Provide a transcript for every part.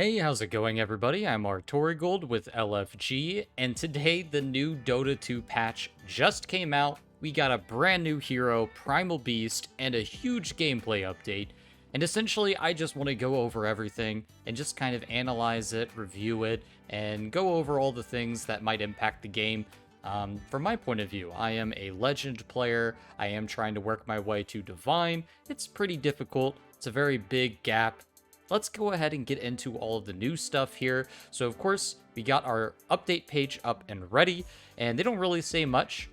Hey, how's it going, everybody? I'm Artorigold with LFG, and today the new Dota 2 patch just came out. We got a brand new hero, Primal Beast, and a huge gameplay update. And essentially, I just want to go over everything and just kind of analyze it, review it, and go over all the things that might impact the game. From my point of view, I am a Legend player. I am trying to work my way to Divine. It's pretty difficult. It's a very big gap. Let's go ahead and get into all of the new stuff here. So of course, we got our update page up and ready, and they don't really say much.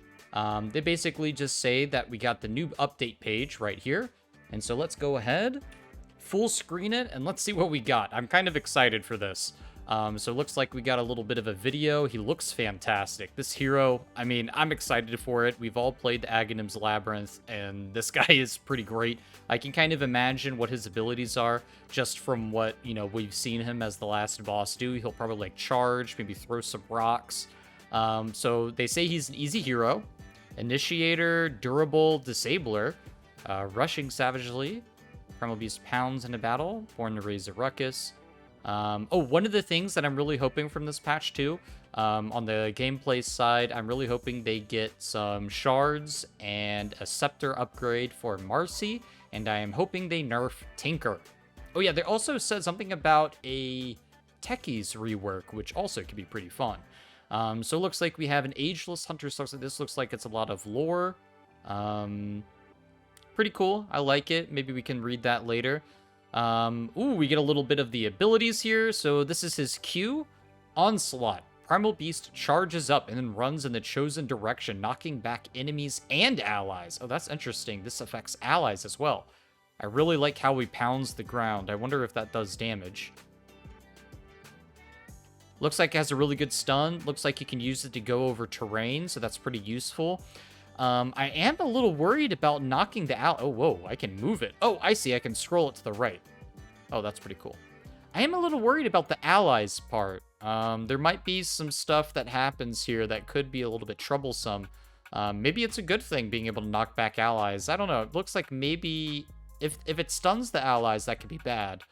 They basically just say that we got the new update page right here. And so let's go ahead, full screen it, and let's see what we got. I'm kind of excited for this. So it looks like we got a little bit of a video. He looks fantastic. This hero, I mean, I'm excited for it. We've all played the Aghanim's Labyrinth, and this guy is pretty great. I can kind of imagine what his abilities are just from what, we've seen him as the last boss do. He'll probably, like, charge, maybe throw some rocks. So they say he's an easy hero. Initiator, durable, disabler, rushing savagely. Primal Beast pounds in a battle, born to raise a ruckus. One of the things that I'm really hoping from this patch too, on the gameplay side, I'm really hoping they get some shards and a scepter upgrade for Marcy, and I am hoping they nerf Tinker. Oh yeah, they also said something about a Techies rework, which also could be pretty fun. So it looks like we have an Ageless Hunter source. This looks like it's a lot of lore. Pretty cool. I like it. Maybe we can read that later. We get a little bit of the abilities here. So this is his Q. Onslaught. Primal Beast charges up and then runs in the chosen direction, knocking back enemies and allies. Oh, that's interesting. This affects allies as well. I really like how he pounds the ground. I wonder if that does damage. Looks like it has a really good stun. Looks like you can use it to go over terrain, so that's pretty useful. I am a little worried about knocking the ally. Oh, whoa, I can move it. Oh, I see. I can scroll it to the right. Oh, that's pretty cool. I am a little worried about the allies part. There might be some stuff that happens here that could be a little bit troublesome. Maybe it's a good thing being able to knock back allies. I don't know. It looks like maybe if it stuns the allies, that could be bad.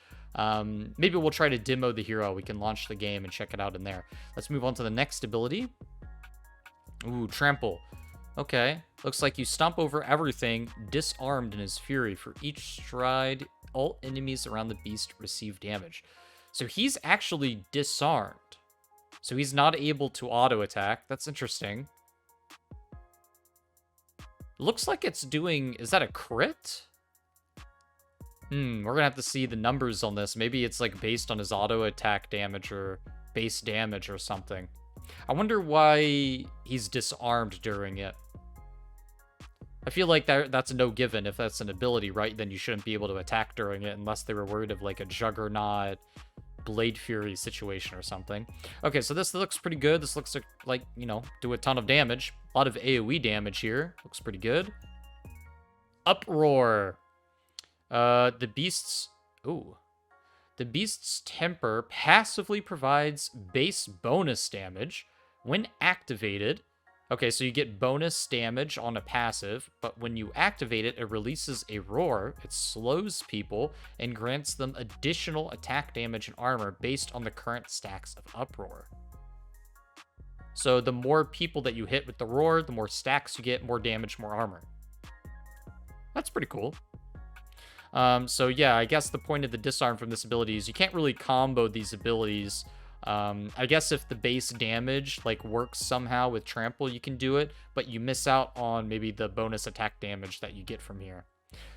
Maybe we'll try to demo the hero. We can launch the game and check it out in there. Let's move on to the next ability. Ooh, Trample. Okay, looks like you stomp over everything, disarmed in his fury. For each stride, all enemies around the beast receive damage. So he's actually disarmed. So he's not able to auto-attack. That's interesting. Looks like it's doing... Is that a crit? We're gonna have to see the numbers on this. Maybe it's like based on his auto-attack damage or base damage or something. I wonder why he's disarmed during it. I feel like that's a no given. If that's an ability, right, then you shouldn't be able to attack during it unless they were worried of like a Juggernaut, Blade Fury situation or something. Okay, so this looks pretty good. This looks like, do a ton of damage. A lot of AoE damage here. Looks pretty good. Uproar. The beast's temper passively provides base bonus damage when activated. Okay, so you get bonus damage on a passive, but when you activate it, it releases a roar. It slows people and grants them additional attack damage and armor based on the current stacks of Uproar. So the more people that you hit with the roar, the more stacks you get, more damage, more armor. That's pretty cool. So yeah, I guess the point of the disarm from this ability is you can't really combo these abilities. I guess if the base damage like works somehow with trample, you can do it, but you miss out on maybe the bonus attack damage that you get from here.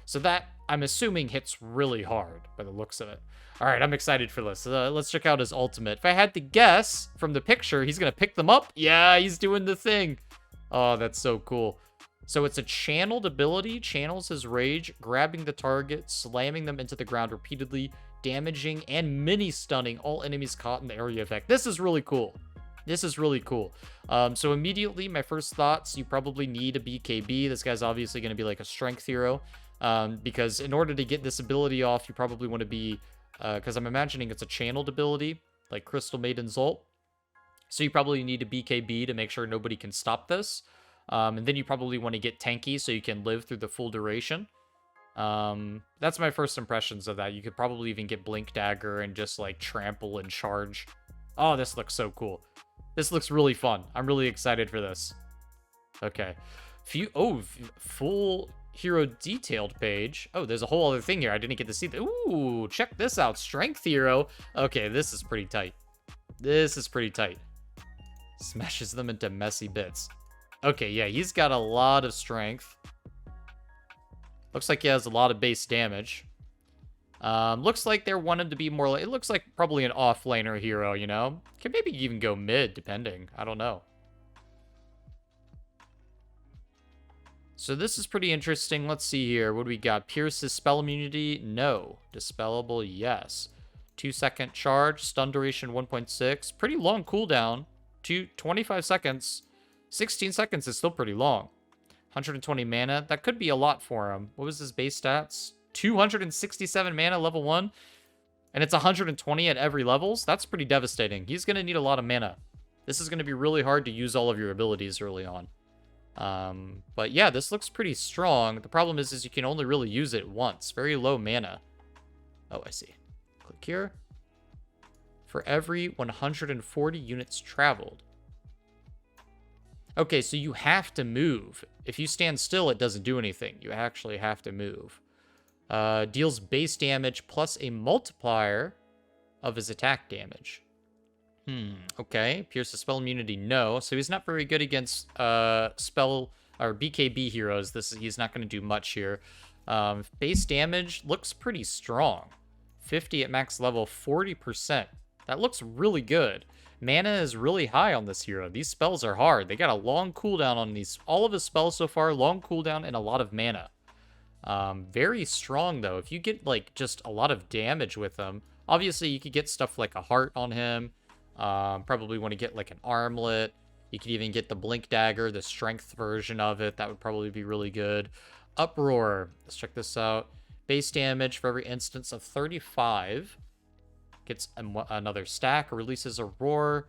So that, I'm assuming, hits really hard by the looks of it. All right, I'm excited for this. Let's check out his ultimate. If I had to guess from the picture, he's gonna pick them up. Yeah, he's doing the thing. Oh, that's so cool. So it's a channeled ability, channels his rage, grabbing the target, slamming them into the ground repeatedly, damaging and mini-stunning all enemies caught in the area effect. This is really cool. This is really cool. So immediately, my first thoughts, you probably need a BKB. This guy's obviously going to be like a strength hero. Because in order to get this ability off, you probably want to be... Because I'm imagining it's a channeled ability, like Crystal Maiden's ult. So you probably need a BKB to make sure nobody can stop this. And then you probably want to get tanky so you can live through the full duration. That's my first impressions of that. You could probably even get Blink Dagger and just, like, trample and charge. Oh, this looks so cool. This looks really fun. I'm really excited for this. Okay. Full hero detailed page. Oh, there's a whole other thing here. I didn't get to see that. Ooh, check this out. Strength hero. Okay, this is pretty tight. This is pretty tight. Smashes them into messy bits. Okay, yeah, he's got a lot of strength. Looks like he has a lot of base damage. Looks like they want him to be more like... It looks like probably an off-laner hero, you know? Can maybe even go mid, depending. I don't know. So this is pretty interesting. Let's see here. What do we got? Pierce's spell immunity? No. Dispellable? Yes. 2-second charge. Stun duration 1.6. Pretty long cooldown. 25 seconds. 16 seconds is still pretty long. 120 mana. That could be a lot for him. What was his base stats? 267 mana, level 1. And it's 120 at every levels. That's pretty devastating. He's going to need a lot of mana. This is going to be really hard to use all of your abilities early on. But yeah, this looks pretty strong. The problem is you can only really use it once. Very low mana. Oh, I see. Click here. For every 140 units traveled. Okay, so you have to move. If you stand still, it doesn't do anything. You actually have to move. Deals base damage plus a multiplier of his attack damage. Okay. Pierce's spell immunity, no. So he's not very good against spell or BKB heroes. He's not going to do much here. Base damage looks pretty strong. 50 at max level, 40%. That looks really good. Mana is really high on this hero. These spells are hard. They got a long cooldown on these. All of his spells so far, long cooldown and a lot of mana. Very strong, though. If you get, like, just a lot of damage with him, obviously you could get stuff like a heart on him. Probably want to get, like, an armlet. You could even get the Blink Dagger, the strength version of it. That would probably be really good. Uproar. Let's check this out. Base damage for every instance of 35. Gets another stack. Releases a roar.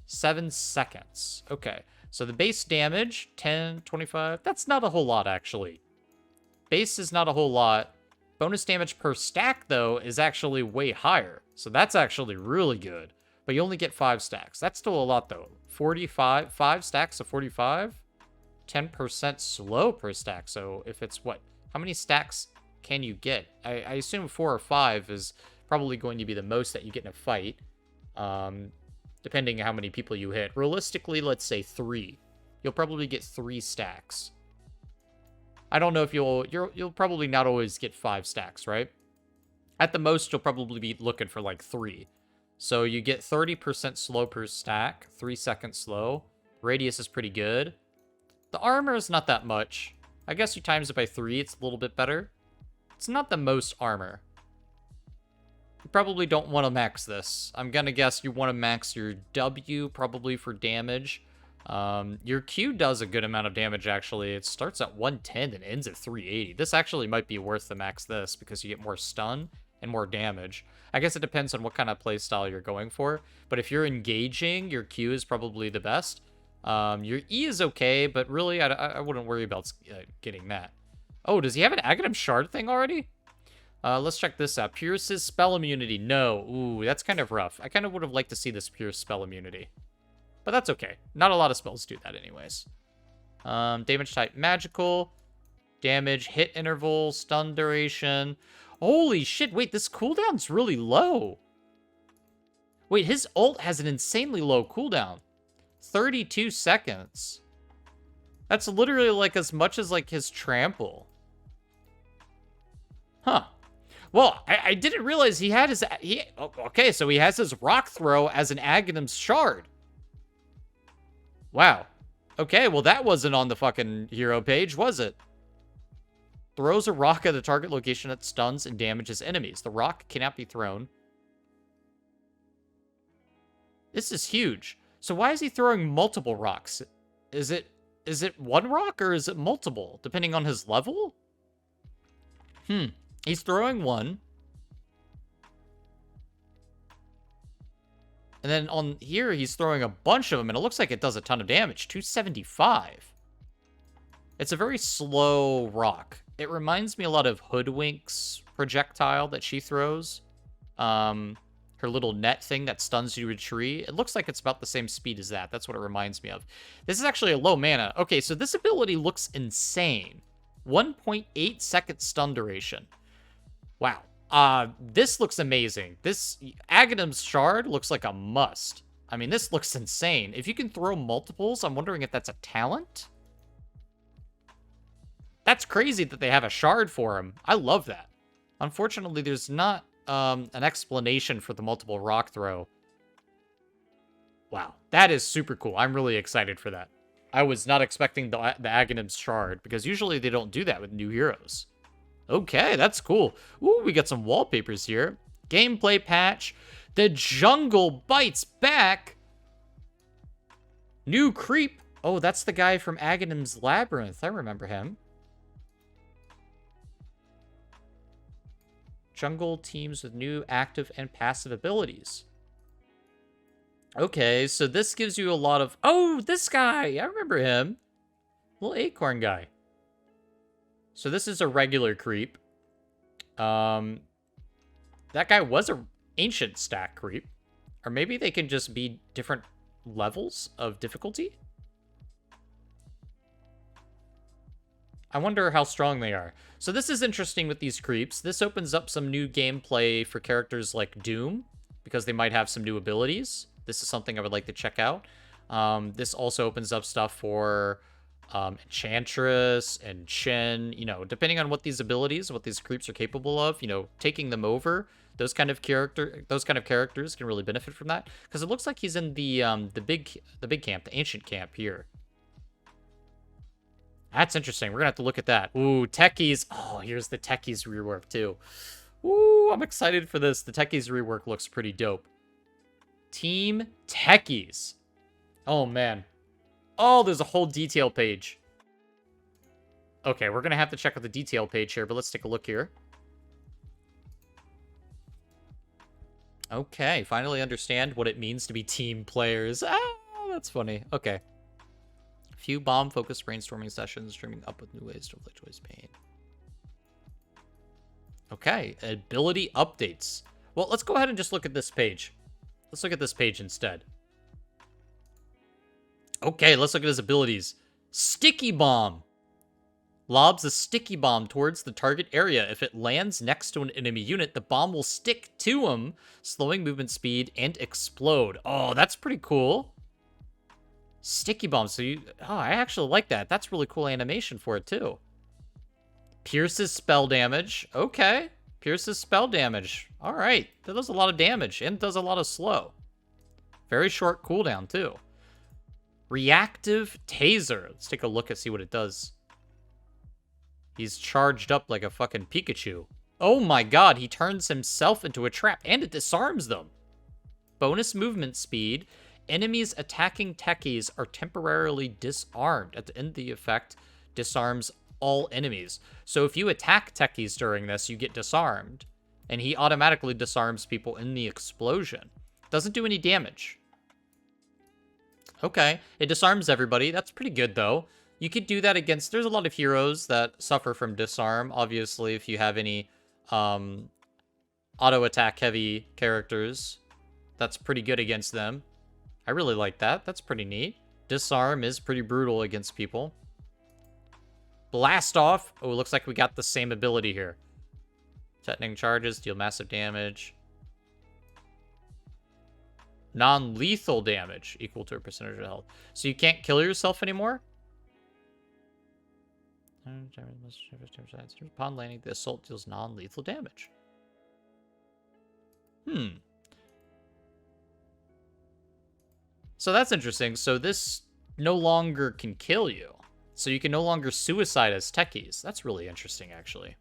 7 seconds. Okay. So the base damage, 10, 25. That's not a whole lot, actually. Base is not a whole lot. Bonus damage per stack, though, is actually way higher. So that's actually really good. But you only get 5 stacks. That's still a lot, though. 5 stacks of 45? 10% slow per stack. So if it's what? How many stacks can you get? I assume 4 or 5 is probably going to be the most that you get in a fight. Depending on how many people you hit. Realistically, let's say 3. You'll probably get 3 stacks. I don't know if you'll probably not always get 5 stacks, right? At the most, you'll probably be looking for like 3. So you get 30% slow per stack, 3 seconds slow. Radius is pretty good. The armor is not that much. I guess you times it by 3, it's a little bit better. It's not the most armor. You probably don't want to max this. I'm gonna guess you want to max your W, probably for damage. Your Q does a good amount of damage, actually. It starts at 110 and ends at 380. This actually might be worth the max this, because you get more stun and more damage. I guess it depends on what kind of playstyle you're going for, but if you're engaging, your Q is probably the best. Your E is okay, but really, I wouldn't worry about getting that. Oh, does he have an Aghanim Shard thing already? Let's check this out. Pierce's spell immunity. No. Ooh, that's kind of rough. I kind of would have liked to see this Pierce spell immunity. But that's okay. Not a lot of spells do that anyways. Damage type magical. Damage, hit interval, stun duration. Holy shit, wait, this cooldown's really low. Wait, his ult has an insanely low cooldown. 32 seconds. That's literally like as much as like his trample. Huh. Well, I didn't realize he had his... okay, so he has his rock throw as an Aghanim's Shard. Wow. Okay, well that wasn't on the fucking hero page, was it? Throws a rock at a target location that stuns and damages enemies. The rock cannot be thrown. This is huge. So why is he throwing multiple rocks? Is it one rock or is it multiple? Depending on his level? He's throwing one. And then on here, he's throwing a bunch of them, and it looks like it does a ton of damage. 275. It's a very slow rock. It reminds me a lot of Hoodwink's projectile that she throws. Her little net thing that stuns you to a tree. It looks like it's about the same speed as that. That's what it reminds me of. This is actually a low mana. Okay, so this ability looks insane. 1.8 second stun duration. Wow. This looks amazing. This Aghanim's Shard looks like a must. I mean, this looks insane. If you can throw multiples, I'm wondering if that's a talent? That's crazy that they have a shard for him. I love that. Unfortunately, there's not an explanation for the multiple rock throw. Wow, that is super cool. I'm really excited for that. I was not expecting the Aghanim's Shard, because usually they don't do that with new heroes. Okay, that's cool. Ooh, we got some wallpapers here. Gameplay patch. The jungle bites back. New creep. Oh, that's the guy from Aghanim's Labyrinth. I remember him. Jungle teams with new active and passive abilities. Okay, so this gives you a lot of... Oh, this guy! I remember him. Little acorn guy. So this is a regular creep. That guy was an ancient stack creep. Or maybe they can just be different levels of difficulty? I wonder how strong they are. So this is interesting with these creeps. This opens up some new gameplay for characters like Doom, because they might have some new abilities. This is something I would like to check out. This also opens up stuff for Enchantress and Shen. You know, depending on what these abilities, what these creeps are capable of, you know, taking them over. Those kind of characters can really benefit from that, because it looks like he's in the big camp, the ancient camp here. That's interesting. We're gonna have to look at that. Ooh, Techies. Oh, here's the Techies rework too. Ooh, I'm excited for this. The Techies rework looks pretty dope. Team Techies. Oh man. Oh, there's a whole detail page. Okay, we're gonna have to check out the detail page here, but let's take a look here. Okay, finally understand what it means to be team players. Ah, that's funny. Okay. Few bomb-focused brainstorming sessions, dreaming up with new ways to inflict choice pain. Okay, ability updates. Well, let's go ahead and just look at this page. Let's look at this page instead. Okay, let's look at his abilities. Sticky Bomb. Lobs a sticky bomb towards the target area. If it lands next to an enemy unit, the bomb will stick to him, slowing movement speed and explode. Oh, that's pretty cool. Sticky bomb. So you... Oh, I actually like that. That's really cool animation for it, too. Pierces spell damage. Okay. Pierces spell damage. All right. That does a lot of damage and does a lot of slow. Very short cooldown, too. Reactive Taser. Let's take a look and see what it does. He's charged up like a fucking Pikachu. Oh my god, he turns himself into a trap, and it disarms them. Bonus movement speed. Enemies attacking Techies are temporarily disarmed. At the end of the effect, disarms all enemies. So if you attack Techies during this, you get disarmed. And he automatically disarms people in the explosion. Doesn't do any damage. Okay, it disarms everybody. That's pretty good, though. You could do that against... There's a lot of heroes that suffer from disarm. Obviously, if you have any auto-attack heavy characters, that's pretty good against them. I really like that. That's pretty neat. Disarm is pretty brutal against people. Blast Off. Oh, it looks like we got the same ability here. Detonating charges, deal massive damage. Non-lethal damage, equal to a percentage of health. So you can't kill yourself anymore? Upon landing, the assault deals non-lethal damage. So that's interesting. So this no longer can kill you. So you can no longer suicide as Techies. That's really interesting, actually.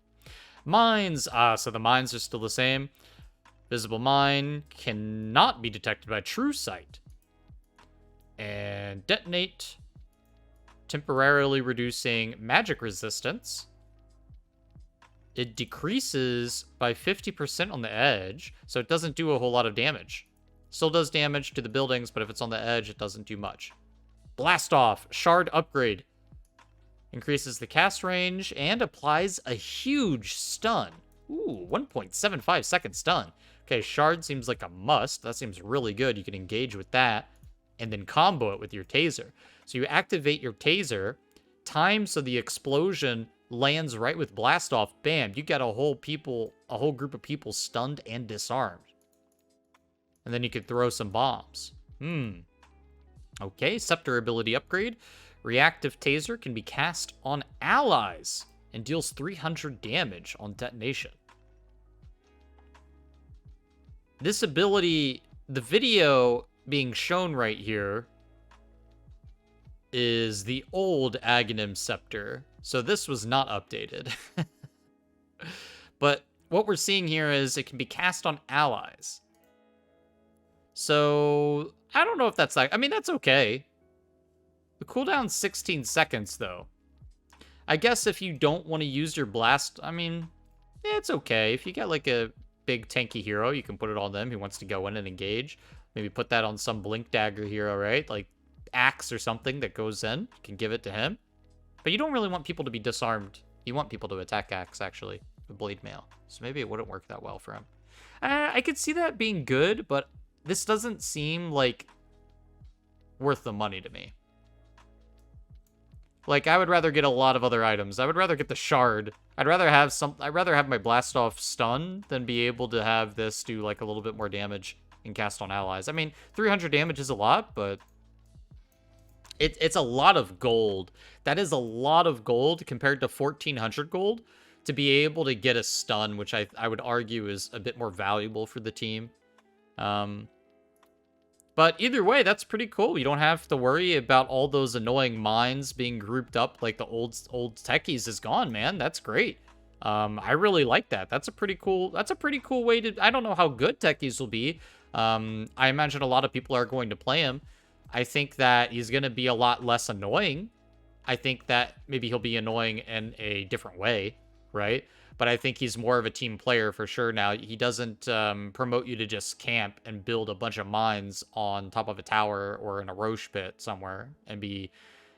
Mines. So the mines are still the same. Visible mine cannot be detected by true sight. And detonate. Temporarily reducing magic resistance. It decreases by 50% on the edge, so it doesn't do a whole lot of damage. Still does damage to the buildings, but if it's on the edge, it doesn't do much. Blast Off. Shard upgrade. Increases the cast range and applies a huge stun. Ooh, 1.75 second stun. Okay, Shard seems like a must. That seems really good. You can engage with that and then combo it with your taser. So you activate your taser, time so the explosion lands right with blast off. Bam, you got a whole group of people stunned and disarmed. And then you could throw some bombs. Okay, Scepter ability upgrade. Reactive taser can be cast on allies and deals 300 damage on detonation. This ability, the video being shown right here, is the old Aghanim Scepter. So this was not updated. But what we're seeing here is it can be cast on allies. So I don't know if that's like, I mean, that's okay. The cooldown's 16 seconds, though. I guess if you don't want to use your blast, I mean, yeah, it's okay. If you get like a big tanky hero, you can put it on them who wants to go in and engage. Maybe put that on some Blink Dagger hero, right? Like Axe or something that goes in. You can give it to him. But you don't really want people to be disarmed. You want people to attack Axe, actually, with Blade Mail. So maybe it wouldn't work that well for him. I could see that being good, but this doesn't seem like worth the money to me. Like, I would rather get a lot of other items. I would rather get the Shard. I'd rather have my Blast Off stun than be able to have this do, like, a little bit more damage and cast on allies. I mean, 300 damage is a lot, but it's a lot of gold. That is a lot of gold compared to 1,400 gold to be able to get a stun, which I would argue is a bit more valuable for the team. But either way, that's pretty cool. You don't have to worry about all those annoying mines being grouped up like the old Techies is gone, man. That's great. I really like that. That's a pretty cool way to... I don't know how good Techies will be. I imagine a lot of people are going to play him. I think that he's going to be a lot less annoying. I think that maybe he'll be annoying in a different way, right? But I think he's more of a team player for sure now. He doesn't promote you to just camp and build a bunch of mines on top of a tower or in a Roche pit somewhere and be,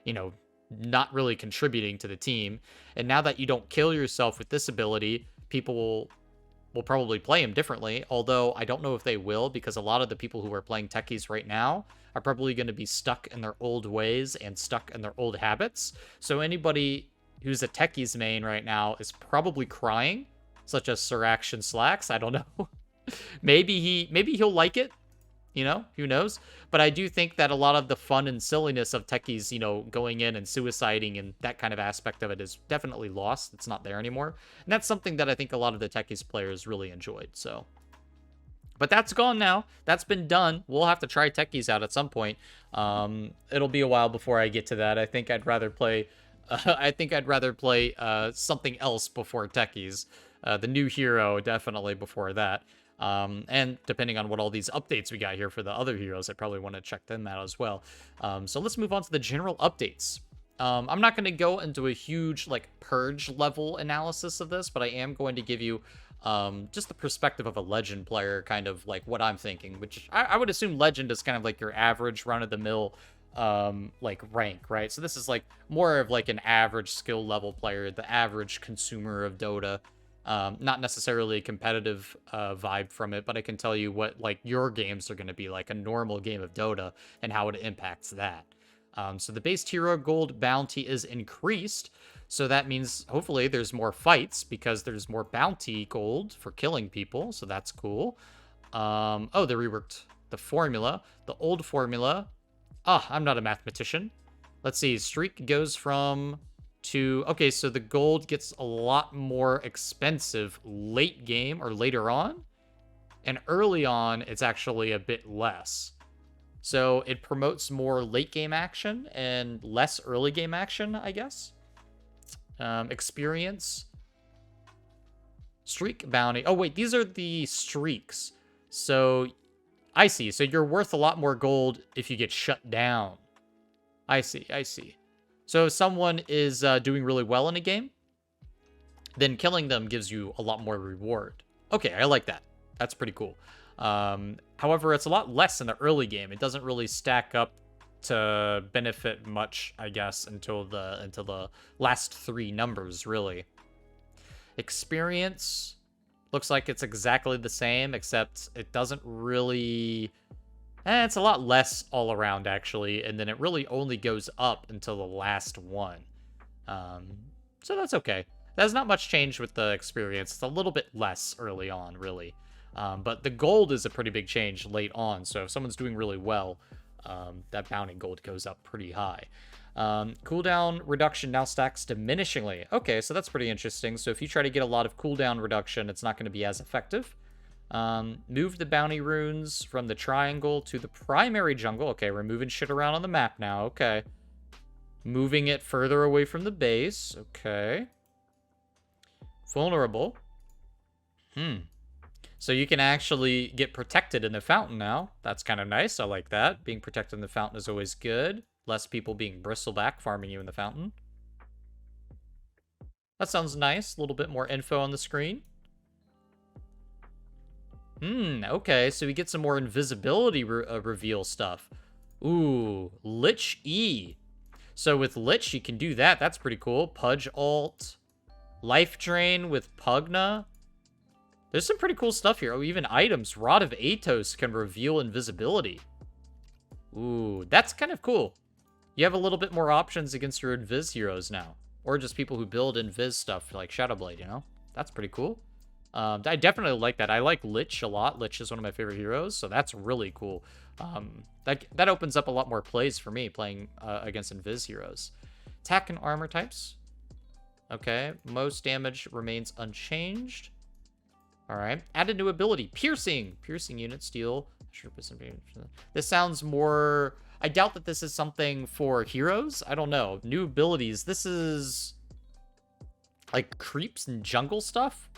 you know, not really contributing to the team. And now that you don't kill yourself with this ability, people will probably play him differently. Although I don't know if they will, because a lot of the people who are playing Techies right now are probably going to be stuck in their old ways and stuck in their old habits. So anybody who's a Techies main right now is probably crying, such as Sir Action Slacks. I don't know. maybe he'll like it, you know, who knows? But I do think that a lot of the fun and silliness of Techies, you know, going in and suiciding and that kind of aspect of it is definitely lost. It's not there anymore. And that's something that I think a lot of the Techies players really enjoyed, so. But that's gone now. That's been done. We'll have to try Techies out at some point. It'll be a while before I get to that. I think I'd rather play something else before Techies. The new hero, definitely before that. And depending on what all these updates we got here for the other heroes, I probably want to check them out as well. So let's move on to the general updates. I'm not going to go into a huge, like, purge level analysis of this, but I am going to give you just the perspective of a Legend player, kind of like what I'm thinking, which I would assume Legend is kind of like your average run-of-the-mill like rank, right? So this is like more of like an average skill level player, the average consumer of Dota. Not necessarily a competitive vibe from it, but I can tell you what like your games are going to be like, a normal game of Dota, and how it impacts that. So the base hero gold bounty is increased, so that means hopefully there's more fights because there's more bounty gold for killing people, so that's cool. Oh, they reworked the formula. The old formula... I'm not a mathematician. Let's see, streak goes from to... Okay, so the gold gets a lot more expensive late game or later on. And early on, it's actually a bit less. So it promotes more late game action and less early game action, I guess. Experience. Streak bounty. Oh, wait, these are the streaks. So... I see. So you're worth a lot more gold if you get shut down. I see. So if someone is doing really well in a game, then killing them gives you a lot more reward. Okay, I like that. That's pretty cool. However, it's a lot less in the early game. It doesn't really stack up to benefit much, I guess, until the last 3 numbers, really. Experience looks like it's exactly the same, except it doesn't really... it's a lot less all around, actually, and then it really only goes up until the last one. So that's okay. There's not much change with the experience. It's a little bit less early on, really. But the gold is a pretty big change late on, so if someone's doing really well, that bounty gold goes up pretty high. Cooldown reduction now stacks diminishingly. Okay, so that's pretty interesting. So if you try to get a lot of cooldown reduction, it's not going to be as effective. Move the bounty runes from the triangle to the primary jungle. Okay, we're moving shit around on the map now. Okay. Moving it further away from the base. Okay. Vulnerable. So you can actually get protected in the fountain now. That's kind of nice. I like that. Being protected in the fountain is always good. Less people being bristleback farming you in the fountain. That sounds nice. A little bit more info on the screen. Okay. So we get some more invisibility reveal stuff. Ooh, Lich E. So with Lich, you can do that. That's pretty cool. Pudge alt. Life Drain with Pugna. There's some pretty cool stuff here. Oh, even items. Rod of Atos can reveal invisibility. Ooh, that's kind of cool. You have a little bit more options against your Invis heroes now. Or just people who build Invis stuff like Shadowblade, you know? That's pretty cool. I definitely like that. I like Lich a lot. Lich is one of my favorite heroes, so that's really cool. That opens up a lot more plays for me playing against Invis heroes. Attack and armor types. Okay, most damage remains unchanged. All right, add a new ability, Piercing. Piercing units deal. This sounds more... I doubt that this is something for heroes. I don't know. New abilities. This is like creeps and jungle stuff.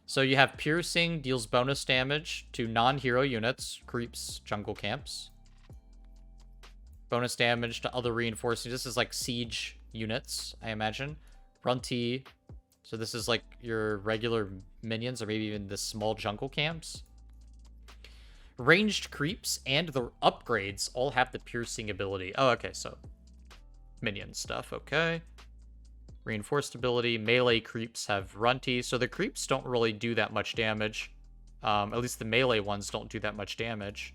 So you have Piercing, deals bonus damage to non-hero units, creeps, jungle camps. Bonus damage to other reinforcing. This is like siege units, I imagine. Runty. So this is like your regular minions or maybe even the small jungle camps. Ranged creeps and the upgrades all have the piercing ability. Oh, okay, so minion stuff, okay. Reinforced ability. Melee creeps have Runty. So the creeps don't really do that much damage. At least the melee ones don't do that much damage.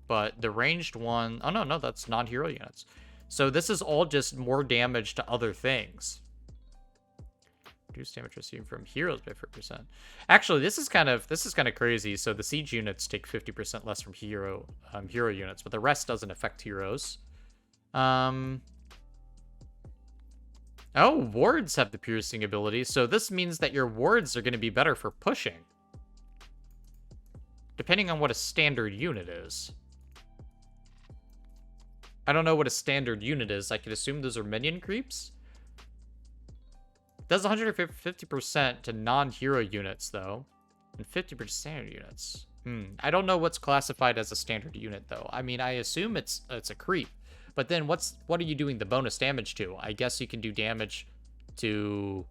But the ranged one... Oh, no, that's non-hero units. So this is all just more damage to other things. Reduce damage received from heroes by 50%. Actually, this is kind of crazy. So the siege units take 50% less from hero units, but the rest doesn't affect heroes. Oh, wards have the piercing ability, so this means that your wards are going to be better for pushing. Depending on what a standard unit is. I don't know what a standard unit is. I could assume those are minion creeps. Does 150% to non-hero units, though. And 50% standard units. I don't know what's classified as a standard unit, though. I mean, I assume it's a creep. But then what are you doing the bonus damage to? I guess you can do damage to...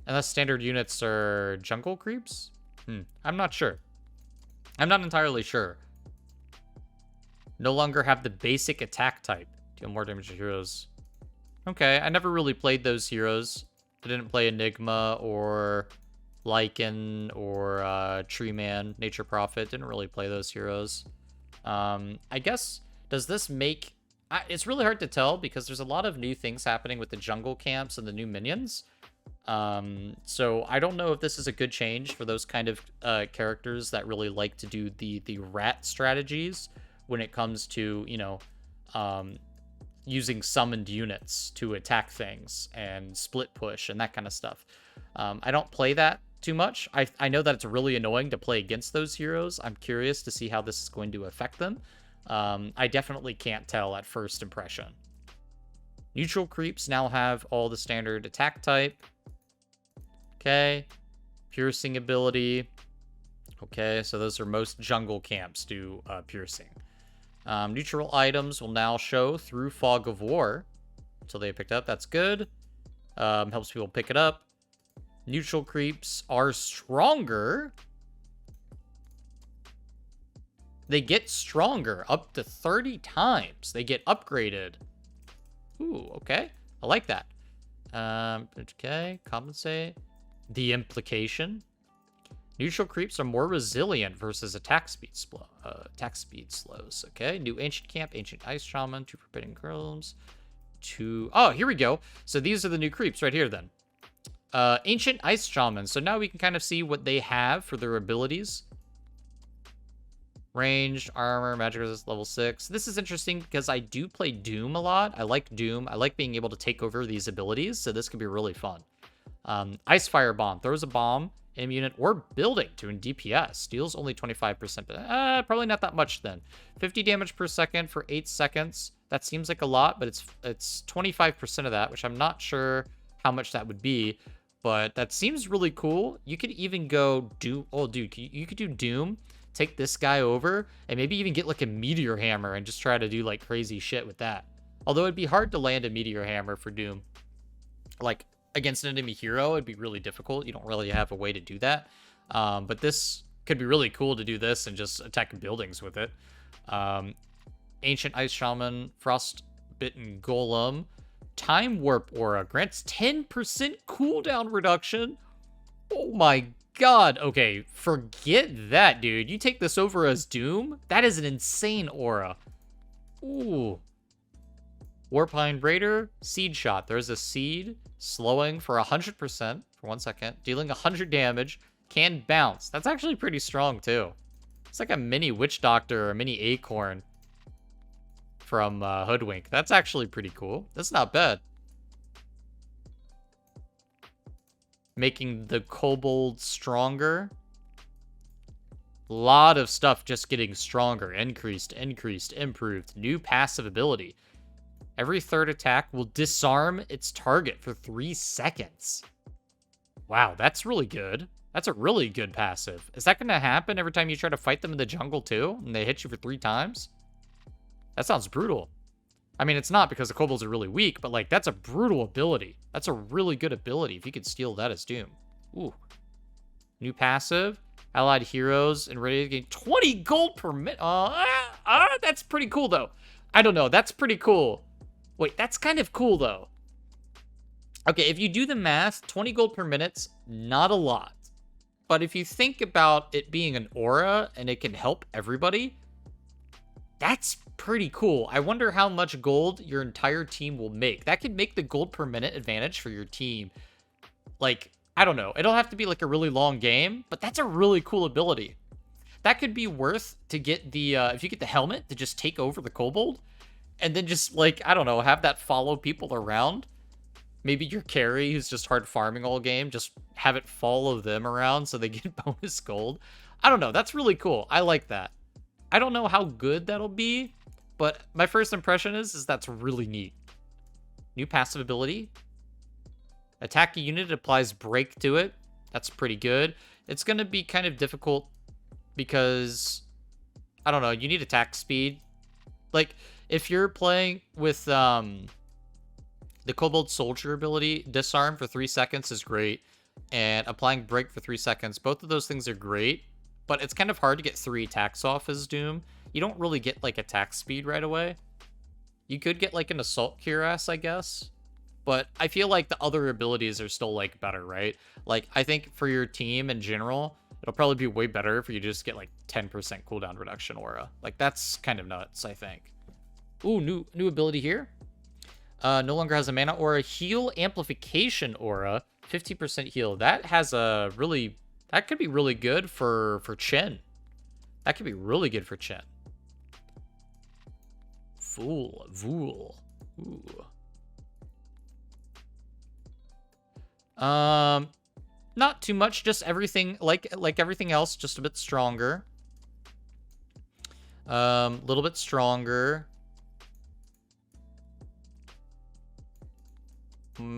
Unless standard units are jungle creeps? I'm not sure. I'm not entirely sure. No longer have the basic attack type. Deal more damage to heroes. Okay, I never really played those heroes. I didn't play Enigma or Lycan or Tree Man, Nature Prophet. Didn't really play those heroes. I guess... Does this make... it's really hard to tell because there's a lot of new things happening with the jungle camps and the new minions. So I don't know if this is a good change for those kind of characters that really like to do the rat strategies when it comes to, you know, using summoned units to attack things and split push and that kind of stuff. I don't play that too much. I know that it's really annoying to play against those heroes. I'm curious to see how this is going to affect them. I definitely can't tell at first impression. Neutral creeps now have all the standard attack type. Okay. Piercing ability. Okay, so those are most jungle camps do piercing. Neutral items will now show through Fog of War until they picked up. That's good. Helps people pick it up. Neutral creeps are stronger. They get stronger up to 30 times. They get upgraded. Ooh, okay. I like that. Okay, compensate. The implication. Neutral creeps are more resilient versus attack speed slows. Okay, new ancient camp, ancient ice shaman, 2 forbidden girls, 2. Oh, here we go. So these are the new creeps right here then. Ancient ice shaman. So now we can kind of see what they have for their abilities. Ranged, armor, magic resist, level 6. This is interesting because I do play Doom a lot. I like Doom. I like being able to take over these abilities, so this could be really fun. Ice Fire Bomb. Throws a bomb, enemy unit, or building to an DPS. Deals only 25%, but probably not that much then. 50 damage per second for 8 seconds. That seems like a lot, but it's 25% of that, which I'm not sure how much that would be. But that seems really cool. You could even go Doom. Oh, dude, you could do Doom. Take this guy over and maybe even get like a meteor hammer and just try to do like crazy shit with that. Although it'd be hard to land a meteor hammer for Doom. Like against an enemy hero, it'd be really difficult. You don't really have a way to do that. But this could be really cool to do this and just attack buildings with it. Ancient Ice Shaman, Frostbitten Golem, Time Warp Aura grants 10% cooldown reduction. Oh my God. Okay, forget that, dude. You take this over as Doom? That is an insane aura. Ooh. Warpine Raider, Seed Shot. There's a seed, slowing for 100% for 1 second, dealing 100 damage, can bounce. That's actually pretty strong, too. It's like a mini Witch Doctor or a mini Acorn from Hoodwink. That's actually pretty cool. That's not bad. Making the Kobold stronger. A lot of stuff just getting stronger. Increased, improved. New passive ability. Every third attack will disarm its target for 3 seconds. Wow, that's really good. That's a really good passive. Is that going to happen every time you try to fight them in the jungle too? And they hit you for 3 times? That sounds brutal. I mean, it's not because the kobolds are really weak, but like, that's a brutal ability. That's a really good ability if you could steal that as Doom. Ooh. New passive. Allied heroes and ready to gain 20 gold per minute. That's pretty cool though. I don't know. That's pretty cool. Wait, that's kind of cool though. Okay, if you do the math, 20 gold per minute's not a lot. But if you think about it being an aura and it can help everybody, that's pretty cool. I wonder how much gold your entire team will make. That could make the gold per minute advantage for your team. Like, I don't know. It'll have to be like a really long game, but that's a really cool ability. That could be worth to get the, if you get the helmet to just take over the kobold, and then just like, I don't know, have that follow people around. Maybe your carry who's just hard farming all game, just have it follow them around so they get bonus gold. I don't know. That's really cool. I like that. I don't know how good that'll be, but my first impression is that's really neat. New passive ability. Attack a unit applies break to it. That's pretty good. It's going to be kind of difficult because, I don't know, you need attack speed. Like, if you're playing with the Kobold Soldier ability, disarm for 3 seconds is great, and applying break for 3 seconds, both of those things are great, but it's kind of hard to get 3 attacks off as Doom. You don't really get, like, attack speed right away. You could get, like, an Assault Cuirass, I guess, but I feel like the other abilities are still, like, better, right? Like, I think for your team in general, it'll probably be way better if you just get, like, 10% cooldown reduction aura. Like, that's kind of nuts, I think. Ooh, new ability here. No longer has a mana aura. Heal amplification aura. 50% heal. That has a really... That could be really good for Chen. That could be really good for Chen. Vool. Ooh. Not too much. Just everything like everything else. Just a bit stronger. Little bit stronger.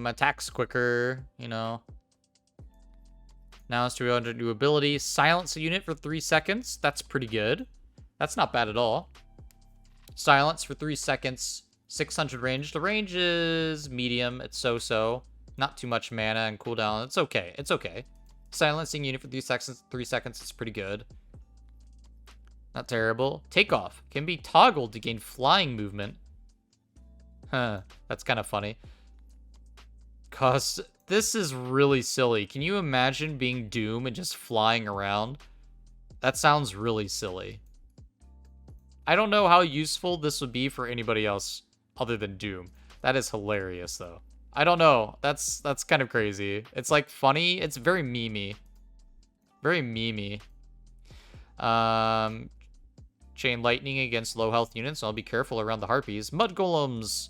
Attacks quicker, you know. Now it's 200 new ability. Silence a unit for 3 seconds. That's pretty good. That's not bad at all. Silence for 3 seconds. 600 range. The range is medium. It's so-so. Not too much mana and cooldown. It's okay. It's okay. Silencing unit for 3 seconds. 3 seconds is pretty good. Not terrible. Takeoff can be toggled to gain flying movement. Huh, that's kind of funny. Cause this is really silly. Can you imagine being Doom and just flying around? That sounds really silly. I don't know how useful this would be for anybody else other than Doom. That is hilarious, though. I don't know. That's kind of crazy. It's like funny. It's very memey. Very memey. Chain lightning against low health units, so I'll be careful around the harpies. Mud golems.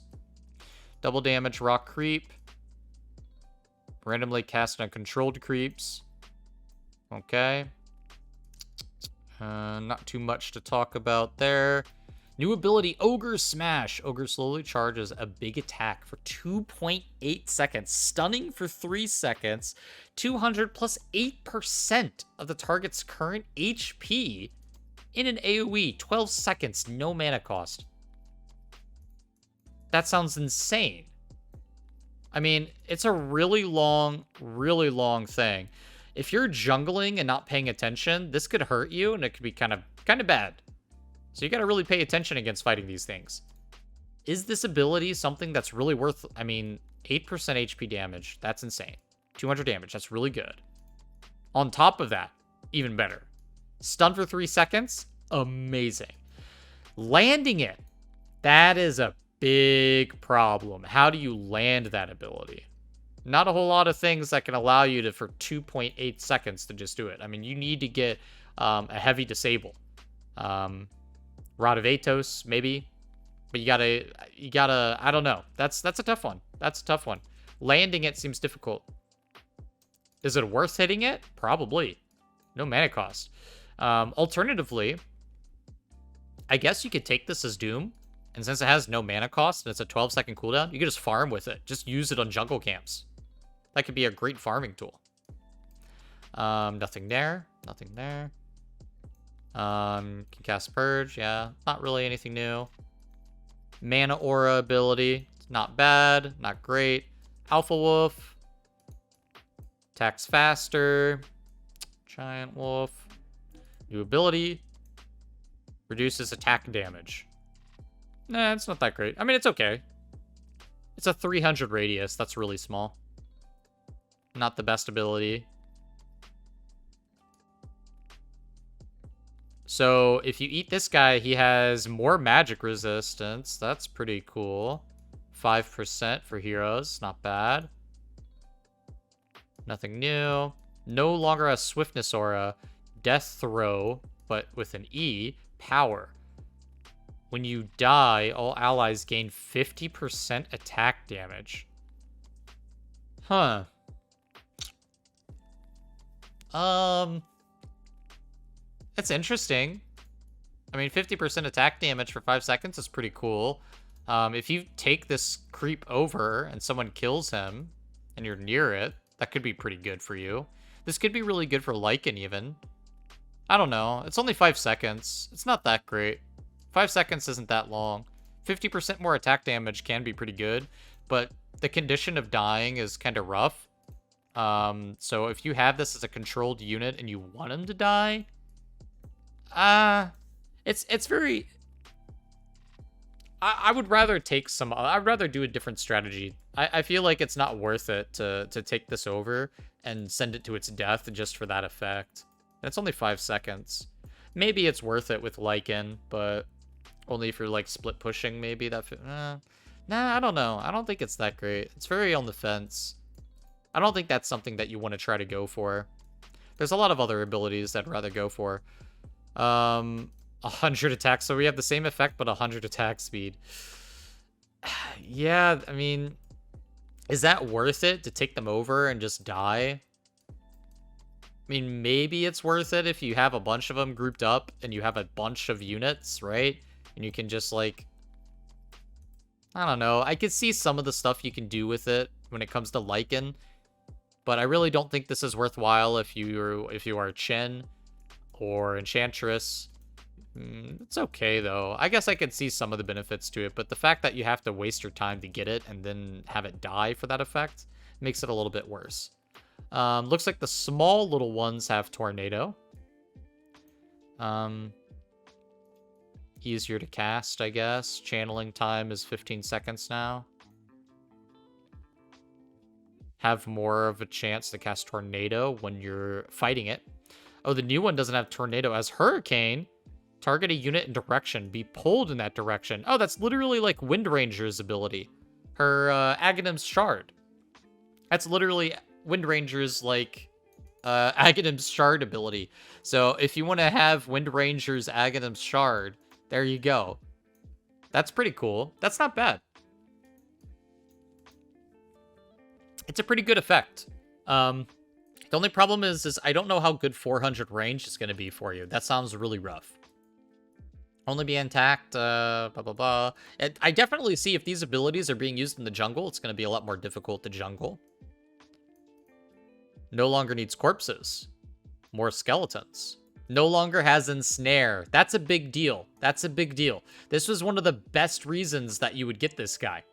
Double damage rock creep. Randomly cast uncontrolled creeps. Okay. Not too much to talk about there. New ability, Ogre Smash. Ogre slowly charges a big attack for 2.8 seconds. Stunning for 3 seconds. 200 plus 8% of the target's current HP in an AoE. 12 seconds, no mana cost. That sounds insane. I mean, it's a really long thing. If you're jungling and not paying attention, this could hurt you, and it could be kind of bad. So you gotta really pay attention against fighting these things. Is this ability something that's really worth... I mean, 8% HP damage. That's insane. 200 damage. That's really good. On top of that, even better. Stun for 3 seconds. Amazing. Landing it. That is a big problem. How do you land that ability? Not a whole lot of things that can allow you to, for 2.8 seconds, to just do it. I mean, you need to get a heavy disable. Rod of Atos, maybe. But you gotta, I don't know. That's a tough one. That's a tough one. Landing it seems difficult. Is it worth hitting it? Probably. No mana cost. Alternatively, I guess you could take this as Doom. And since it has no mana cost and it's a 12-second cooldown, you can just farm with it. Just use it on jungle camps. That could be a great farming tool. Nothing there. Nothing there. Can cast Purge. Yeah, not really anything new. Mana Aura ability. Not bad. Not great. Alpha Wolf. Attacks faster. Giant Wolf. New ability. Reduces attack damage. Nah, it's not that great. I mean, it's okay. It's a 300 radius. That's really small. Not the best ability. So, if you eat this guy, he has more magic resistance. That's pretty cool. 5% for heroes. Not bad. Nothing new. No longer a swiftness aura. Death throw, but with an E. Power. When you die, all allies gain 50% attack damage. Huh. It's interesting. I mean, 50% attack damage for 5 seconds is pretty cool. If you take this creep over and someone kills him and you're near it, that could be pretty good for you. This could be really good for Lycan even. I don't know. It's only 5 seconds. It's not that great. 5 seconds isn't that long. 50% more attack damage can be pretty good, but the condition of dying is kind of rough. So if you have this as a controlled unit and you want him to die, it's very... I would rather take some... I'd rather do a different strategy. I feel like it's not worth it to take this over and send it to its death just for that effect. And it's only 5 seconds. Maybe it's worth it with Lycan, but only if you're like split pushing, maybe that... Nah, I don't know. I don't think it's that great. It's very on the fence. I don't think that's something that you want to try to go for. There's a lot of other abilities that I'd rather go for. 100 attack. So we have the same effect, but 100 attack speed. Yeah, I mean, is that worth it to take them over and just die? I mean, maybe it's worth it if you have a bunch of them grouped up and you have a bunch of units, right? And you can just like... I don't know. I could see some of the stuff you can do with it when it comes to Lycan. But I really don't think this is worthwhile if you are Chen or Enchantress. It's okay, though. I guess I could see some of the benefits to it, but the fact that you have to waste your time to get it and then have it die for that effect makes it a little bit worse. Looks like the small little ones have Tornado. easier to cast, I guess. Channeling time is 15 seconds now. Have more of a chance to cast Tornado when you're fighting it. Oh, the new one doesn't have Tornado. As Hurricane, target a unit in direction. Be pulled in that direction. Oh, that's literally like Wind Ranger's ability. Her Aghanim's Shard. That's literally Wind Ranger's like Aghanim's Shard ability. So if you want to have Wind Ranger's Aghanim's Shard, there you go. That's pretty cool. That's not bad. It's a pretty good effect. The only problem is I don't know how good 400 range is going to be for you. That sounds really rough. Only be intact, blah, blah, blah. I definitely see if these abilities are being used in the jungle, it's going to be a lot more difficult to jungle. No longer needs corpses. More skeletons. No longer has ensnare. That's a big deal. That's a big deal. This was one of the best reasons that you would get this guy.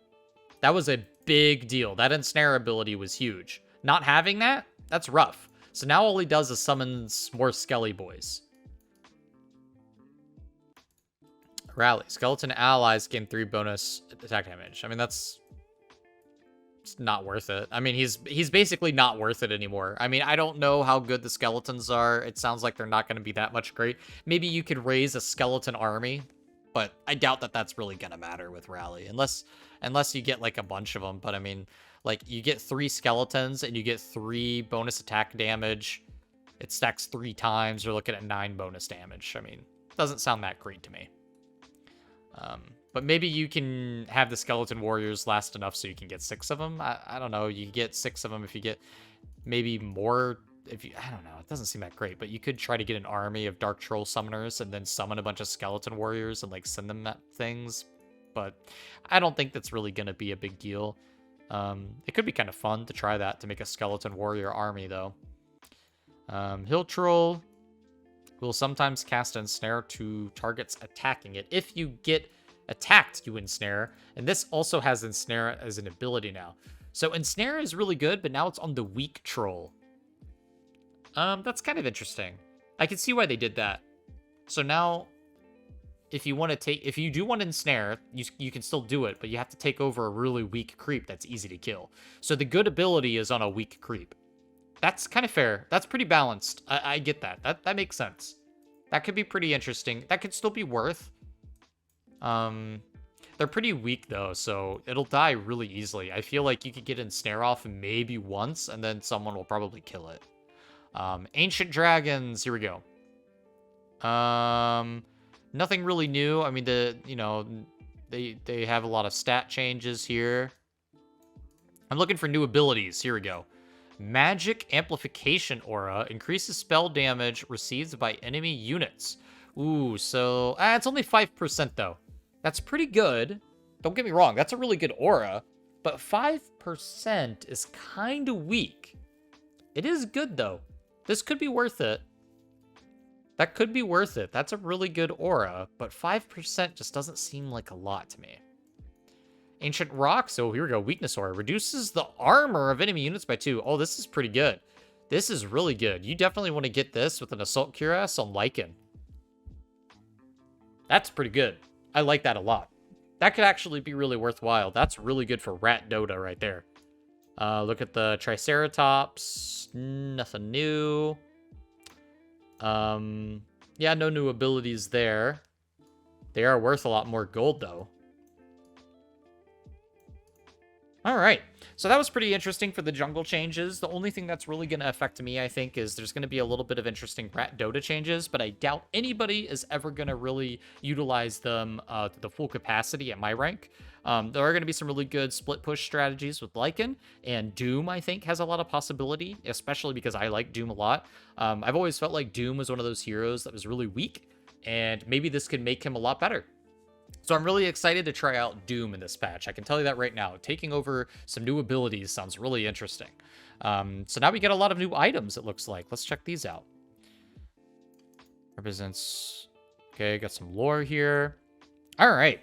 That was a big deal. That ensnare ability was huge. Not having that, that's rough. So now all he does is summons more Skelly boys. Rally. Skeleton allies gain 3 bonus attack damage. I mean, that's not worth it. I mean, he's basically not worth it anymore. I mean, I don't know how good the skeletons are. It sounds like they're not going to be that much great. Maybe you could raise a skeleton army, but I doubt that that's really going to matter with Rally. Unless you get, like, a bunch of them. But, I mean, like, you get 3 skeletons and you get 3 bonus attack damage. It stacks 3 times. You're looking at 9 bonus damage. I mean, doesn't sound that great to me. But maybe you can have the skeleton warriors last enough so you can get 6 of them. I don't know. You get 6 of them if you get maybe more. I don't know. It doesn't seem that great. But you could try to get an army of Dark Troll summoners and then summon a bunch of skeleton warriors and like send them at things. But I don't think that's really going to be a big deal. It could be kind of fun to try that, to make a skeleton warrior army though. Hill Troll will sometimes cast Ensnare to targets attacking it. If you get attacked, you Ensnare. And this also has Ensnare as an ability now. So Ensnare is really good, but now it's on the weak troll. That's kind of interesting. I can see why they did that. So now, if you do want to Ensnare, you can still do it, but you have to take over a really weak creep that's easy to kill. So the good ability is on a weak creep. That's kind of fair. That's pretty balanced. I get that. That makes sense. That could be pretty interesting. That could still be worth. They're pretty weak though, so it'll die really easily. I feel like you could get Ensnare off maybe once, and then someone will probably kill it. Ancient Dragons. Here we go. Nothing really new. I mean, they have a lot of stat changes here. I'm looking for new abilities. Here we go. Magic Amplification Aura increases spell damage received by enemy units. Ooh, so it's only 5% though. That's pretty good. Don't get me wrong, that's a really good aura, but 5% is kind of weak. It is good though. This could be worth it. That could be worth it. That's a really good aura, but 5% just doesn't seem like a lot to me. Ancient Rock, so here we go. Weakness Aura reduces the armor of enemy units by 2. Oh, this is pretty good. This is really good. You definitely want to get this with an Assault Cuirass on Lycan. That's pretty good. I like that a lot. That could actually be really worthwhile. That's really good for Rat Dota right there. Look at the Triceratops. Nothing new. Yeah, no new abilities there. They are worth a lot more gold, though. All right, so that was pretty interesting for the jungle changes. The only thing that's really going to affect me, I think, is there's going to be a little bit of interesting Rat Dota changes, but I doubt anybody is ever going to really utilize them to the full capacity at my rank. There are going to be some really good split push strategies with Lycan, and Doom, I think, has a lot of possibility, especially because I like Doom a lot. I've always felt like Doom was one of those heroes that was really weak, and maybe this could make him a lot better. So I'm really excited to try out Doom in this patch. I can tell you that right now. Taking over some new abilities sounds really interesting. So now we get a lot of new items, it looks like. Let's check these out. Represents... Okay, got some lore here. All right.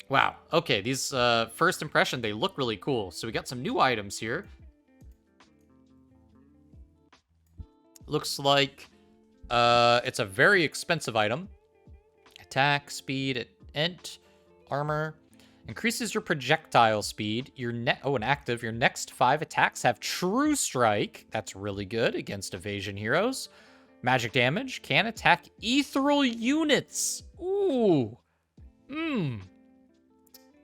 Wow. Okay, these first impression, they look really cool. So we got some new items here. Looks like it's a very expensive item. attack, speed, int, armor. Increases your projectile speed. An active. Your next 5 attacks have true strike. That's really good against evasion heroes. Magic damage. Can attack ethereal units. Ooh.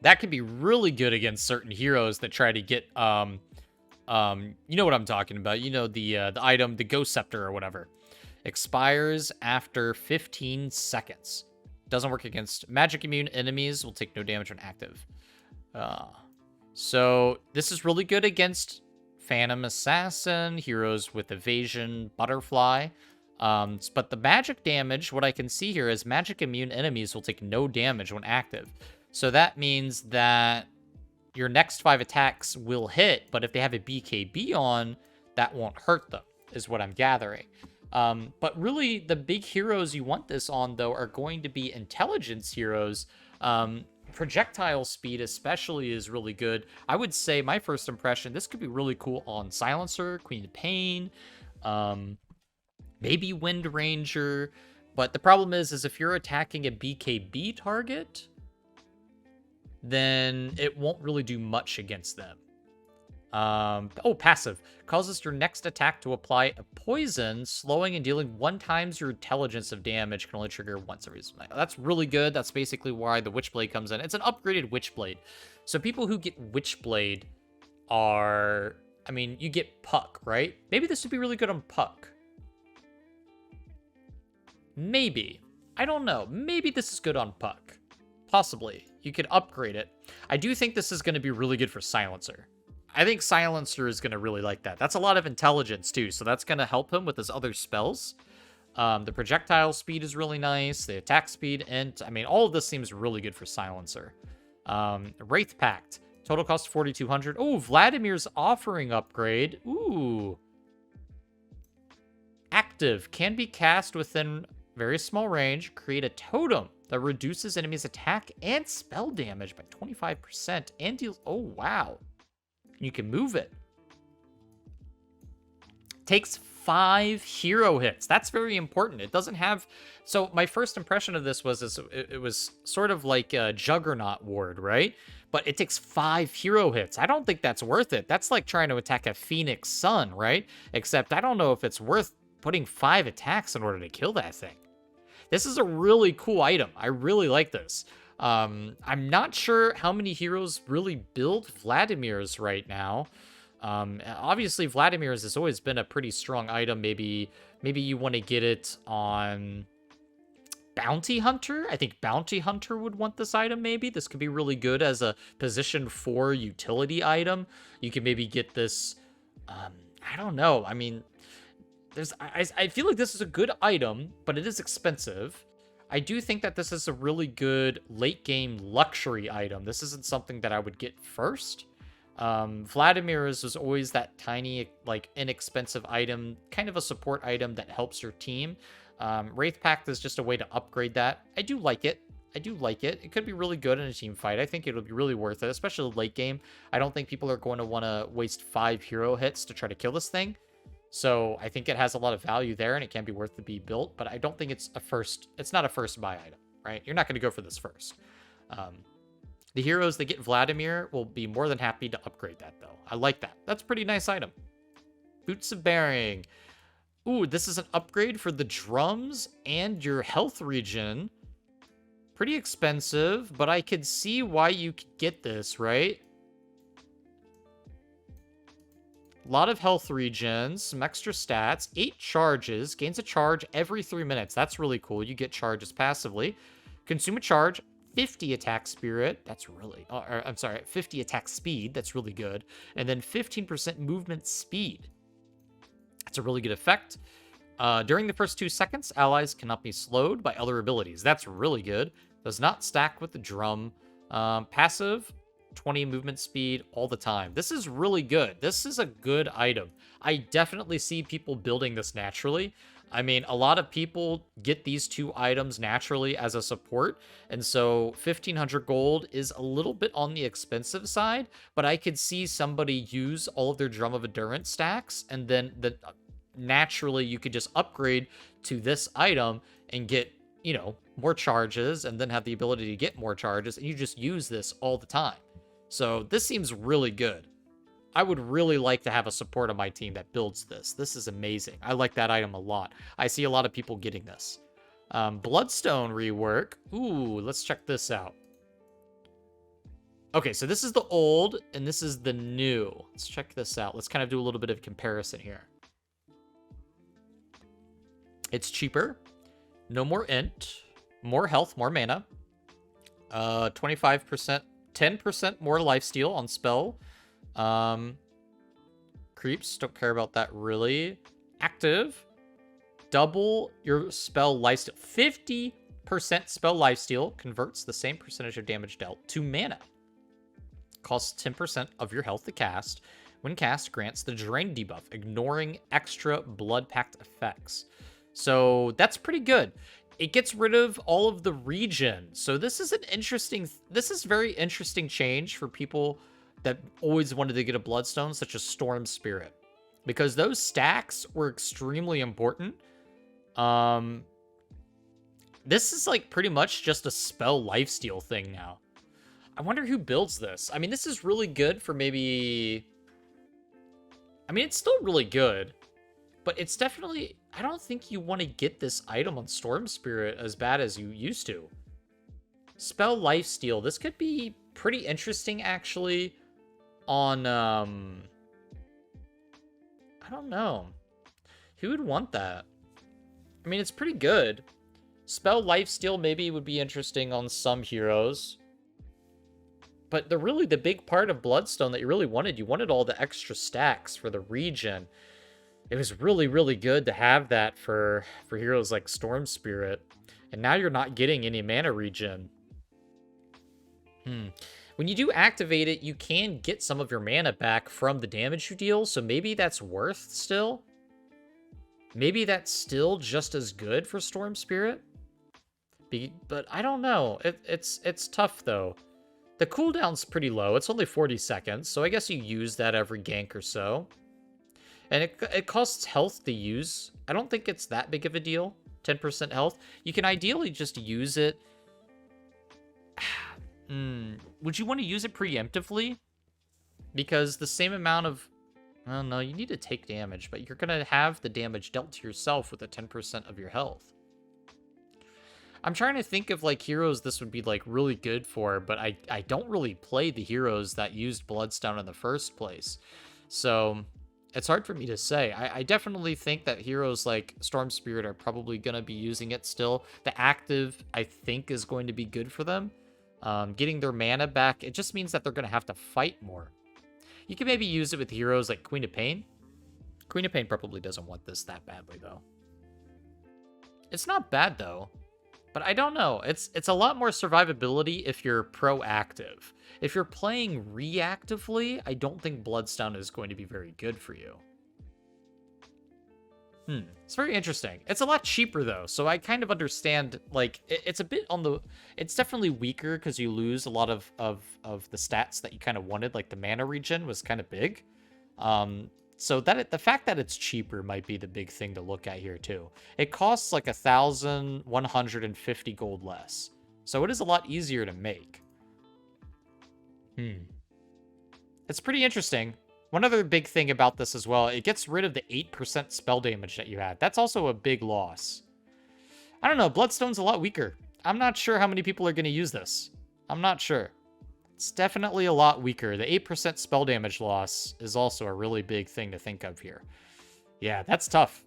That could be really good against certain heroes that try to get you know what I'm talking about. You know the item, the Ghost Scepter or whatever. Expires after 15 seconds. Doesn't work against magic immune enemies. Will take no damage when active. So this is really good against Phantom Assassin, heroes with evasion, butterfly. But the magic damage, what I can see here is magic immune enemies will take no damage when active. So that means that your next 5 attacks will hit, but if they have a BKB on, that won't hurt them, is what I'm gathering. But really, the big heroes you want this on, though, are going to be intelligence heroes. Projectile speed especially is really good. I would say my first impression, this could be really cool on Silencer, Queen of Pain, maybe Wind Ranger. But the problem is if you're attacking a BKB target, then it won't really do much against them. Passive. Causes your next attack to apply a poison, slowing and dealing 1 times your intelligence of damage. Can only trigger once every... That's really good. That's basically why the Witchblade comes in. It's an upgraded Witchblade. So people who get Witchblade are... I mean, you get Puck, right? Maybe this would be really good on Puck. Maybe. I don't know. Maybe this is good on Puck. Possibly. You could upgrade it. I do think this is going to be really good for Silencer. I think Silencer is going to really like that. That's a lot of intelligence, too, so that's going to help him with his other spells. The projectile speed is really nice. The attack speed, int. I mean, all of this seems really good for Silencer. Wraith Pact. Total cost 4,200. Oh, Vladimir's Offering upgrade. Ooh. Active. Can be cast within very small range. Create a totem that reduces enemies' attack and spell damage by 25% and deals... Oh, wow. You can move it. Takes 5 hero hits. That's very important. It doesn't have... So my first impression of this was it was sort of like a Juggernaut Ward, right? But it takes 5 hero hits. I don't think that's worth it. That's like trying to attack a Phoenix Sun, right? Except I don't know if it's worth putting 5 attacks in order to kill that thing. This is a really cool item. I really like this. I'm not sure how many heroes really build Vladimir's right now. Obviously, Vladimir's has always been a pretty strong item. Maybe you want to get it on Bounty Hunter. I think Bounty Hunter would want this item, maybe. This could be really good as a position 4 utility item. You can maybe get this... I don't know. I mean, I feel like this is a good item, but it is expensive. I do think that this is a really good late-game luxury item. This isn't something that I would get first. Vladimir's was always that tiny, like, inexpensive item, kind of a support item that helps your team. Wraith Pact is just a way to upgrade that. I do like it. It could be really good in a team fight. I think it'll be really worth it, especially late game. I don't think people are going to want to waste 5 hero hits to try to kill this thing. So I think it has a lot of value there, and it can be worth to be built, but I don't think it's not a first buy item, right? You're not going to go for this first. The heroes that get Vladimir will be more than happy to upgrade that, though. I like that. That's a pretty nice item. Boots of Bearing. Ooh, this is an upgrade for the drums and your health regen. Pretty expensive, but I could see why you could get this, right? A lot of health regens, some extra stats, 8 charges, gains a charge every 3 minutes. That's really cool. You get charges passively. Consume a charge, 50 attack spirit. That's really... I'm sorry, 50 attack speed. That's really good. And then 15% movement speed. That's a really good effect. During the first 2 seconds, allies cannot be slowed by other abilities. That's really good. Does not stack with the drum. Passive... 20 movement speed all the time. This is really good. This is a good item. I definitely see people building this naturally. I mean, a lot of people get these 2 items naturally as a support, and so 1,500 gold is a little bit on the expensive side, but I could see somebody use all of their Drum of Endurance stacks, and then naturally you could just upgrade to this item and get, you know, more charges and then have the ability to get more charges, and you just use this all the time. So this seems really good. I would really like to have a support on my team that builds this. This is amazing. I like that item a lot. I see a lot of people getting this. Bloodstone rework. Ooh, let's check this out. Okay, so this is the old, and this is the new. Let's check this out. Let's kind of do a little bit of comparison here. It's cheaper. No more int. More health, more mana. 25%, 10% more lifesteal on spell. Creeps, don't care about that really. Active. Double your spell lifesteal. 50% spell lifesteal converts the same percentage of damage dealt to mana. Costs 10% of your health to cast. When cast, grants the drain debuff, ignoring extra blood pact effects. So that's pretty good. It gets rid of all of the regen. So this is very interesting change for people that always wanted to get a bloodstone, such as Storm Spirit, because those stacks were extremely important. This is like pretty much just a spell lifesteal thing now. I wonder who builds this. I mean, this is really good for maybe... I mean, it's still really good, but it's definitely... I don't think you want to get this item on Storm Spirit as bad as you used to. Spell lifesteal. This could be pretty interesting, actually, on... I don't know. Who would want that? I mean, it's pretty good. Spell lifesteal maybe would be interesting on some heroes. But the big part of Bloodstone that you wanted all the extra stacks for the regen. It was really, really good to have that for heroes like Storm Spirit. And now you're not getting any mana regen. When you do activate it, you can get some of your mana back from the damage you deal. So maybe that's worth still. Maybe that's still just as good for Storm Spirit. But I don't know. It's tough, though. The cooldown's pretty low. It's only 40 seconds, so I guess you use that every gank or so. And it costs health to use. I don't think it's that big of a deal. 10% health. You can ideally just use it. Would you want to use it preemptively? Because the same amount of... Well, no, you need to take damage, but you're going to have the damage dealt to yourself with the 10% of your health. I'm trying to think of, like, heroes this would be, like, really good for, but I don't really play the heroes that used Bloodstone in the first place. So, it's hard for me to say. I definitely think that heroes like Storm Spirit are probably going to be using it still. The active, I think, is going to be good for them. Getting their mana back, it just means that they're going to have to fight more. You can maybe use it with heroes like Queen of Pain. Queen of Pain probably doesn't want this that badly, though. It's not bad, though. But I don't know. It's a lot more survivability if you're proactive. If you're playing reactively, I don't think Bloodstone is going to be very good for you. It's very interesting. It's a lot cheaper, though, so I kind of understand, like, it's a bit on the... It's definitely weaker because you lose a lot of the stats that you kind of wanted, like the mana regen was kind of big. So the fact that it's cheaper might be the big thing to look at here, too. It costs like 1,150 gold less. So it is a lot easier to make. It's pretty interesting. One other big thing about this as well, it gets rid of the 8% spell damage that you had. That's also a big loss. I don't know, Bloodstone's a lot weaker. I'm not sure how many people are going to use this. I'm not sure. It's definitely a lot weaker. The 8% spell damage loss is also a really big thing to think of here. Yeah, that's tough.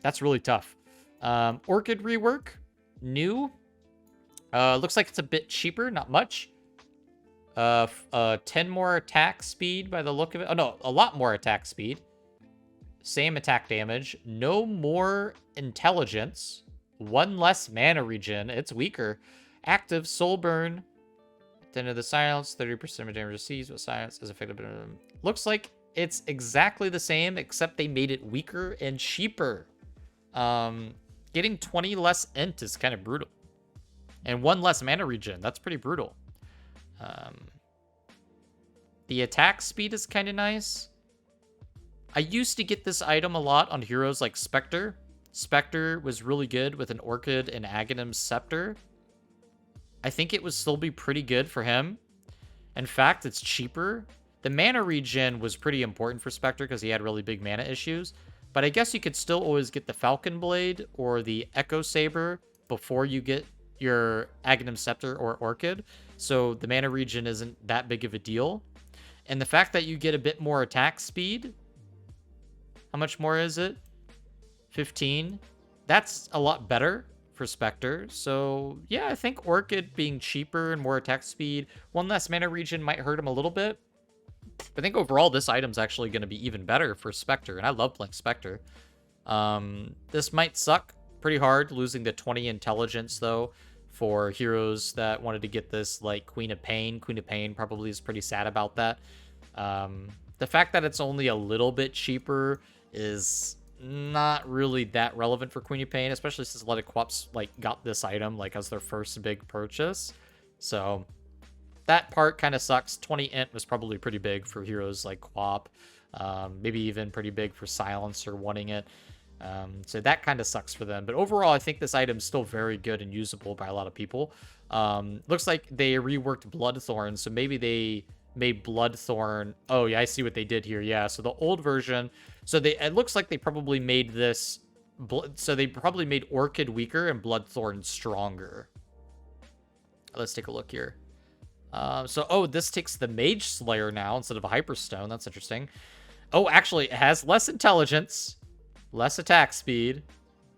That's really tough. Orchid rework, new. Looks like it's a bit cheaper, not much. 10 more attack speed by the look of it. Oh, no, a lot more attack speed. Same attack damage. No more intelligence. 1 less mana regen. It's weaker. Active soul burn. At the end of the silence, 30% of damage received with silence is effective. Looks like it's exactly the same, except they made it weaker and cheaper. Getting 20 less int is kind of brutal. And 1 less mana regen. That's pretty brutal. The attack speed is kind of nice. I used to get this item a lot on heroes like Spectre. Spectre was really good with an Orchid and Aghanim Scepter. I think it would still be pretty good for him. In fact, it's cheaper. The mana regen was pretty important for Spectre because he had really big mana issues. But I guess you could still always get the Falcon Blade or the Echo Saber before you get your Aghanim Scepter or Orchid. So the mana regen isn't that big of a deal. And the fact that you get a bit more attack speed. How much more is it? 15. That's a lot better for Spectre. So yeah, I think Orchid being cheaper and more attack speed, one less mana regen might hurt him a little bit. I think overall this item's actually going to be even better for Spectre, and I love playing Spectre. This might suck pretty hard, losing the 20 intelligence, though, for heroes that wanted to get this, like Queen of Pain. Queen of Pain probably is pretty sad about that. The fact that it's only a little bit cheaper is not really that relevant for Queen of Pain, especially since a lot of Quaps, like, got this item, like, as their first big purchase. So that part kind of sucks. 20 int was probably pretty big for heroes like Quap. Maybe even pretty big for Silencer wanting it. So that kind of sucks for them. But overall, I think this item is still very good and usable by a lot of people. Looks like they reworked Bloodthorn, so maybe they made Bloodthorn. Oh, yeah, I see what they did here. Yeah, so the old version. So it looks like they probably made this. So they probably made Orchid weaker and Bloodthorn stronger. Let's take a look here. This takes the Mage Slayer now instead of a Hyperstone. That's interesting. Oh, actually, it has less intelligence, less attack speed,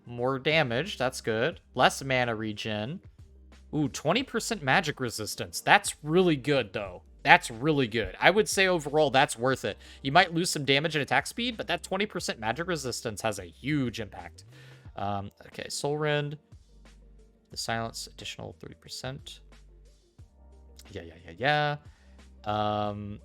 more damage. That's good. Less mana regen. Ooh, 20% magic resistance. That's really good, though. That's really good. I would say overall that's worth it. You might lose some damage and attack speed, but that 20% magic resistance has a huge impact. Okay, Soul Rend. The Silence, additional 30%. Yeah. 100%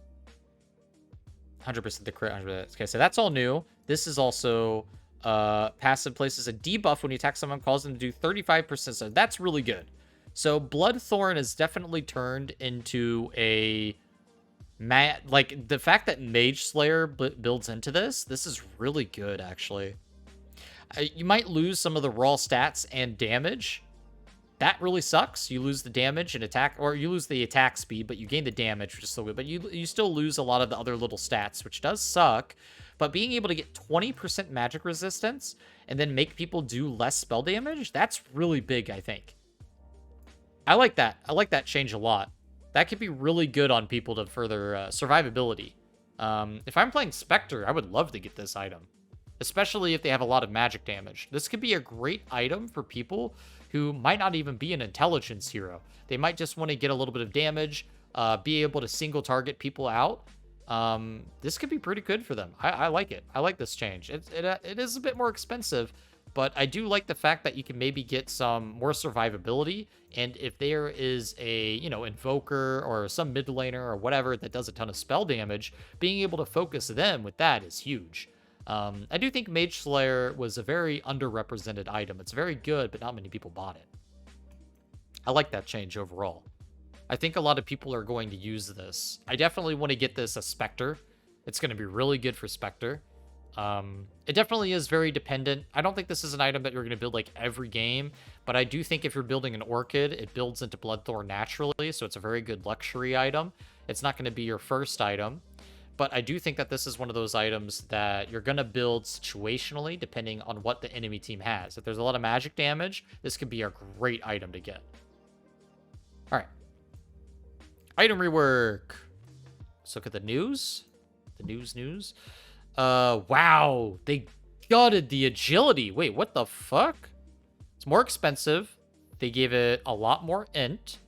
the crit. 100%. Okay, so that's all new. This is also passive places a debuff when you attack someone, calls them to do 35%. So that's really good. So Bloodthorn is definitely turned into a like the fact that Mage Slayer builds into this is really good actually. You might lose some of the raw stats and damage. That really sucks. You lose the damage and attack, or you lose the attack speed, but you gain the damage, which is still good. But you still lose a lot of the other little stats, which does suck. But being able to get 20% magic resistance and then make people do less spell damage, that's really big, I think. I like that. I like that change a lot. That could be really good on people to further survivability. If I'm playing Spectre, I would love to get this item, especially if they have a lot of magic damage. This could be a great item for people who might not even be an intelligence hero. They might just want to get a little bit of damage, be able to single target people out. This could be pretty good for them. I like it. I like this change. It is a bit more expensive, but I do like the fact that you can maybe get some more survivability. And if there is a, invoker or some mid laner or whatever that does a ton of spell damage, being able to focus them with that is huge. I do think Mage Slayer was a very underrepresented item. It's very good, but not many people bought it. I like that change overall. I think a lot of people are going to use this. I definitely want to get this as Spectre. It's going to be really good for Spectre. It definitely is very dependent. I don't think this is an item that you're going to build like every game, but I do think if you're building an Orchid, it builds into Bloodthorn naturally, so it's a very good luxury item. It's not going to be your first item. But I do think that this is one of those items that you're going to build situationally depending on what the enemy team has. If there's a lot of magic damage, this could be a great item to get. All right. Item rework. Let's look at the news. The news. Wow. They gutted the agility. Wait, what the fuck? It's more expensive. They gave it a lot more int.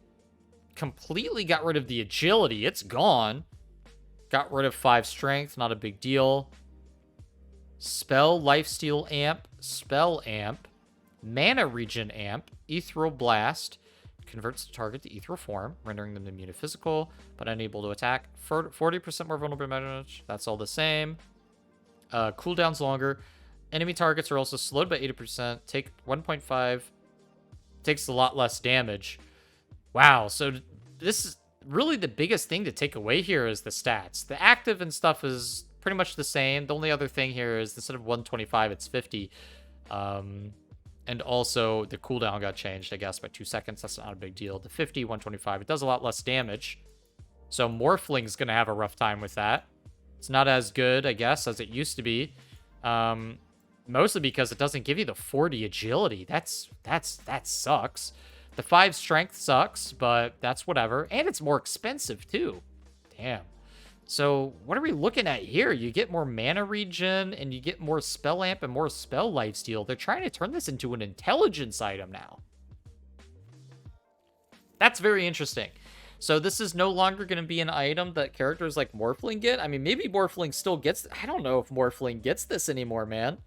Completely got rid of the agility. It's gone. Got rid of 5 strength, not a big deal. Spell Lifesteal Amp, Spell Amp, Mana Regen Amp, Ethereal Blast. Converts the target to ethereal form, rendering them immune to physical, but unable to attack. 40% more vulnerable damage. That's all the same. Cooldown's longer. Enemy targets are also slowed by 80%. Take 1.5. Takes a lot less damage. Wow, so this is really the biggest thing to take away here is the stats. The active and stuff is pretty much the same. The only other thing here is instead of 125, it's 50. And also, the cooldown got changed, I guess, by 2 seconds. That's not a big deal. The 50, 125, it does a lot less damage. So Morphling's going to have a rough time with that. It's not as good, I guess, as it used to be. Mostly because it doesn't give you the 40 agility. That sucks. The 5 strength sucks, but that's whatever. And it's more expensive, too. Damn. So, what are we looking at here? You get more mana regen, and you get more spell amp and more spell lifesteal. They're trying to turn this into an intelligence item now. That's very interesting. So, this is no longer going to be an item that characters like Morphling get. I mean, maybe Morphling still gets... I don't know if Morphling gets this anymore, man.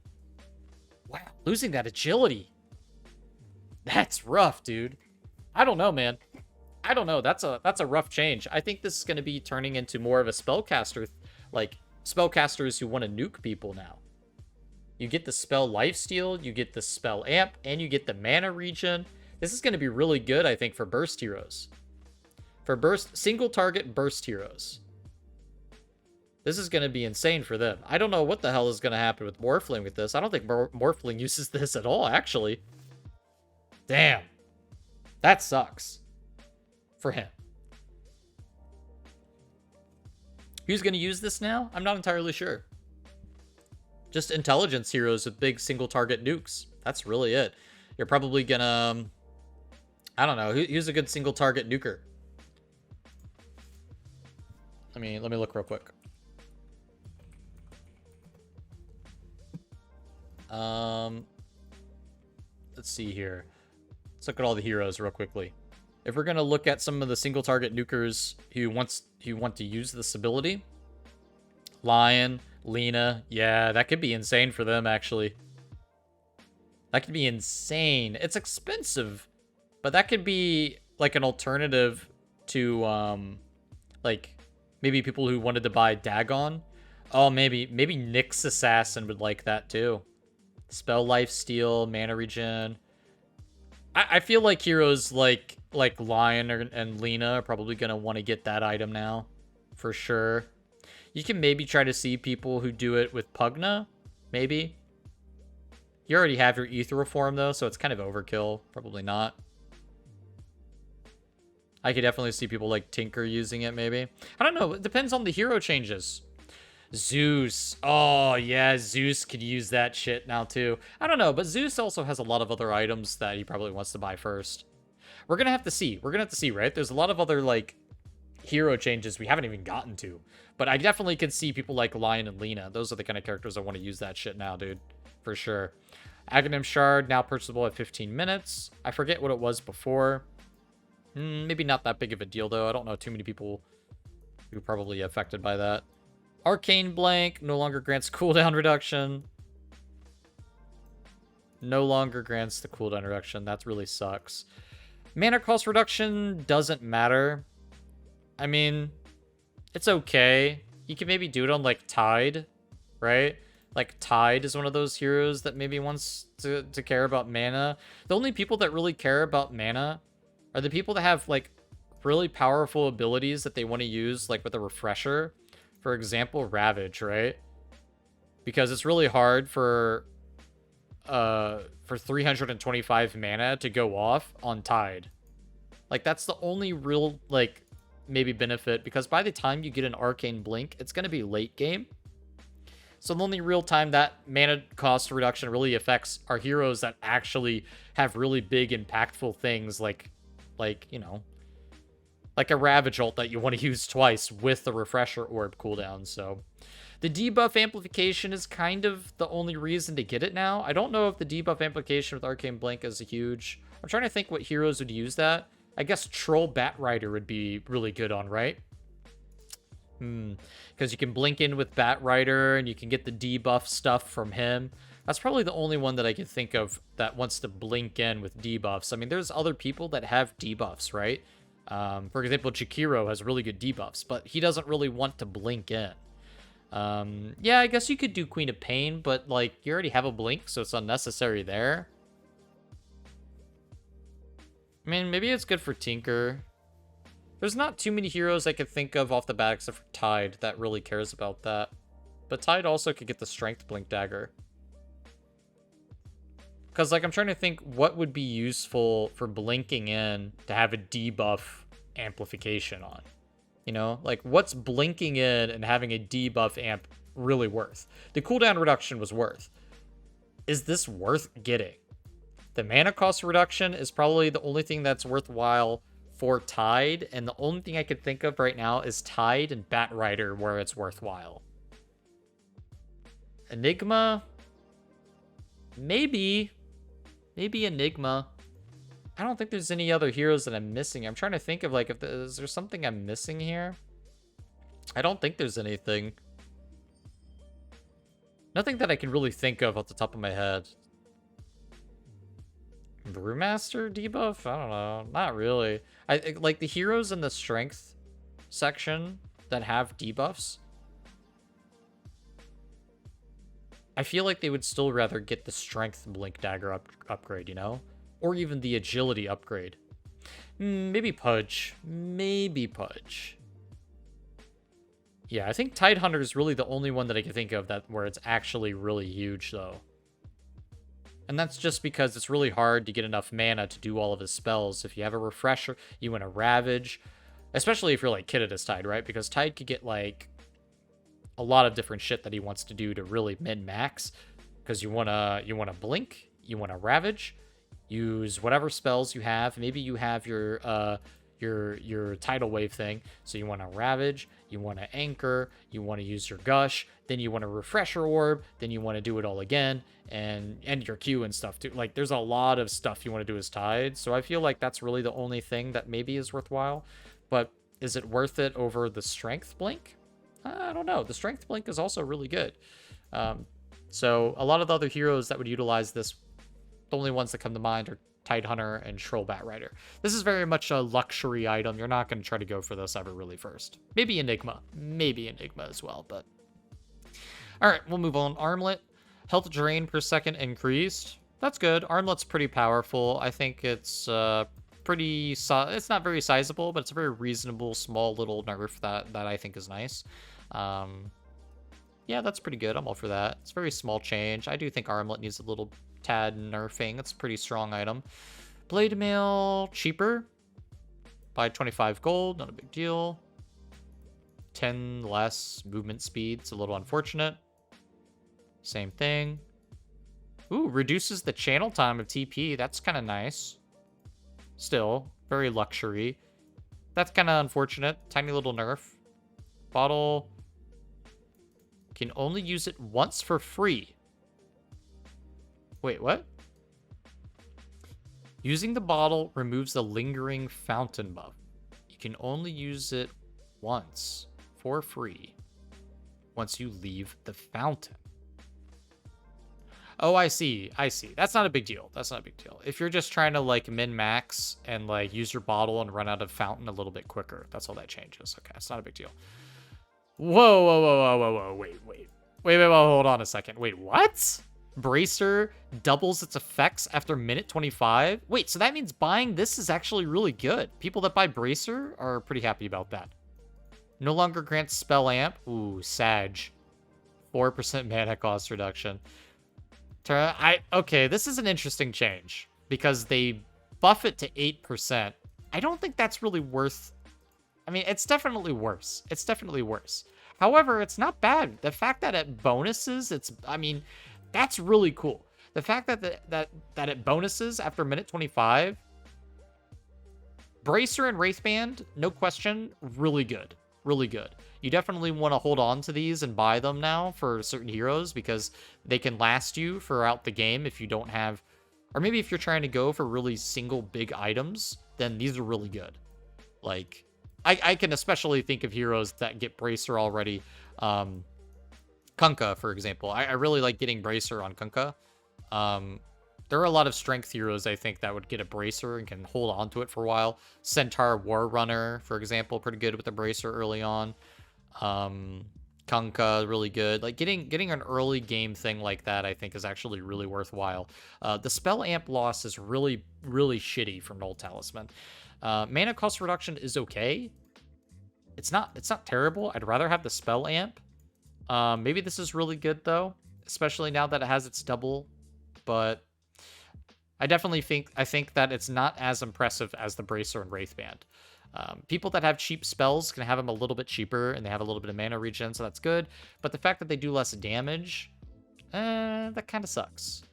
Wow, losing that agility. That's rough, dude. I don't know, man. I don't know. That's a rough change. I think this is going to be turning into more of a spellcaster, like spellcasters who want to nuke people now. You get the spell lifesteal, you get the spell amp, and you get the mana regen. This is going to be really good, I think, for burst heroes. For burst single target burst heroes. This is going to be insane for them. I don't know what the hell is going to happen with Morphling with this. I don't think Morphling uses this at all, actually. Damn. That sucks. For him. Who's going to use this now? I'm not entirely sure. Just intelligence heroes with big single target nukes. That's really it. You're probably going to... I don't know. Who's a good single target nuker? Let me look real quick. Let's see here. Let's look at all the heroes real quickly. If we're going to look at some of the single target nukers who want to use this ability, Lion, Lena, yeah, that could be insane for them, actually. That could be insane. It's expensive, but that could be like an alternative to, like, maybe people who wanted to buy Dagon. Oh, maybe Nyx Assassin would like that too. Spell lifesteal, mana regen. I feel like heroes like Lion and Lena are probably going to want to get that item now. For sure. You can maybe try to see people who do it with Pugna. Maybe. You already have your ethereal form, though, so it's kind of overkill. Probably not. I could definitely see people like Tinker using it, maybe. I don't know. It depends on the hero changes. Zeus. Oh, yeah, Zeus could use that shit now, too. I don't know, but Zeus also has a lot of other items that he probably wants to buy first. We're going to have to see. We're going to have to see, right? There's a lot of other, like, hero changes we haven't even gotten to. But I definitely could see people like Lion and Lena. Those are the kind of characters that want to use that shit now, dude. For sure. Aghanim Shard, now purchasable at 15 minutes. I forget what it was before. Maybe not that big of a deal, though. I don't know too many people who are probably affected by that. Arcane Blank no longer grants cooldown reduction. No longer grants the cooldown reduction. That really sucks. Mana cost reduction doesn't matter. I mean, it's okay. You can maybe do it on, like, Tide, right? Like, Tide is one of those heroes that maybe wants to care about mana. The only people that really care about mana are the people that have, like, really powerful abilities that they want to use, like, with a refresher. For example, Ravage, right? Because it's really hard for 325 mana to go off on Tide. Like, that's the only real, like, maybe benefit. Because by the time you get an Arcane Blink, it's going to be late game. So the only real time that mana cost reduction really affects are heroes that actually have really big, impactful things like, you know, like a Ravage ult that you want to use twice with the Refresher Orb cooldown. So the debuff amplification is kind of the only reason to get it now. I don't know if the debuff amplification with Arcane Blink is huge. I'm trying to think what heroes would use that. I guess Troll Batrider would be really good on, right? Because you can blink in with Batrider and you can get the debuff stuff from him. That's probably the only one that I can think of that wants to blink in with debuffs. I mean, there's other people that have debuffs, right? For example, Chikiro has really good debuffs, but he doesn't really want to blink in. Yeah, I guess you could do Queen of Pain, but, like, you already have a blink, so it's unnecessary there. I mean, maybe it's good for Tinker. There's not too many heroes I could think of off the bat except for Tide that really cares about that. But Tide also could get the Strength Blink Dagger. Because, like, I'm trying to think what would be useful for blinking in to have a debuff amplification on. You know? Like, what's blinking in and having a debuff amp really worth? The cooldown reduction was worth. Is this worth getting? The mana cost reduction is probably the only thing that's worthwhile for Tide, and the only thing I could think of right now is Tide and Batrider where it's worthwhile. Enigma? Maybe Enigma. I don't think there's any other heroes that I'm missing. I'm trying to think of, like, if is there something I'm missing here? I don't think there's anything. Nothing that I can really think of off the top of my head. Brewmaster debuff? I don't know. Not really. I like the heroes in the strength section that have debuffs. I feel like they would still rather get the strength blink dagger upgrade, you know? Or even the agility upgrade. Maybe Pudge. Maybe Pudge. Yeah, I think Tidehunter is really the only one that I can think of that where it's actually really huge, though. And that's just because it's really hard to get enough mana to do all of his spells. If you have a Refresher, you want to Ravage. Especially if you're, like, kitted as Tide, right? Because Tide could get, like, a lot of different shit that he wants to do to really min-max. Because you wanna Blink, you want to Ravage, use whatever spells you have. Maybe you have your tidal wave thing, so you want to Ravage, you want to Anchor, you want to use your Gush, then you want to Refresher Orb, then you want to do it all again, and your Q and stuff too. Like, there's a lot of stuff you want to do as Tide, so I feel like that's really the only thing that maybe is worthwhile. But is it worth it over the Strength Blink? I don't know. The Strength Blink is also really good. So a lot of the other heroes that would utilize this, the only ones that come to mind are Tidehunter and Shrill Batrider. This is very much a luxury item. You're not going to try to go for this ever really first. Maybe Enigma. Maybe Enigma as well, but... Alright, we'll move on. Armlet. Health drain per second increased. That's good. Armlet's pretty powerful. I think it's it's not very sizable, but it's a very reasonable, small little nerf that I think is nice. Yeah, that's pretty good. I'm all for that. It's a very small change. I do think Armlet needs a little tad nerfing. It's a pretty strong item. Blade Mail, cheaper by 25 gold. Not a big deal. 10 less movement speed. It's a little unfortunate. Same thing. Ooh, reduces the channel time of TP. That's kind of nice. Still, very luxury. That's kind of unfortunate. Tiny little nerf. Bottle. Can only use it once for free. Wait, what? Using the bottle removes the lingering fountain buff. You can only use it once for free once you leave the fountain. Oh, I see. I see. That's not a big deal. That's not a big deal. If you're just trying to, like, min-max and, like, use your bottle and run out of fountain a little bit quicker, that's all that changes. Okay, it's not a big deal. Whoa, whoa, whoa, whoa, whoa, whoa. Wait, hold on a second. Wait, what? Bracer doubles its effects after minute 25? Wait, so that means buying this is actually really good. People that buy Bracer are pretty happy about that. No longer grants spell amp. Ooh, Sag. 4% mana cost reduction. Okay, this is an interesting change because they buff it to 8%. I don't think that's really worth... I mean, it's definitely worse. It's definitely worse. However, it's not bad. The fact that it bonuses, I mean, that's really cool. The fact that it bonuses after minute 25, Bracer and Wraithband, no question, really good. Really good. You definitely want to hold on to these and buy them now for certain heroes because they can last you throughout the game if you don't have... Or maybe if you're trying to go for really single big items, then these are really good. Like, I can especially think of heroes that get Bracer already. Kunkka, for example. I really like getting Bracer on Kunkka. There are a lot of strength heroes, I think, that would get a Bracer and can hold on to it for a while. Centaur War Runner, for example, pretty good with the Bracer early on. Kunkka, really good. Like, getting an early game thing like that, I think, is actually really worthwhile. The spell amp loss is really, really shitty for Null Talisman. Mana cost reduction is okay. It's not terrible. I'd rather have the spell amp. Maybe this is really good, though, especially now that it has its double. But I think that it's not as impressive as the Bracer and Wraithband. People that have cheap spells can have them a little bit cheaper, and they have a little bit of mana regen, so that's good. But the fact that they do less damage, that kind of sucks.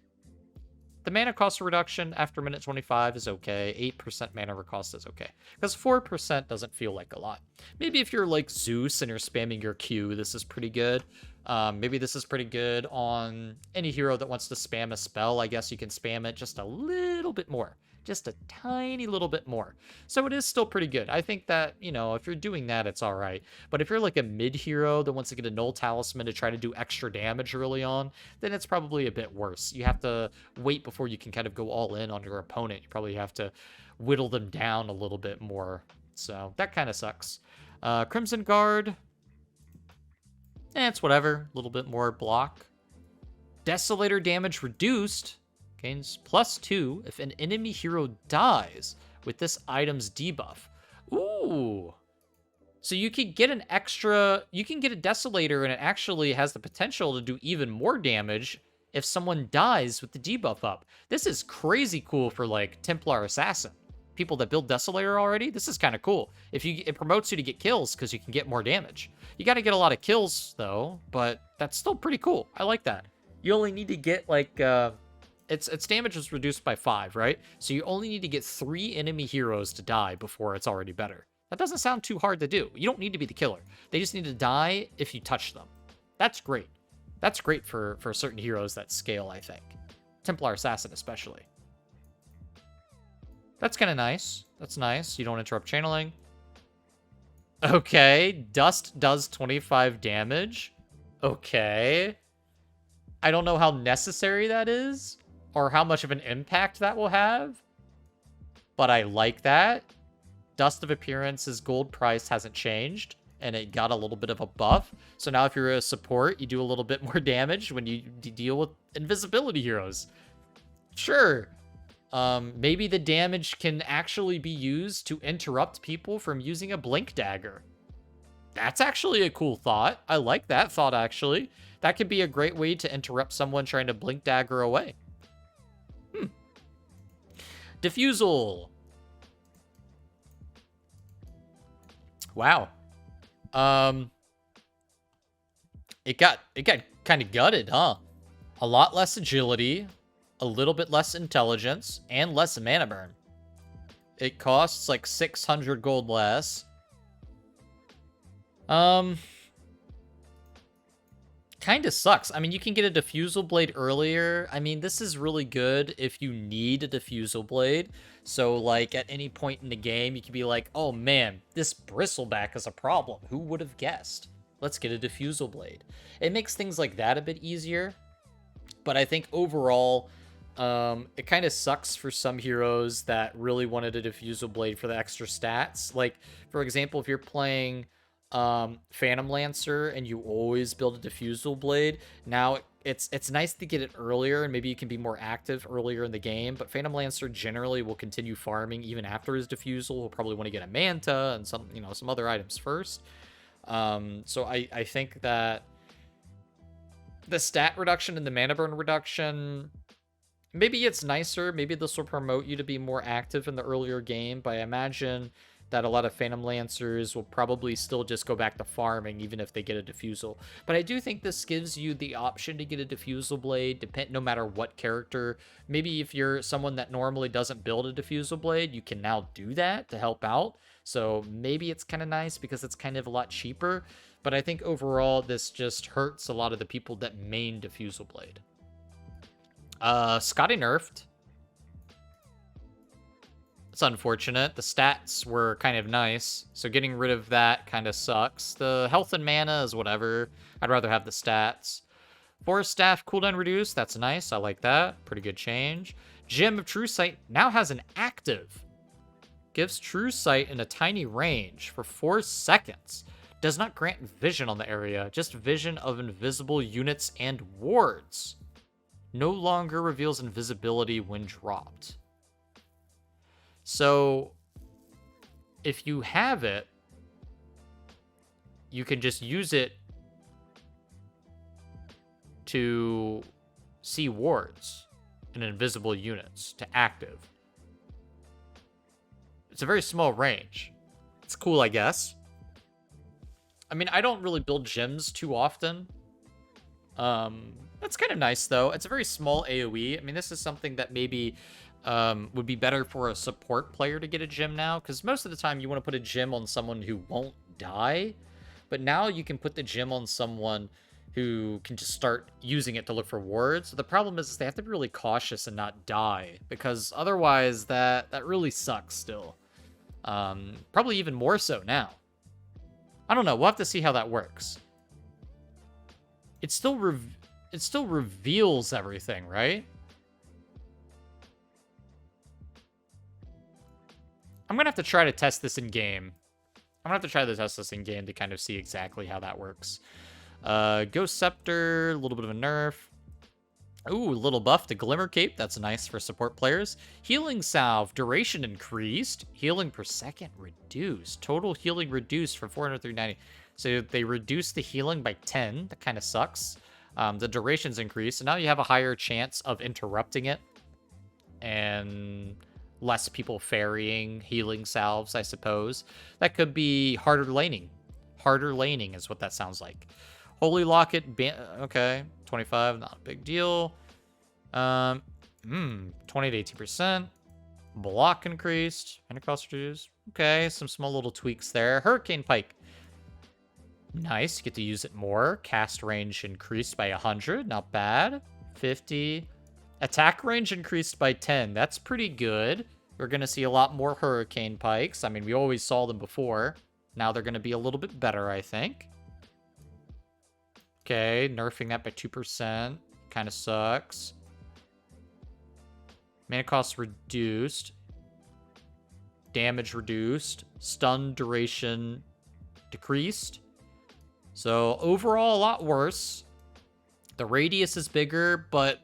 The mana cost reduction after minute 25 is okay. 8% mana cost is okay. Because 4% doesn't feel like a lot. Maybe if you're like Zeus and you're spamming your Q, this is pretty good. Maybe this is pretty good on any hero that wants to spam a spell. I guess you can spam it just a little bit more. Just a tiny little bit more. So it is still pretty good. I think that, you know, if you're doing that, it's all right. But if you're like a mid hero that wants to get a null talisman to try to do extra damage early on, then it's probably a bit worse. You have to wait before you can kind of go all in on your opponent. You probably have to whittle them down a little bit more. So that kind of sucks. Crimson Guard. It's whatever. A little bit more block. Desolator damage reduced. Gains +2 if an enemy hero dies with this item's debuff. Ooh. So you can get an extra... You can get a Desolator and it actually has the potential to do even more damage if someone dies with the debuff up. This is crazy cool for, like, Templar Assassin. People that build Desolator already, this is kind of cool. It promotes you to get kills because you can get more damage. You got to get a lot of kills, though, but that's still pretty cool. I like that. You only need to get, like... Its damage is reduced by 5, right? So you only need to get 3 enemy heroes to die before it's already better. That doesn't sound too hard to do. You don't need to be the killer. They just need to die if you touch them. That's great. That's great for certain heroes that scale, I think. Templar Assassin especially. That's kind of nice. That's nice. You don't interrupt channeling. Okay. Dust does 25 damage. Okay. I don't know how necessary that is, or how much of an impact that will have, but I like that. Dust of Appearance's gold price hasn't changed, and it got a little bit of a buff. So now if you're a support, you do a little bit more damage when you deal with invisibility heroes. Sure. Maybe the damage can actually be used to interrupt people from using a Blink Dagger. That's actually a cool thought. I like that thought, actually. That could be a great way to interrupt someone trying to Blink Dagger away. Diffusal. Wow. It got kind of gutted, huh? A lot less agility, a little bit less intelligence, and less mana burn. It costs like 600 gold less. Kind of sucks. I mean, you can get a Diffusal Blade earlier. I mean, this is really good if you need a Diffusal Blade. So, like, at any point in the game, you can be like, oh, man, this Bristleback is a problem. Who would have guessed? Let's get a Diffusal Blade. It makes things like that a bit easier. But I think overall, it kind of sucks for some heroes that really wanted a Diffusal Blade for the extra stats. Like, for example, if you're playing... Phantom Lancer and you always build a Diffusal Blade. Now it's nice to get it earlier and maybe you can be more active earlier in the game, but Phantom Lancer generally will continue farming even after his Diffusal. He'll probably want to get a Manta and some other items first. So I think that the stat reduction and the mana burn reduction, maybe it's nicer. Maybe this will promote you to be more active in the earlier game, but I imagine that a lot of Phantom Lancers will probably still just go back to farming even if they get a Diffusal. But I do think this gives you the option to get a Diffusal Blade, no matter what character. Maybe if you're someone that normally doesn't build a Diffusal Blade, you can now do that to help out. So maybe it's kind of nice because it's kind of a lot cheaper. But I think overall, this just hurts a lot of the people that main Diffusal Blade. Scotty nerfed. It's unfortunate. The stats were kind of nice, so getting rid of that kind of sucks. The health and mana is whatever. I'd rather have the stats. Forest Staff cooldown reduced. That's nice. I like that. Pretty good change. Gem of True Sight now has an active. Gives True Sight in a tiny range for 4 seconds. Does not grant vision on the area, just vision of invisible units and wards. No longer reveals invisibility when dropped. So, if you have it, you can just use it to see wards. and invisible units to active. It's a very small range. It's cool, I guess. I mean, I don't really build gyms too often. That's kind of nice, though. It's a very small AoE. I mean, this is something that maybe would be better for a support player to get a gym now, because most of the time you want to put a gym on someone who won't die, but now you can put the gym on someone who can just start using it to look for wards. The problem is they have to be really cautious and not die, because otherwise that really sucks still. Probably even more so now. I don't know. We'll have to see how that works. It still reveals everything, right? I'm gonna have to try to test this in game. I'm gonna have to try to test this in game to kind of see exactly how that works. Ghost Scepter, a little bit of a nerf. Ooh, a little buff to Glimmer Cape. That's nice for support players. Healing Salve, duration increased. Healing per second reduced. Total healing reduced from 400 to 390. So they reduced the healing by 10. That kind of sucks. The duration's increased. So now you have a higher chance of interrupting it. And less people ferrying healing salves, I suppose. That could be harder laning. Harder laning is what that sounds like. Holy Locket, okay, 25, not a big deal. 20 to 18%. Block increased. Mana cost reduced. Okay, some small little tweaks there. Hurricane Pike. Nice, you get to use it more. Cast range increased by 100, not bad. 50. Attack range increased by 10. That's pretty good. We're going to see a lot more Hurricane Pikes. I mean, we always saw them before. Now they're going to be a little bit better, I think. Okay, nerfing that by 2%. Kind of sucks. Mana cost reduced. Damage reduced. Stun duration decreased. So overall, a lot worse. The radius is bigger, but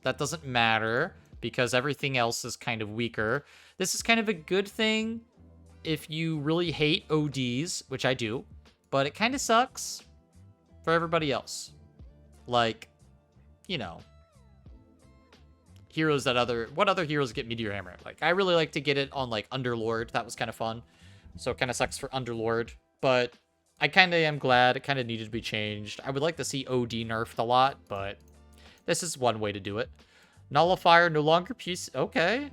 that doesn't matter because everything else is kind of weaker. This is kind of a good thing if you really hate ODs, which I do, but it kind of sucks for everybody else. Like, you know, heroes that what other heroes get Meteor Hammer? Like, I really like to get it on, like, Underlord. That was kind of fun. So it kind of sucks for Underlord, but I kind of am glad. It kind of needed to be changed. I would like to see OD nerfed a lot, but this is one way to do it. Nullifier, no longer piece. Okay.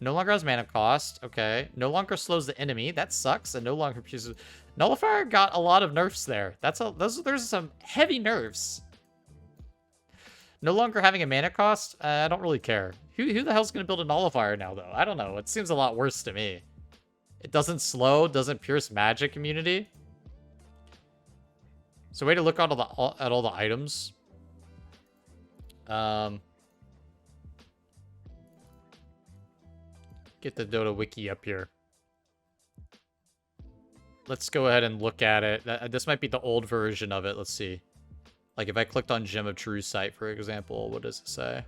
No longer has mana cost. Okay. No longer slows the enemy. That sucks. And no longer pierces. Nullifier got a lot of nerfs there. There's some heavy nerfs. No longer having a mana cost. I don't really care. Who the hell's gonna build a Nullifier now, though? I don't know. It seems a lot worse to me. It doesn't slow. Doesn't pierce magic immunity. So way to look at all the items. Get the Dota wiki up here. Let's go ahead and look at it. This might be the old version of it. Let's see. Like if I clicked on Gem of True Sight, for example, what does it say?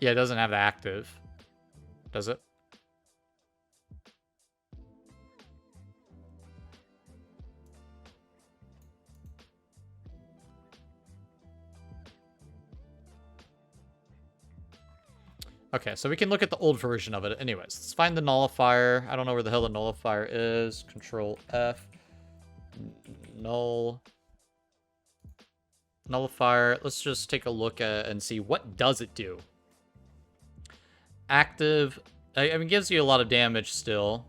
Yeah, it doesn't have the active. Does it? Okay, so we can look at the old version of it. Anyways, let's find the Nullifier. I don't know where the hell the Nullifier is. Control F. Nullifier. Let's just take a look at it and see what does it do. Active. I mean, gives you a lot of damage still.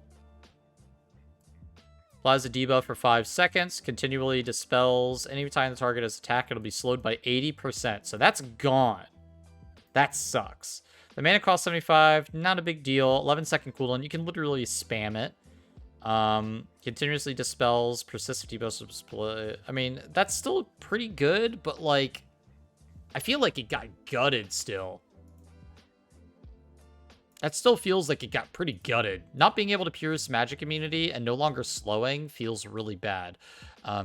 Applies a debuff for 5 seconds. Continually dispels. Anytime the target is attacked, it'll be slowed by 80%. So that's gone. That sucks. The mana cost 75, not a big deal. 11-second cooldown. You can literally spam it. Continuously dispels, persistent debuffs split. I mean, that's still pretty good, but like, I feel like it got gutted still. That still feels like it got pretty gutted. Not being able to pierce magic immunity and no longer slowing feels really bad.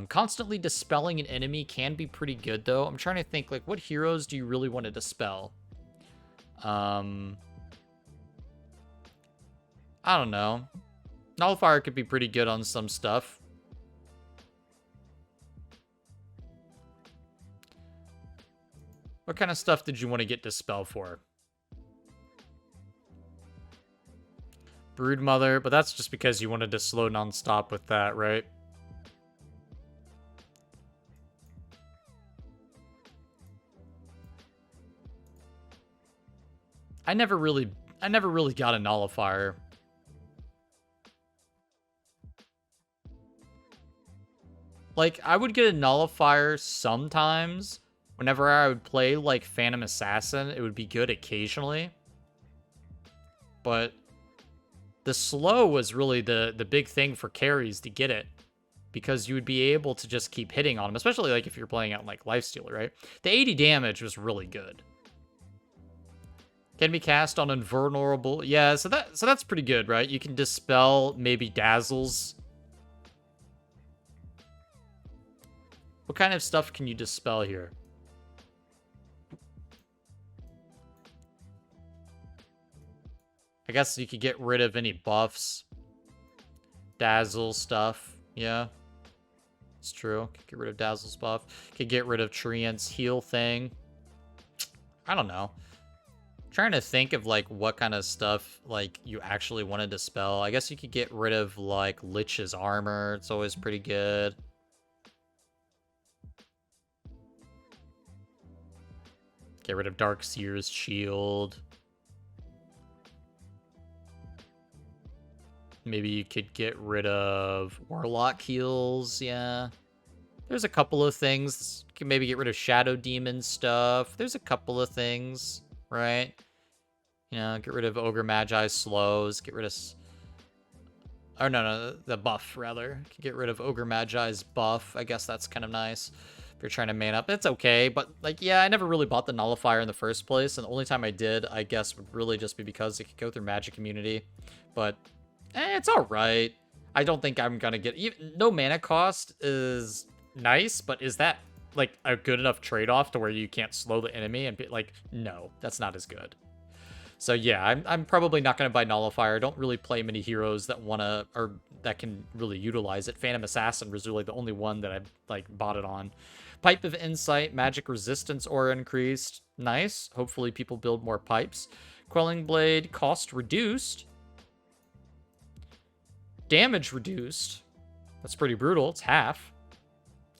Constantly dispelling an enemy can be pretty good, though. I'm trying to think, like, what heroes do you really want to dispel? I don't know. Nullifier could be pretty good on some stuff. What kind of stuff did you want to get Dispel for? Broodmother, but that's just because you wanted to slow nonstop with that, right? I never really got a Nullifier. Like, I would get a Nullifier sometimes. Whenever I would play, like, Phantom Assassin, it would be good occasionally. But the slow was really the big thing for carries to get it. Because you would be able to just keep hitting on them. Especially, like, if you're playing out, like, Lifestealer, right? The 80 damage was really good. Can be cast on invulnerable. Yeah, so that's pretty good, right? You can dispel maybe dazzles. What kind of stuff can you dispel here? I guess you could get rid of any buffs. Dazzle stuff. Yeah. It's true. Could get rid of Dazzle's buff. Could get rid of Treant's heal thing. I don't know. Trying to think of like what kind of stuff like you actually want to dispel. I guess you could get rid of like Lich's armor. It's always pretty good. Get rid of Darkseer's shield. Maybe you could get rid of Warlock heals. Yeah. There's a couple of things. You can maybe get rid of Shadow Demon stuff. There's a couple of things, right? You know, get rid of Ogre Magi slows. Get rid of... Or no, the buff, rather. Get rid of Ogre Magi's buff. I guess that's kind of nice. If you're trying to man up, it's okay. But, like, yeah, I never really bought the Nullifier in the first place. And the only time I did, I guess, would really just be because it could go through Magic Immunity. But, it's alright. I don't think I'm gonna get... No mana cost is nice, but is that, like, a good enough trade-off to where you can't slow the enemy and be like, no, that's not as good. So yeah, I'm probably not going to buy Nullifier. I don't really play many heroes that want to, or that can really utilize it. Phantom Assassin was really the only one that I like bought it on. Pipe of Insight, magic resistance aura increased. Nice. Hopefully people build more pipes. Quelling Blade, cost reduced. Damage reduced. That's pretty brutal. It's half.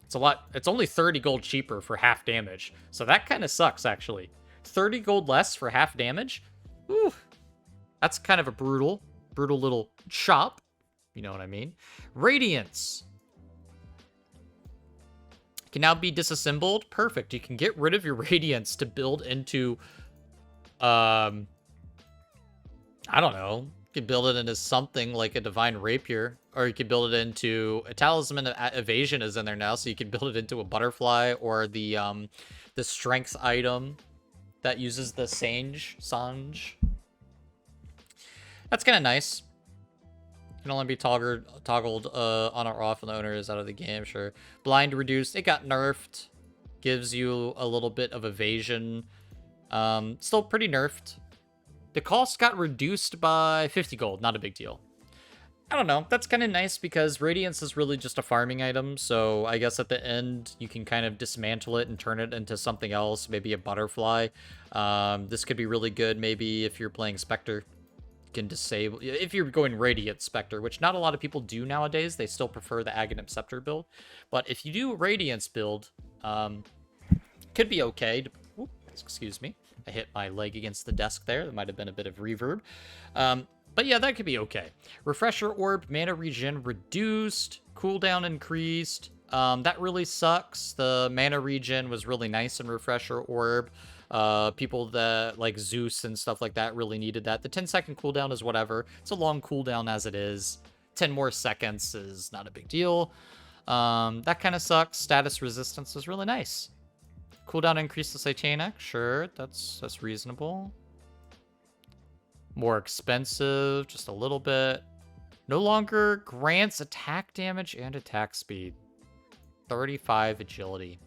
It's a lot. It's only 30 gold cheaper for half damage. So that kind of sucks, actually. 30 gold less for half damage? Ooh, that's kind of a brutal little chop. You know what I mean? Radiance can now be disassembled. Perfect. You can get rid of your Radiance to build into, I don't know. You could build it into something like a Divine Rapier, or you could build it into a Talisman of Evasion is in there now, so you can build it into a Butterfly or the Strength item that uses the Sange. That's kind of nice. Can only be toggled on or off when the owner is out of the game, sure. Blind reduced. It got nerfed. Gives you a little bit of evasion. Still pretty nerfed. The cost got reduced by 50 gold. Not a big deal. I don't know. That's kind of nice because Radiance is really just a farming item. So I guess at the end, you can kind of dismantle it and turn it into something else. Maybe a Butterfly. This could be really good maybe if you're playing Spectre. Can disable... If you're going Radiant Spectre, which not a lot of people do nowadays. They still prefer the Aghanim Scepter build. But if you do a Radiance build, could be okay. Oops, excuse me. I hit my leg against the desk there. There might have been a bit of reverb. But yeah, that could be okay. Refresher Orb, mana regen reduced, cooldown increased. That really sucks. The mana regen was really nice in Refresher Orb. People that like Zeus and stuff like that really needed that. The 10-second cooldown is whatever. It's a long cooldown as it is. 10 more seconds is not a big deal. That kind of sucks. Status resistance is really nice. Cooldown increase to Satanic. Sure, that's reasonable. More expensive, just a little bit. No longer grants attack damage and attack speed. 35 agility.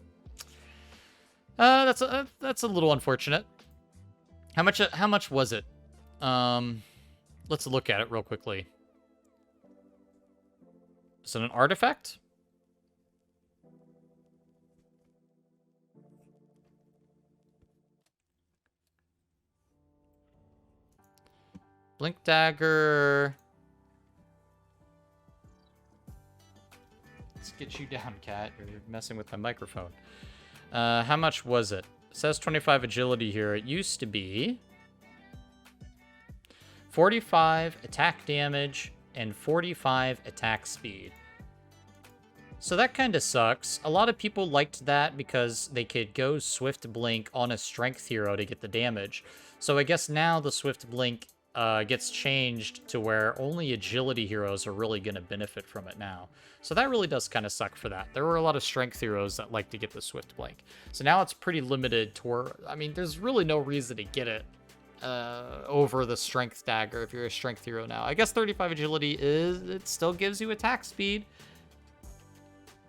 That's a little unfortunate. How much was it? Let's look at it real quickly. Is it an artifact? Blink Dagger. Let's get you down, cat. You're messing with my microphone. How much was it? It says 25 agility here. It used to be 45 attack damage and 45 attack speed. So that kind of sucks. A lot of people liked that because they could go Swift Blink on a strength hero to get the damage. So I guess now the Swift Blink gets changed to where only agility heroes are really going to benefit from it now. So that really does kind of suck for that. There were a lot of strength heroes that like to get the Swift Blink. So now it's pretty limited to where, I mean, there's really no reason to get it over the strength dagger if you're a strength hero now. I guess 35 agility it still gives you attack speed.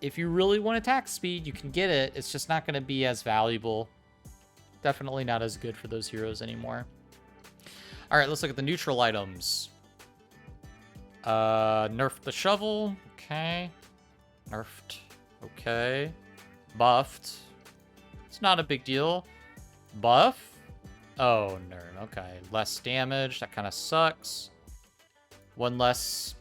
If you really want attack speed, you can get it. It's just not going to be as valuable. Definitely not as good for those heroes anymore. All right, let's look at the neutral items. Nerfed the shovel. Okay. Nerfed. Okay. Buffed. It's not a big deal. Buff. Oh, nerd. Okay. Less damage. That kind of sucks. One less.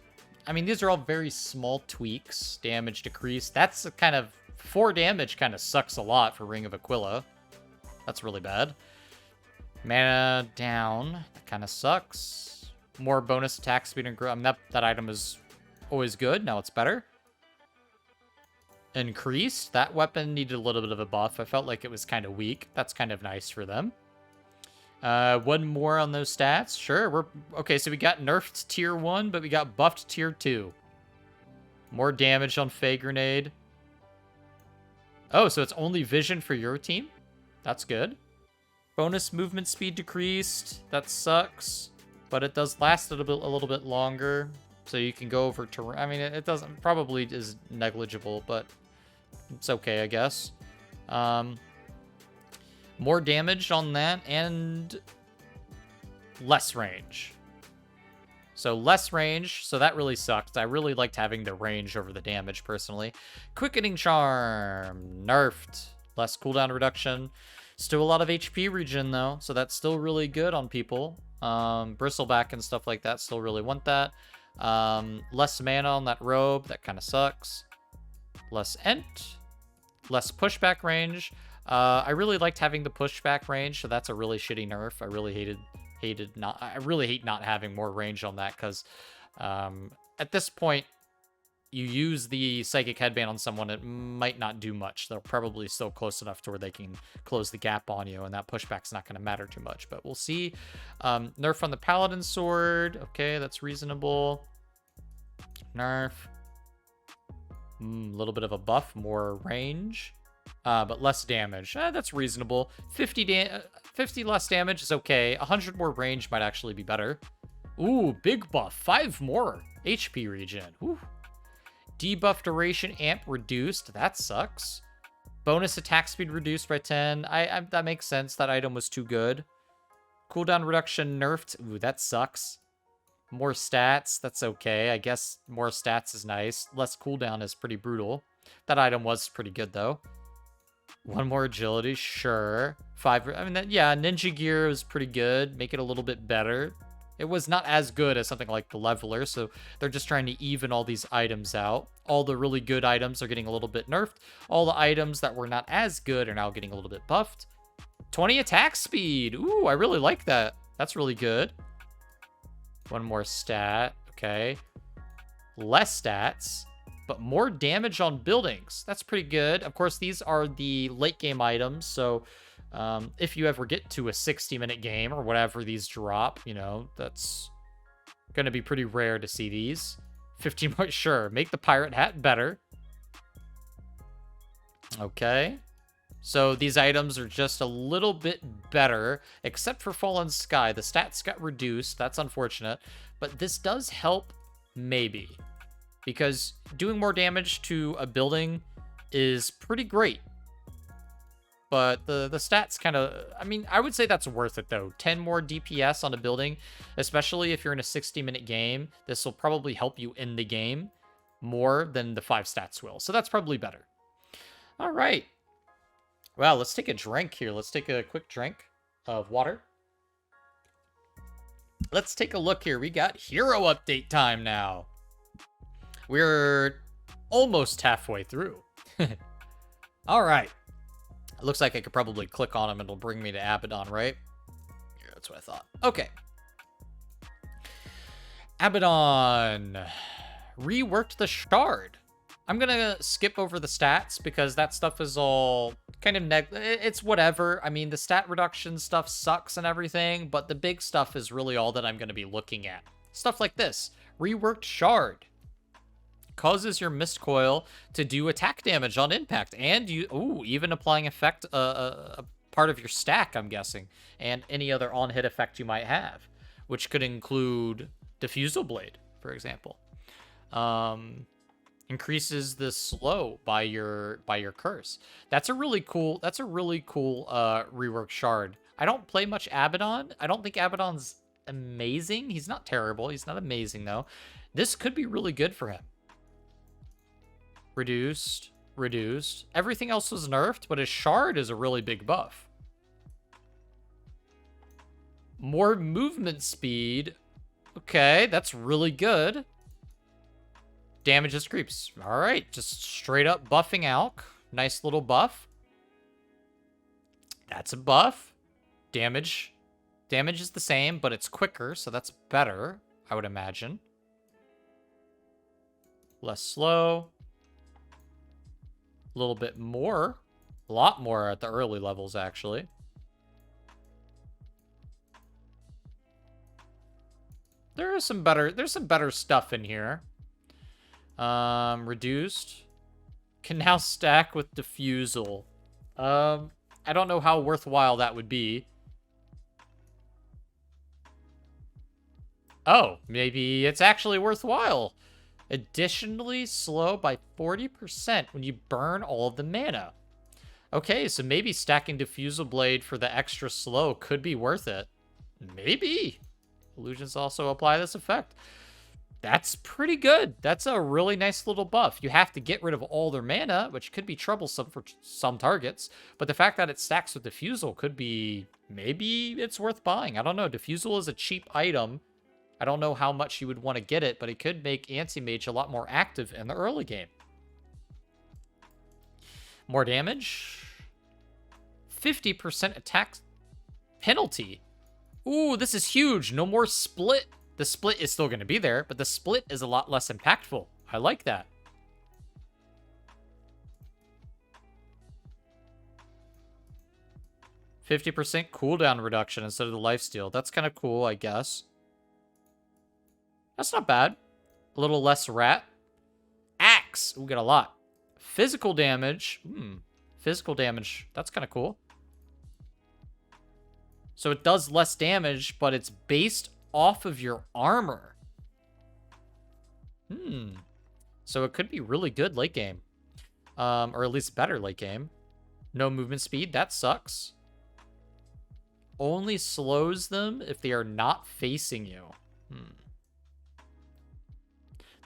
I mean, these are all very small tweaks. Damage decrease. That's a kind of 4 damage kind of sucks a lot for Ring of Aquila. That's really bad. Mana down. That kind of sucks. More bonus attack speed and growth. I mean, that item is always good. Now it's better. Increased. That weapon needed a little bit of a buff. I felt like it was kind of weak. That's kind of nice for them. One more on those stats. Sure. Okay, so we got nerfed tier 1, but we got buffed tier 2. More damage on Fey Grenade. Oh, so it's only vision for your team? That's good. Bonus movement speed decreased. That sucks. But it does last a little bit longer. So you can go over terrain. I mean, it doesn't probably is negligible, but it's okay, I guess. More damage on that and less range. So less range. So that really sucked. I really liked having the range over the damage personally. Quickening Charm. Nerfed. Less cooldown reduction. Still a lot of HP regen though. So that's still really good on people. Bristleback and stuff like that. Still really want that. Less mana on that robe. That kind of sucks. Less ent. Less pushback range. I really liked having the pushback range, so that's a really shitty nerf. I really hate not having more range on that because at this point, you use the Psychic Headband on someone, it might not do much. They're probably still close enough to where they can close the gap on you, and that pushback's not going to matter too much, but we'll see. Nerf on the Paladin Sword. Okay, that's reasonable. Nerf. A little bit of a buff, more range. But less damage. That's reasonable. 50 less damage is okay. 100 more range might actually be better. Ooh, big buff. 5 more HP regen. Ooh. Debuff duration amp reduced. That sucks. Bonus attack speed reduced by 10. That makes sense. That item was too good. Cooldown reduction nerfed. Ooh, that sucks. More stats. That's okay. I guess more stats is nice. Less cooldown is pretty brutal. That item was pretty good, though. One more agility, sure. 5, I mean, yeah, Ninja Gear was pretty good. Make it a little bit better. It was not as good as something like the Leveler, so they're just trying to even all these items out. All the really good items are getting a little bit nerfed. All the items that were not as good are now getting a little bit buffed. 20 attack speed. Ooh, I really like that. That's really good. One more stat. Okay. Less stats. But more damage on buildings. That's pretty good. Of course, these are the late game items. So if you ever get to a 60-minute game or whatever these drop, you know, that's going to be pretty rare to see these. 15 more, sure. Make the pirate hat better. Okay. So these items are just a little bit better, except for Fallen Sky. The stats got reduced. That's unfortunate. But this does help, maybe. Because doing more damage to a building is pretty great. But the stats kind of... I mean, I would say that's worth it, though. 10 more DPS on a building, especially if you're in a 60-minute game. This will probably help you in the game. more than the 5 stats will. So that's probably better. All right. Well, let's take a drink here. Let's take a quick drink of water. Let's take a look here. We got hero update time now. We're almost halfway through. All right. It looks like I could probably click on him and it'll bring me to Abaddon, right? Yeah, that's what I thought. Okay. Abaddon reworked the shard. I'm gonna skip over the stats because that stuff is all kind of it's whatever. I mean, the stat reduction stuff sucks and everything, but the big stuff is really all that I'm gonna be looking at. Stuff like this. Reworked shard causes your mist coil to do attack damage on impact, and you even applying effect a part of your stack, I'm guessing, and any other on-hit effect you might have, which could include Diffusal Blade, for example. Increases the slow by your curse. That's a really cool rework shard. I don't play much Abaddon. I don't think Abaddon's amazing. He's not terrible. He's not amazing though. This could be really good for him. Reduced. Everything else was nerfed, but his shard is a really big buff. More movement speed. Okay, that's really good. Damages creeps. All right, just straight up buffing Alk. Nice little buff. That's a buff. Damage is the same, but it's quicker, so that's better, I would imagine. Less slow. A little bit more. A lot more at the early levels, actually. There's some better stuff in here. Reduced. Can now stack with Diffusal. I don't know how worthwhile that would be. Oh, maybe it's actually worthwhile. Additionally, slow by 40% when you burn all of the mana. Okay, so maybe stacking Diffusal Blade for the extra slow could be worth it. Maybe. Illusions also apply this effect. That's pretty good. That's a really nice little buff. You have to get rid of all their mana, which could be troublesome for some targets. But the fact that it stacks with Diffusal could be... maybe it's worth buying. I don't know. Diffusal is a cheap item. I don't know how much you would want to get it, but it could make Anti-Mage a lot more active in the early game. More damage. 50% attack penalty. Ooh, this is huge. No more split. The split is still going to be there, but the split is a lot less impactful. I like that. %50 cooldown reduction instead of the lifesteal. That's kind of cool, I guess. That's not bad. A little less rat. Axe. We get a lot. Physical damage. Physical damage. That's kind of cool. So it does less damage, but it's based off of your armor. So it could be really good late game. Or at least better late game. No movement speed. That sucks. Only slows them if they are not facing you.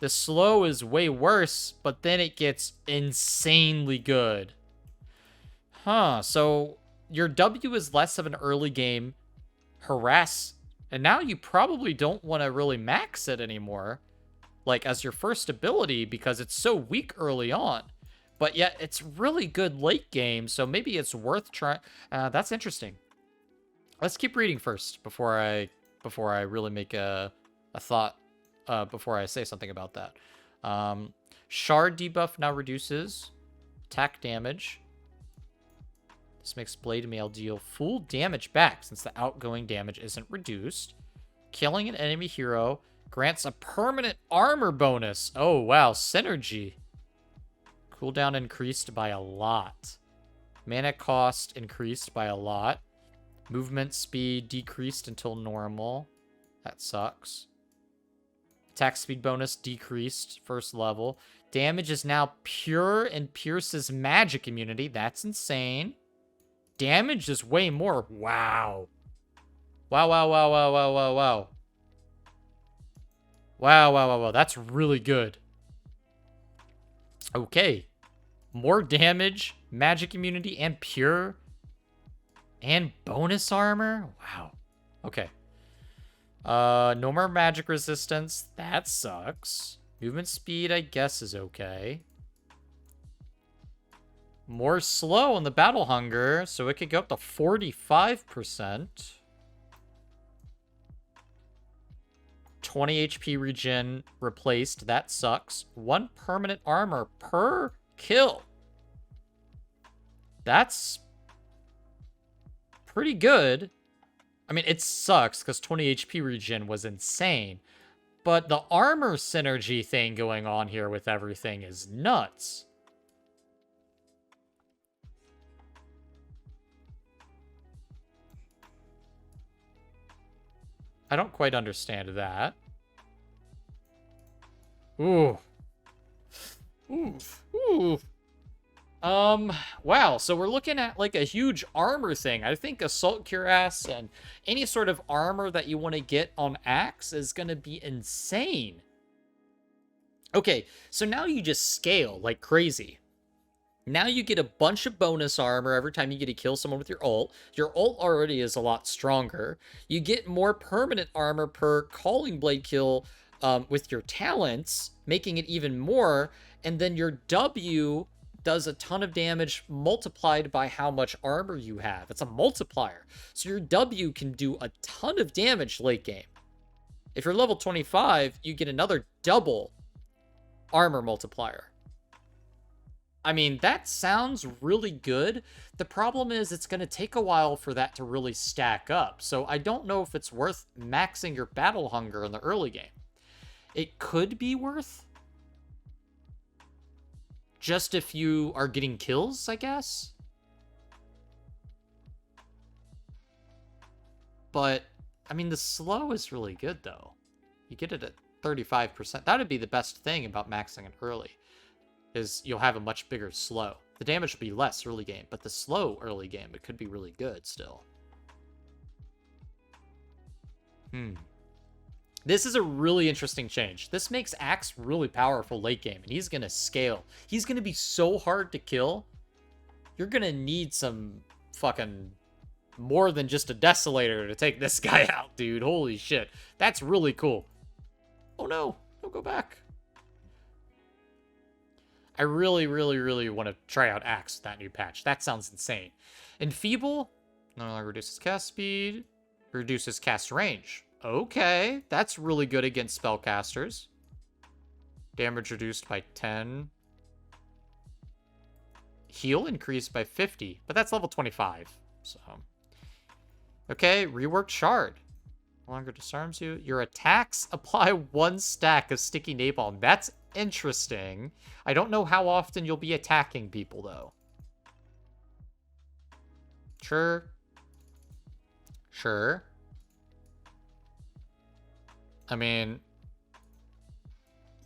The slow is way worse, but then it gets insanely good. So your W is less of an early game harass, and now you probably don't want to really max it anymore, like as your first ability, because it's so weak early on. But yet it's really good late game, so maybe it's worth trying. That's interesting. Let's keep reading first before I really make a thought. Before I say something about that. Shard debuff now reduces attack damage. This makes Blade Mail deal full damage back since the outgoing damage isn't reduced. Killing an enemy hero grants a permanent armor bonus. Oh, wow. Synergy. Cooldown increased by a lot. Mana cost increased by a lot. Movement speed decreased until normal. That sucks. Attack speed bonus decreased first level. Damage is now pure and pierces magic immunity. That's insane. Damage is way more. Wow. Wow. Wow. That's really good. Okay. More damage, magic immunity, and pure. And bonus armor? Wow. Okay. No more magic resistance. That sucks. Movement speed, I guess, is okay. More slow on the battle hunger, so it could go up to 45%. 20 HP regen replaced. That sucks. 1 permanent armor per kill. That's pretty good. I mean, it sucks because 20 HP regen was insane. But the armor synergy thing going on here with everything is nuts. I don't quite understand that. Ooh. Oof. Oof. Wow, so we're looking at like a huge armor thing. I think Assault Cuirass and any sort of armor that you want to get on Axe is going to be insane. Okay, so now you just scale like crazy. Now you get a bunch of bonus armor every time you get to kill someone with your ult. Your ult already is a lot stronger. You get more permanent armor per Calling Blade kill with your talents, making it even more. And then your W does a ton of damage multiplied by how much armor you have. It's a multiplier. So your W can do a ton of damage late game. If you're level 25, you get another double armor multiplier. I mean, that sounds really good. The problem is it's going to take a while for that to really stack up. So I don't know if it's worth maxing your battle hunger in the early game. It could be worth just if you are getting kills, I guess. But, I mean, the slow is really good, though. You get it at 35%. That would be the best thing about maxing it early, is you'll have a much bigger slow. The damage will be less early game, but the slow early game, it could be really good still. This is a really interesting change. This makes Axe really powerful late game, and he's going to scale. He's going to be so hard to kill. You're going to need some fucking more than just a Desolator to take this guy out, dude. Holy shit. That's really cool. Oh no, don't go back. I really, really, really want to try out Axe with that new patch. That sounds insane. Enfeeble no longer reduces cast speed, reduces cast range. Okay, that's really good against spellcasters. Damage reduced by 10. Heal increased by 50, but that's level 25. So, okay, reworked shard. No longer disarms you. Your attacks apply 1 stack of sticky napalm. That's interesting. I don't know how often you'll be attacking people, though. Sure. Sure. I mean,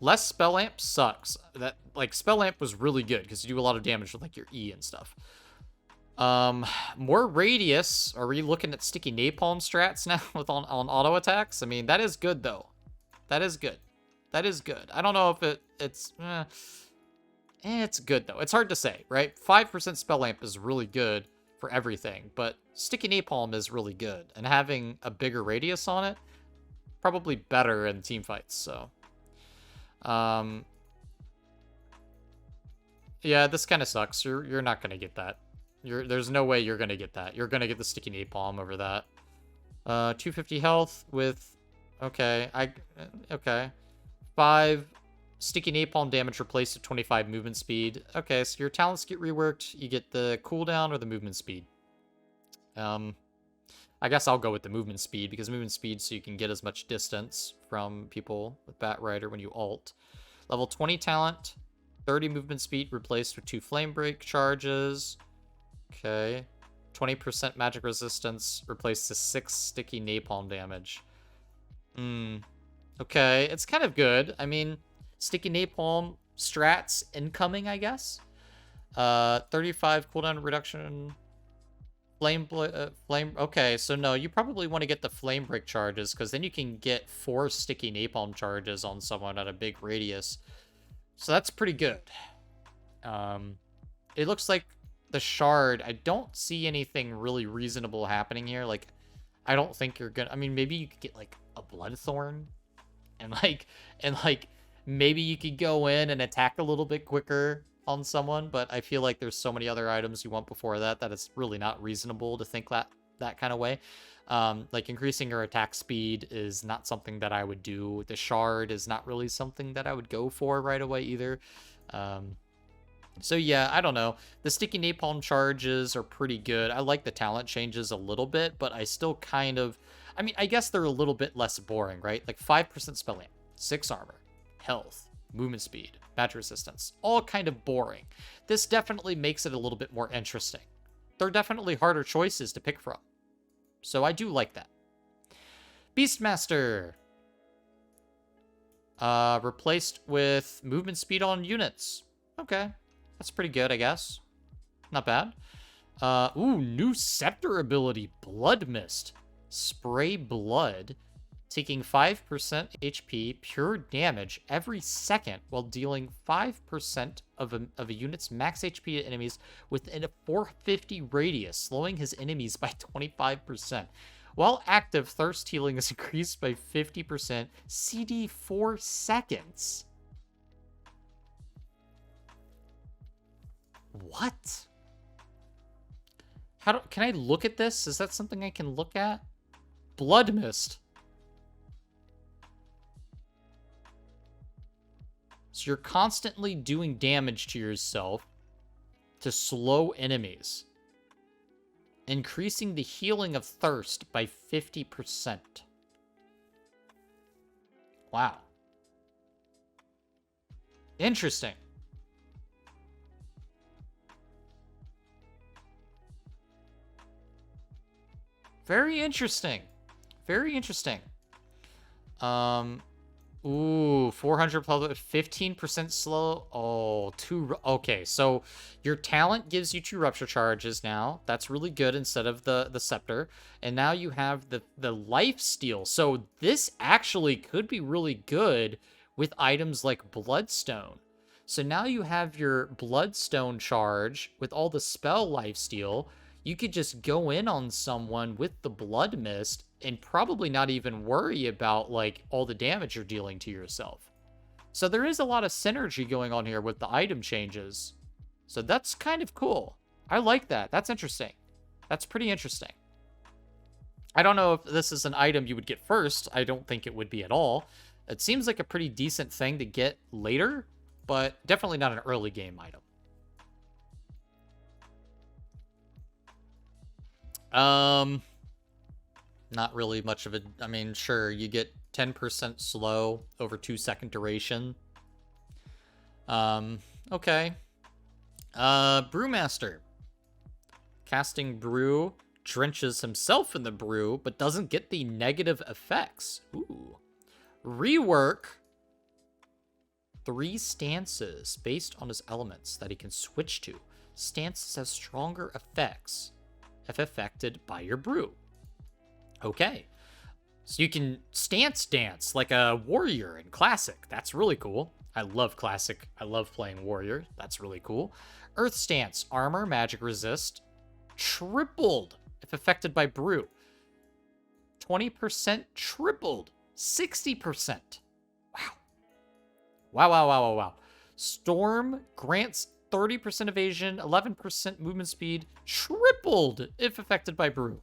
less Spell Amp sucks. That, like, Spell Amp was really good because you do a lot of damage with, like, your E and stuff. More radius. Are we looking at sticky napalm strats now with on auto attacks? I mean, that is good, though. That is good. That is good. I don't know if it's good, though. It's hard to say, right? 5% Spell Amp is really good for everything, but sticky napalm is really good. And having a bigger radius on it, probably better in team fights, so. Yeah, this kind of sucks. You're not going to get that. There's no way you're going to get that. You're going to get the sticky napalm over that. 250 health with... Okay, okay. 5 sticky napalm damage replaced at 25 movement speed. Okay, so your talents get reworked. You get the cooldown or the movement speed. I guess I'll go with the movement speed, because movement speed so you can get as much distance from people with Bat Rider when you ult. Level 20 talent, 30 movement speed replaced with 2 flame break charges. Okay. 20% magic resistance replaced to 6 sticky napalm damage. Okay, it's kind of good. I mean, sticky napalm strats incoming, I guess. 35 cooldown reduction. Flame. Okay, so no, you probably want to get the flame break charges, because then you can get 4 sticky napalm charges on someone at a big radius. So that's pretty good. It looks like the shard, I don't see anything really reasonable happening here. Like, I don't think you're gonna, I mean, maybe you could get like a Bloodthorn and like maybe you could go in and attack a little bit quicker on someone, but I feel like there's so many other items you want before that that it's really not reasonable to think that kind of way. Like increasing your attack speed is not something that I would do. The shard is not really something that I would go for right away either. So yeah, I don't know. The sticky napalm charges are pretty good. I like the talent changes a little bit, but I still kind of, I mean, I guess they're a little bit less boring, right? Like 5% spell amp, 6 armor, health, movement speed, magic resistance, all kind of boring. This definitely makes it a little bit more interesting. They're definitely harder choices to pick from. So I do like that. Beastmaster. Replaced with movement speed on units. Okay. That's pretty good, I guess. Not bad. Ooh, new scepter ability. Blood Mist. Spray blood. Taking 5% HP, pure damage every second while dealing 5% of a unit's max HP to enemies within a 450 radius, slowing his enemies by 25%. While active, thirst healing is increased by 50%, CD 4 seconds. What? Can I look at this? Is that something I can look at? Blood Mist. So you're constantly doing damage to yourself to slow enemies, increasing the healing of thirst by 50%. Wow. Interesting. Very interesting. Very interesting. Ooh, 400 plus 15% slow. Oh, okay, so your talent gives you 2 rupture charges now. That's really good instead of the scepter. And now you have the life steal. So this actually could be really good with items like Bloodstone. So now you have your Bloodstone charge with all the spell lifesteal. You could just go in on someone with the Blood Mist and probably not even worry about like all the damage you're dealing to yourself. So there is a lot of synergy going on here with the item changes. So that's kind of cool. I like that. That's interesting. That's pretty interesting. I don't know if this is an item you would get first. I don't think it would be at all. It seems like a pretty decent thing to get later, but definitely not an early game item. Not really much of a, I mean, sure, you get 10% slow over 2-second duration. Okay. Brewmaster. Casting brew, drenches himself in the brew, but doesn't get the negative effects. Ooh. Rework 3 stances based on his elements that he can switch to. Stances have stronger effects if affected by your brew. Okay. So you can stance dance like a warrior in Classic. That's really cool. I love Classic. I love playing warrior. That's really cool. Earth stance, armor, magic resist, tripled if affected by brew. 20% tripled. 60%. Wow. Wow, wow, wow, wow, wow. Storm grants 30% evasion, 11% movement speed, tripled if affected by brew.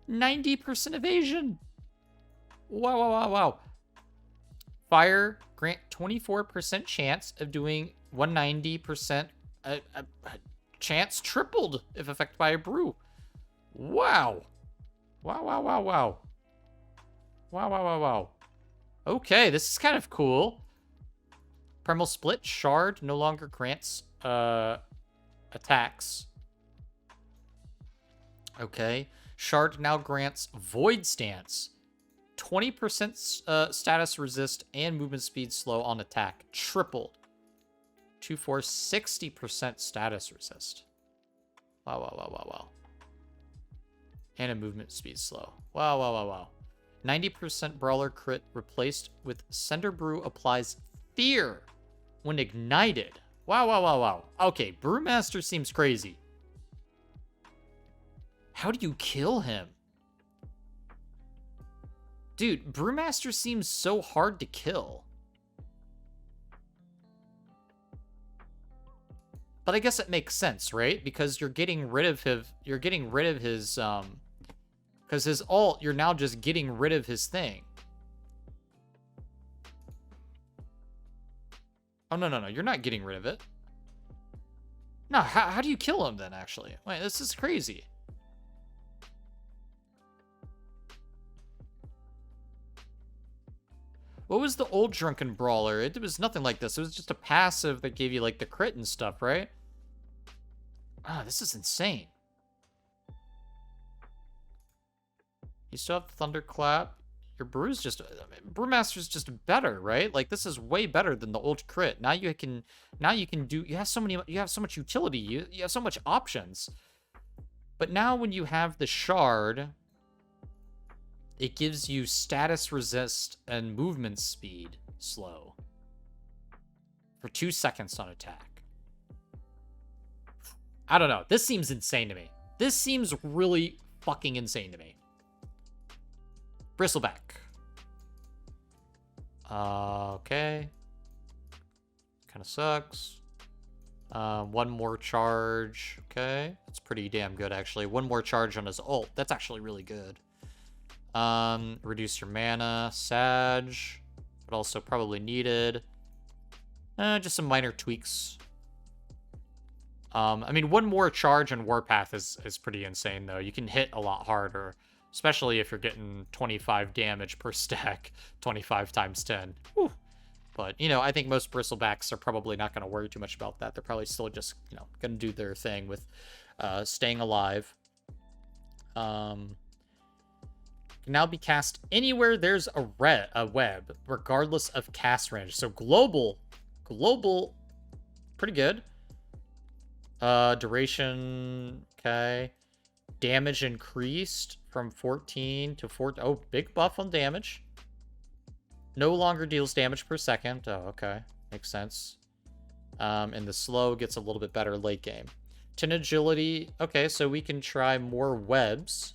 90% evasion. Wow, wow, wow, wow. Fire grant 24% chance of doing 190% chance tripled if affected by a brew. Wow. Wow, wow, wow, wow. Wow, wow, wow, wow. Okay, this is kind of cool. Primal Split, Shard no longer grants attacks. Okay. Shard now grants Void Stance. 20% status resist and movement speed slow on attack. Tripled. 2-4, 60% status resist. Wow, wow, wow, wow, wow. And a movement speed slow. Wow, wow, wow, wow. 90% Brawler crit replaced with Cinder Brew applies Fear when ignited. Wow, wow, wow, wow. Okay, Brewmaster seems crazy. How do you kill him? Dude, Brewmaster seems so hard to kill. But I guess it makes sense, right? Because you're getting rid of his, because his ult, you're now just getting rid of his thing. Oh, no, no, no, you're not getting rid of it. No, how do you kill him then, actually? Wait, this is crazy. What was the old Drunken Brawler? It was nothing like this. It was just a passive that gave you, like, the crit and stuff, right? Ah, this is insane. You still have the Thunderclap. Your Brew's just... I mean, Brewmaster's just better, right? Like, this is way better than the old crit. Now you can do... You have so much utility. You have so much options. But now when you have the Shard... It gives you status resist and movement speed slow for 2 seconds on attack. I don't know. This seems insane to me. This seems really fucking insane to me. Bristleback. Okay. Kind of sucks. One more charge. Okay. That's pretty damn good, actually. One more charge on his ult. That's actually really good. Reduce your mana, Sag, but also probably needed. Just some minor tweaks. I mean, one more charge on Warpath is pretty insane, though. You can hit a lot harder, especially if you're getting 25 damage per stack, 25 times 10. Whew. But, you know, I think most Bristlebacks are probably not going to worry too much about that. They're probably still just, you know, going to do their thing with staying alive. Can now be cast anywhere there's a web, regardless of cast range. So global, pretty good. Duration, okay. Damage increased from 14 to 4. Oh, big buff on damage. No longer deals damage per second. Oh, okay. Makes sense. And the slow gets a little bit better late game. 10 agility. Okay, so we can try more webs.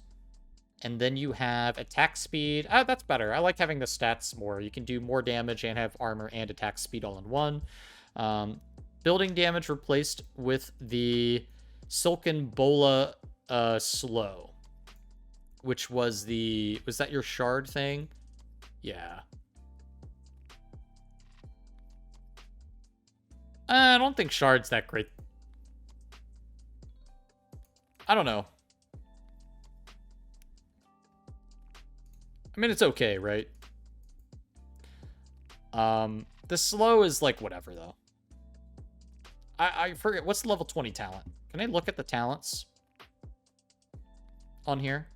And then you have attack speed. Oh, that's better. I like having the stats more. You can do more damage and have armor and attack speed all in one. Building damage replaced with the Silken Bola slow. Which was the... Was that your shard thing? Yeah. I don't think shard's that great. I don't know. I mean, it's okay, right? The slow is like whatever, though. I forget. What's the level 20 talent? Can I look at the talents on here?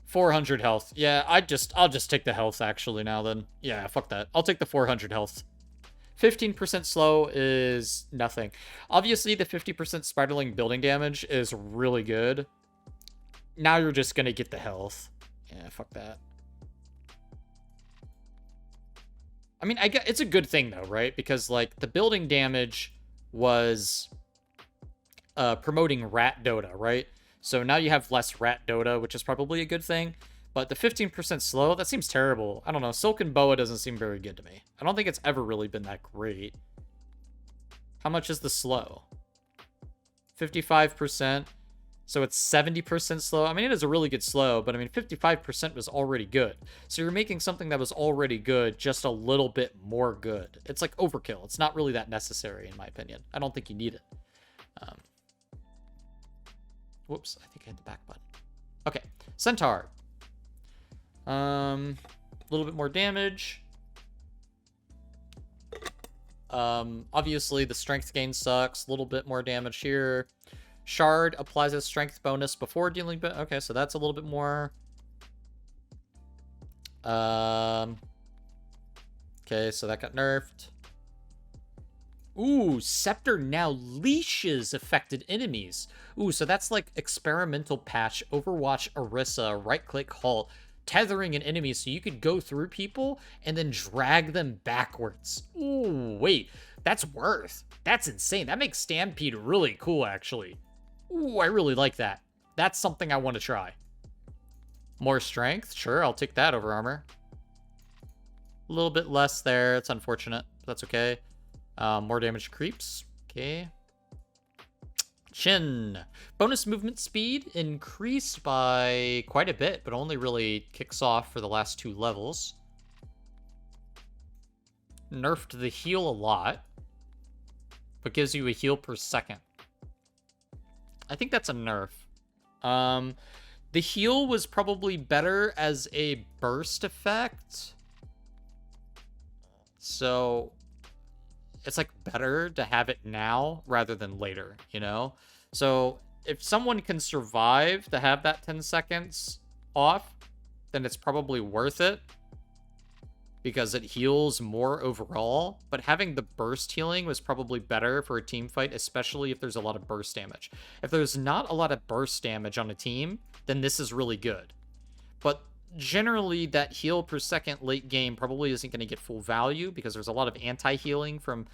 400 health. Yeah, I'll just take the health actually now then. Yeah, fuck that. I'll take the 400 health. 15% slow is nothing. Obviously, the 50% Spiderling building damage is really good. Now you're just gonna get the health. Yeah, fuck that. I mean, it's a good thing though, right? Because like the building damage was promoting Rat Dota, right? So now you have less Rat Dota, which is probably a good thing. But the 15% slow, that seems terrible. I don't know. Silken Boa doesn't seem very good to me. I don't think it's ever really been that great. How much is the slow? 55%. So it's 70% slow. I mean, it is a really good slow, but I mean, 55% was already good. So you're making something that was already good just a little bit more good. It's like overkill. It's not really that necessary, in my opinion. I don't think you need it. Whoops, I think I hit the back button. Okay, Centaur. A little bit more damage. Obviously, the strength gain sucks. A little bit more damage here. Shard applies a strength bonus before dealing... Okay, so that's a little bit more. Okay, so that got nerfed. Ooh, Scepter now leashes affected enemies. Ooh, so that's like experimental patch, Overwatch, Orisa, right-click, halt. tethering an enemy so you could go through people and then drag them backwards. Ooh, wait, that's worth. That's insane. That makes Stampede really cool, actually. Ooh, I really like that. That's something I want to try. More strength? Sure, I'll take that over armor. A little bit less there. It's unfortunate. That's okay. More damage creeps. Okay. Chin. Bonus movement speed increased by quite a bit, but only really kicks off for the last 2 levels. Nerfed the heal a lot, but gives you a heal per second. I think that's a nerf. The heal was probably better as a burst effect. So it's like better to have it now rather than later, you know? So if someone can survive to have that 10 seconds off, then it's probably worth it because it heals more overall. But having the burst healing was probably better for a team fight, especially if there's a lot of burst damage. If there's not a lot of burst damage on a team, then this is really good. But generally, that heal per second late game probably isn't going to get full value because there's a lot of anti-healing from,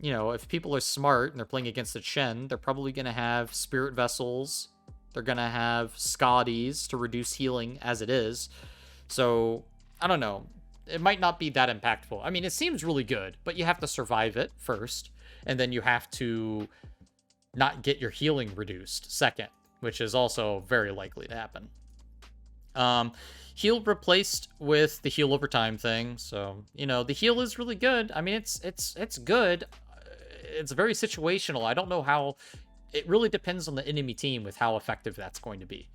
you know, if people are smart and they're playing against the Chen, they're probably going to have Spirit Vessels. They're going to have Scotties to reduce healing as it is. So, I don't know. It might not be that impactful. I mean, it seems really good, but you have to survive it first, and then you have to not get your healing reduced second, which is also very likely to happen. Heal replaced with the heal over time thing, so you know the heal is really good. I mean, it's good. It's very situational. I don't know how. It really depends on the enemy team with how effective that's going to be.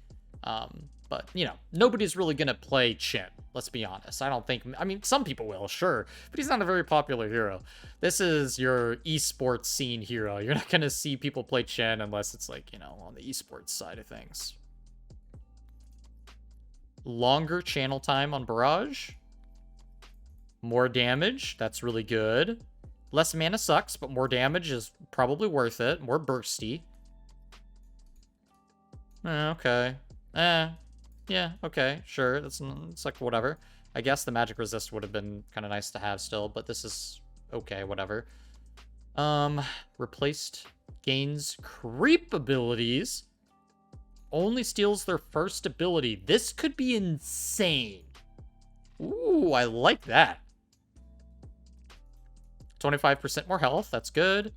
But you know, nobody's really gonna play Chin. Let's be honest. I don't think. I mean, some people will, sure, but he's not a very popular hero. This is your esports scene hero. You're not gonna see people play Chin unless it's like, you know, on the esports side of things. Longer channel time on Barrage. More damage. That's really good. Less mana sucks, but more damage is probably worth it. More bursty. Okay. Yeah, okay, sure. It's like whatever. I guess the magic resist would have been kind of nice to have still, but this is okay, whatever. Replaced gains creep abilities. Only steals their first ability. This could be insane. Ooh, I like that. 25% more health. That's good.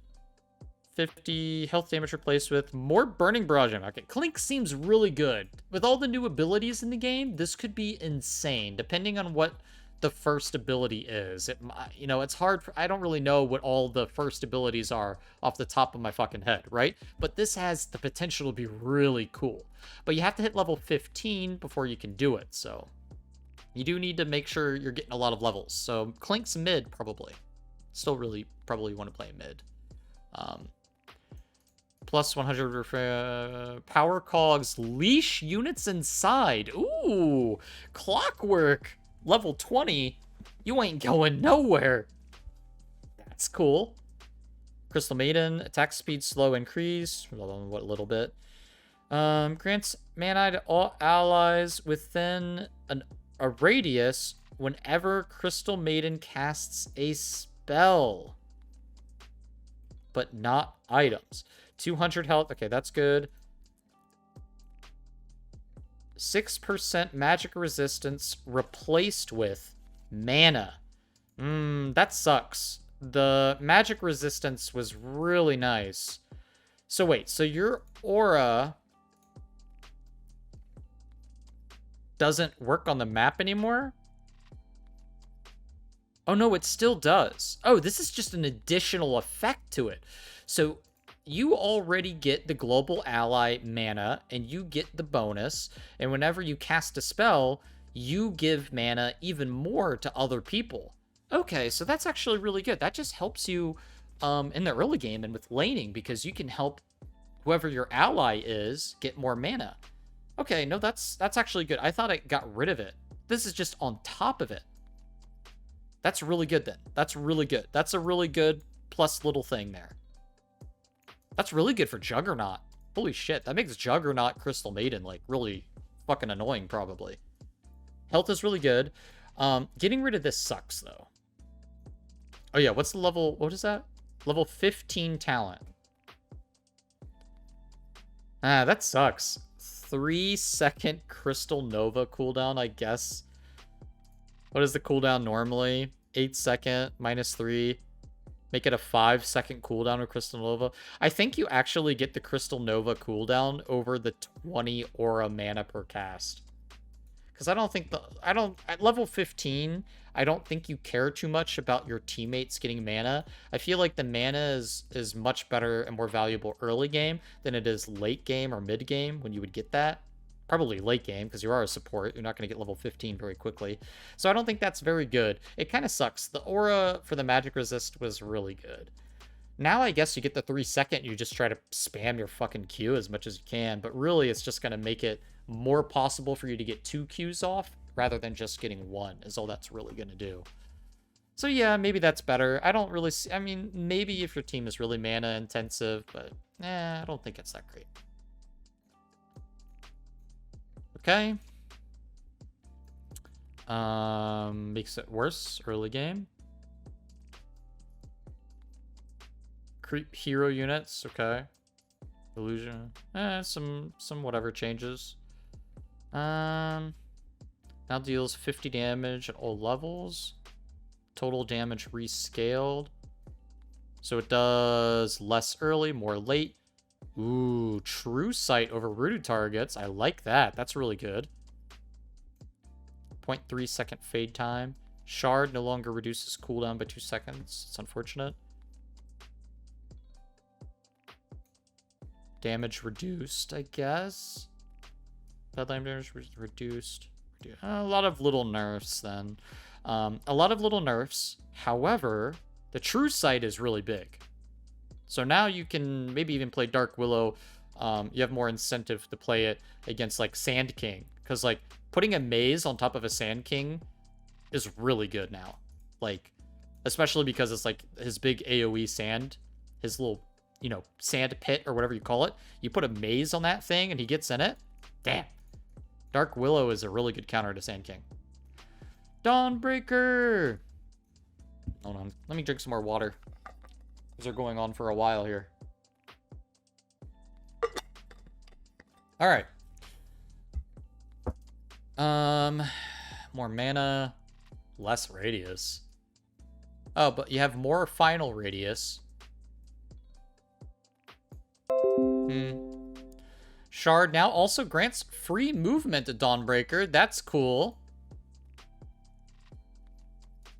50 health damage replaced with more burning barrage. Okay, Clink seems really good. With all the new abilities in the game, this could be insane, depending on what the first ability is. You know, it's hard. I don't really know what all the first abilities are off the top of my fucking head, right? But this has the potential to be really cool. But you have to hit level 15 before you can do it, so you do need to make sure you're getting a lot of levels. So Clink's mid, probably. Still really probably want to play mid. Plus 100 power cogs, leash units inside. Ooh, clockwork. Level 20. You ain't going nowhere. That's cool. Crystal Maiden, attack speed slow increase. What, a little bit. Grants mana to all allies within a radius whenever Crystal Maiden casts a spell. But not items. 200 health. Okay, that's good. 6% magic resistance replaced with mana. That sucks. The magic resistance was really nice. So wait, so your aura doesn't work on the map anymore? Oh no, it still does. Oh, this is just an additional effect to it. So you already get the global ally mana, and you get the bonus, and whenever you cast a spell, you give mana even more to other people. Okay, so that's actually really good. That just helps you in the early game and with laning, because you can help whoever your ally is get more mana. Okay, no, that's actually good. I thought it got rid of it. This is just on top of it. That's really good then. That's really good. That's a really good plus little thing there. That's really good for Juggernaut. Holy shit, that makes Juggernaut Crystal Maiden, like, really fucking annoying, probably. Health is really good. Getting rid of this sucks, though. Oh, yeah, what's the level? What is that? Level 15 talent. Ah, that sucks. 3-second Crystal Nova cooldown, I guess. What is the cooldown normally? 8-second, -3. Make it a 5-second cooldown with Crystal Nova. I think you actually get the Crystal Nova cooldown over the 20 aura mana per cast. Because I don't think at level 15, I don't think you care too much about your teammates getting mana. I feel like the mana is much better and more valuable early game than it is late game or mid game when you would get that. Probably late game, because you are a support. You're not going to get level 15 very quickly. So I don't think that's very good. It kind of sucks. The aura for the magic resist was really good. Now I guess you get the 3-second, you just try to spam your fucking Q as much as you can, but really it's just going to make it more possible for you to get 2 Qs off rather than just getting 1 is all that's really going to do. So yeah, maybe that's better. I don't really see, I mean, maybe if your team is really mana intensive, but I don't think it's that great. Okay. Makes it worse early game. Creep hero units, okay. Illusion. Some whatever changes. Now deals 50 damage at all levels. Total damage rescaled. So it does less early, more late. Ooh, True Sight over rooted targets. I like that. That's really good. 0.3-second fade time. Shard no longer reduces cooldown by 2 seconds. It's unfortunate. Damage reduced, I guess. Deadline damage reduced. A lot of little nerfs then. A lot of little nerfs. However, the True Sight is really big. So now you can maybe even play Dark Willow. You have more incentive to play it against like Sand King. Because like putting a maze on top of a Sand King is really good now. Like, especially because it's like his big AoE sand. His little, you know, sand pit or whatever you call it. You put a maze on that thing and he gets in it. Damn. Dark Willow is a really good counter to Sand King. Dawnbreaker! Hold on. Let me drink some more water. These are going on for a while here. Alright. More mana. Less radius. Oh, but you have more final radius. Shard now also grants free movement to Dawnbreaker. That's cool.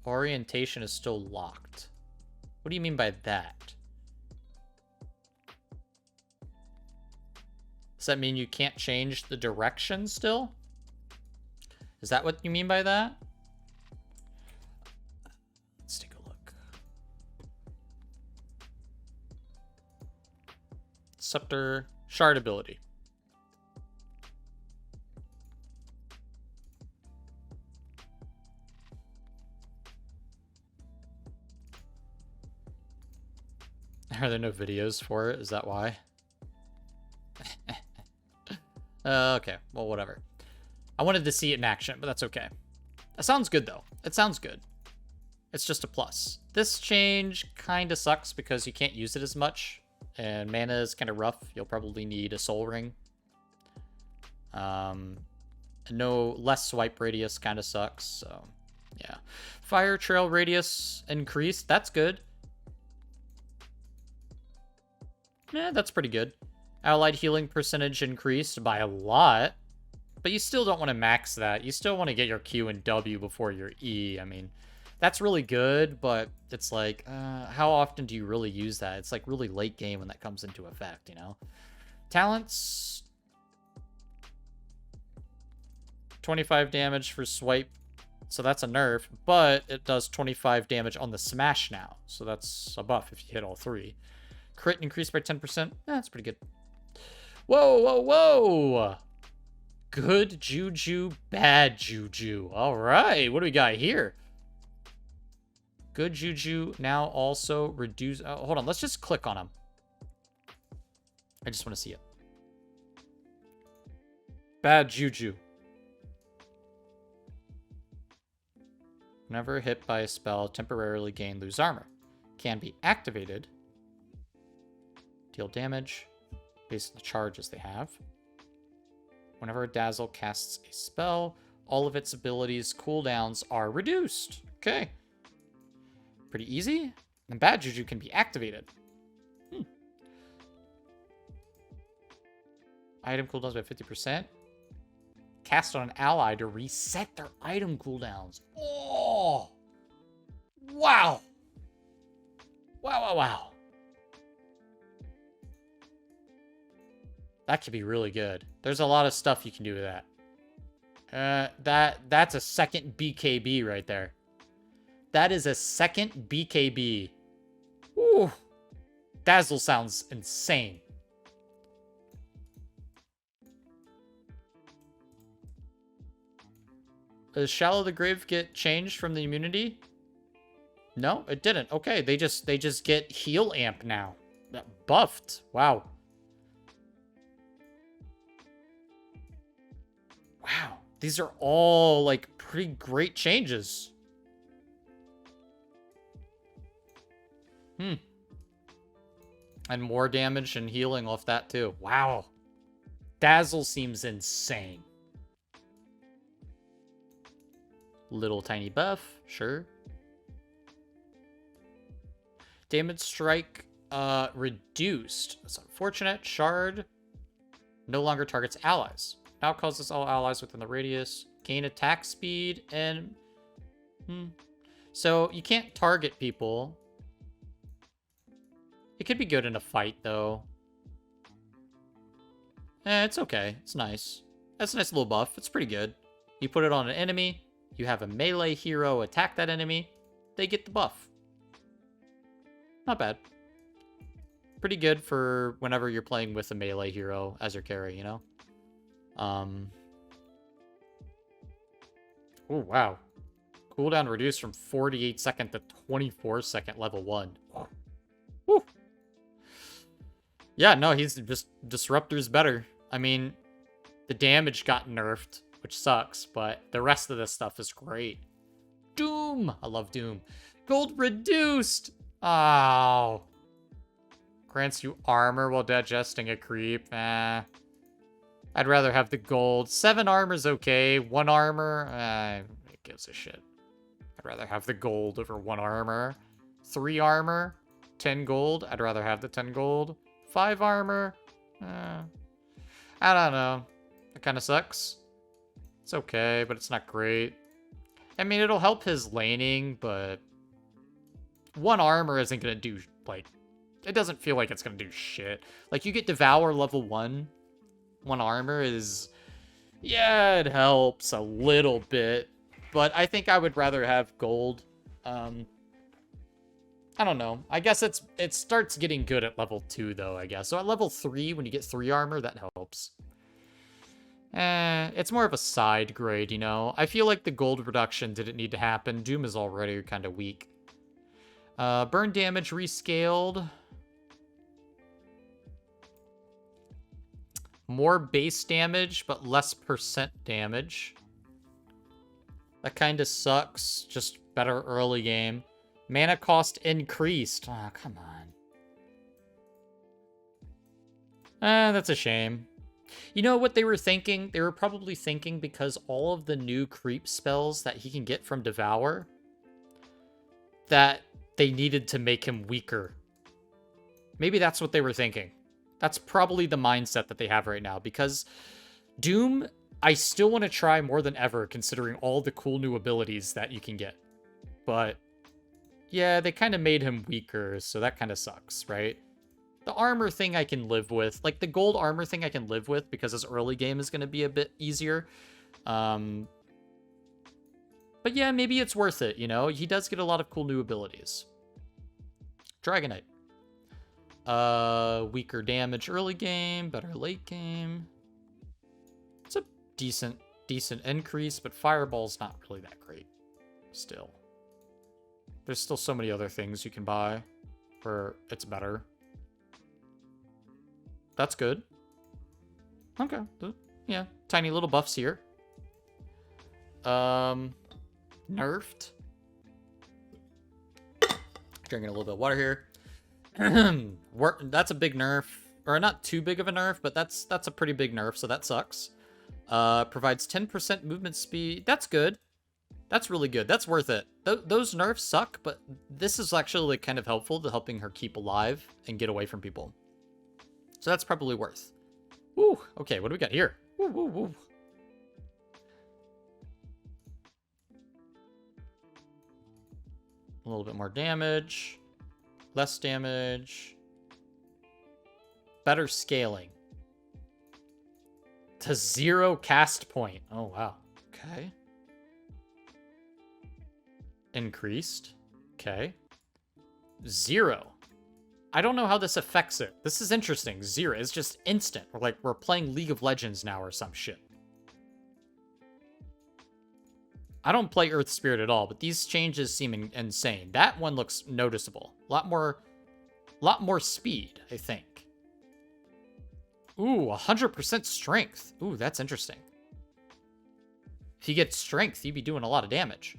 Orientation is still locked. What do you mean by that? Does that mean you can't change the direction still? Is that what you mean by that? Let's take a look. Scepter, Shard ability. Are there no videos for it? Is that why? Okay, well, whatever. I wanted to see it in action, but that's okay. That sounds good, though. It sounds good. It's just a plus. This change kind of sucks because you can't use it as much, and mana is kind of rough. You'll probably need a Soul Ring. No less swipe radius kind of sucks, so yeah. Fire Trail radius increased. That's good. Yeah, that's pretty good. Allied healing percentage increased by a lot. But you still don't want to max that. You still want to get your Q and W before your E. I mean, that's really good, but it's like, how often do you really use that? It's like really late game when that comes into effect, you know? Talents. 25 damage for swipe. So that's a nerf, but it does 25 damage on the smash now. So that's a buff if you hit all 3. Crit increased by 10%. That's pretty good. Whoa, whoa, whoa! Good juju, bad juju. All right, what do we got here? Good juju now also reduce. Oh, hold on, let's just click on him. I just want to see it. Bad juju. Whenever hit by a spell, temporarily gain lose armor. Can be activated. Deal damage based on the charges they have. Whenever a Dazzle casts a spell, all of its abilities' cooldowns are reduced. Okay. Pretty easy. And Bad Juju can be activated. Item cooldowns by 50%. Cast on an ally to reset their item cooldowns. Oh! Wow! Wow, wow, wow. That could be really good. There's a lot of stuff you can do with that. That's a second BKB right there. That is a second BKB. Ooh. Dazzle sounds insane. Does Shallow the Grave get changed from the immunity? No, it didn't. Okay, they just get heal amp now. Buffed. Wow. Wow. These are all like pretty great changes. And more damage and healing off that too. Wow. Dazzle seems insane. Little tiny buff, sure. Damage strike reduced. That's unfortunate. Shard no longer targets allies. Now causes all allies within the radius. Gain attack speed and... So you can't target people. It could be good in a fight, though. It's okay. It's nice. That's a nice little buff. It's pretty good. You put it on an enemy. You have a melee hero attack that enemy. They get the buff. Not bad. Pretty good for whenever you're playing with a melee hero as your carry, you know? Oh, wow. Cooldown reduced from 48 second to 24 second level 1. Woo. Yeah, no, he's just... Disruptor's better. I mean, the damage got nerfed, which sucks, but the rest of this stuff is great. Doom! I love Doom. Gold reduced! Oh. Grants you armor while digesting a creep. I'd rather have the gold. 7 armor's okay. 1 armor, it gives a shit. I'd rather have the gold over 1 armor. 3 armor, 10 gold. I'd rather have the 10 gold. 5 armor, I don't know. It kind of sucks. It's okay, but it's not great. I mean, it'll help his laning, but 1 armor isn't going to do, like, it doesn't feel like it's going to do shit. Like, you get Devour level 1. 1 armor is, yeah, it helps a little bit, but I think I would rather have gold. I don't know. I guess it starts getting good at level 2, though, I guess. So at level 3, when you get 3 armor, that helps. It's more of a side grade, you know? I feel like the gold reduction didn't need to happen. Doom is already kind of weak. Burn damage rescaled. More base damage, but less percent damage. That kind of sucks. Just better early game. Mana cost increased. Oh, come on. That's a shame. You know what they were thinking? They were probably thinking because all of the new creep spells that he can get from Devour, that they needed to make him weaker. Maybe that's what they were thinking. That's probably the mindset that they have right now, because Doom, I still want to try more than ever, considering all the cool new abilities that you can get. But yeah, they kind of made him weaker, so that kind of sucks, right? The armor thing I can live with. Like, the gold armor thing I can live with, because his early game is going to be a bit easier. But yeah, maybe it's worth it, you know? He does get a lot of cool new abilities. Dragonite. Weaker damage early game, better late game. It's a decent increase, but Fireball's not really that great. Still. There's still so many other things you can buy where it's better. That's good. Okay. yeah, tiny little buffs here. Nerfed. Drinking a little bit of water here. That's a big nerf. Or not too big of a nerf, but that's a pretty big nerf, so that sucks. Provides 10% movement speed. That's good. That's really good. That's worth it. Those nerfs suck, but this is actually like kind of helpful to helping her keep alive and get away from people. So that's probably worth. Woo. Okay, what do we got here? Woo, woo, woo. A little bit more damage. Less damage. Better scaling. To 0 cast point. Oh, wow. Okay. Increased. Okay. 0. I don't know how this affects it. This is interesting. 0. It's just instant. We're playing League of Legends now or some shit. I don't play Earth Spirit at all, but these changes seem insane. That one looks noticeable. A lot more speed, I think. Ooh, 100% strength. Ooh, that's interesting. If you get strength, you'd be doing a lot of damage.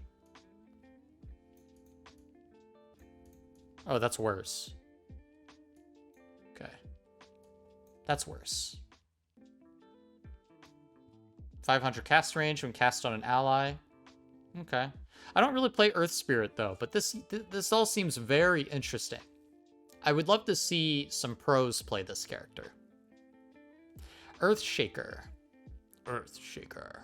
Oh, that's worse. Okay. That's worse. 500 cast range when cast on an ally. Okay. I don't really play Earth Spirit, though, but this all seems very interesting. I would love to see some pros play this character. Earthshaker. Earthshaker.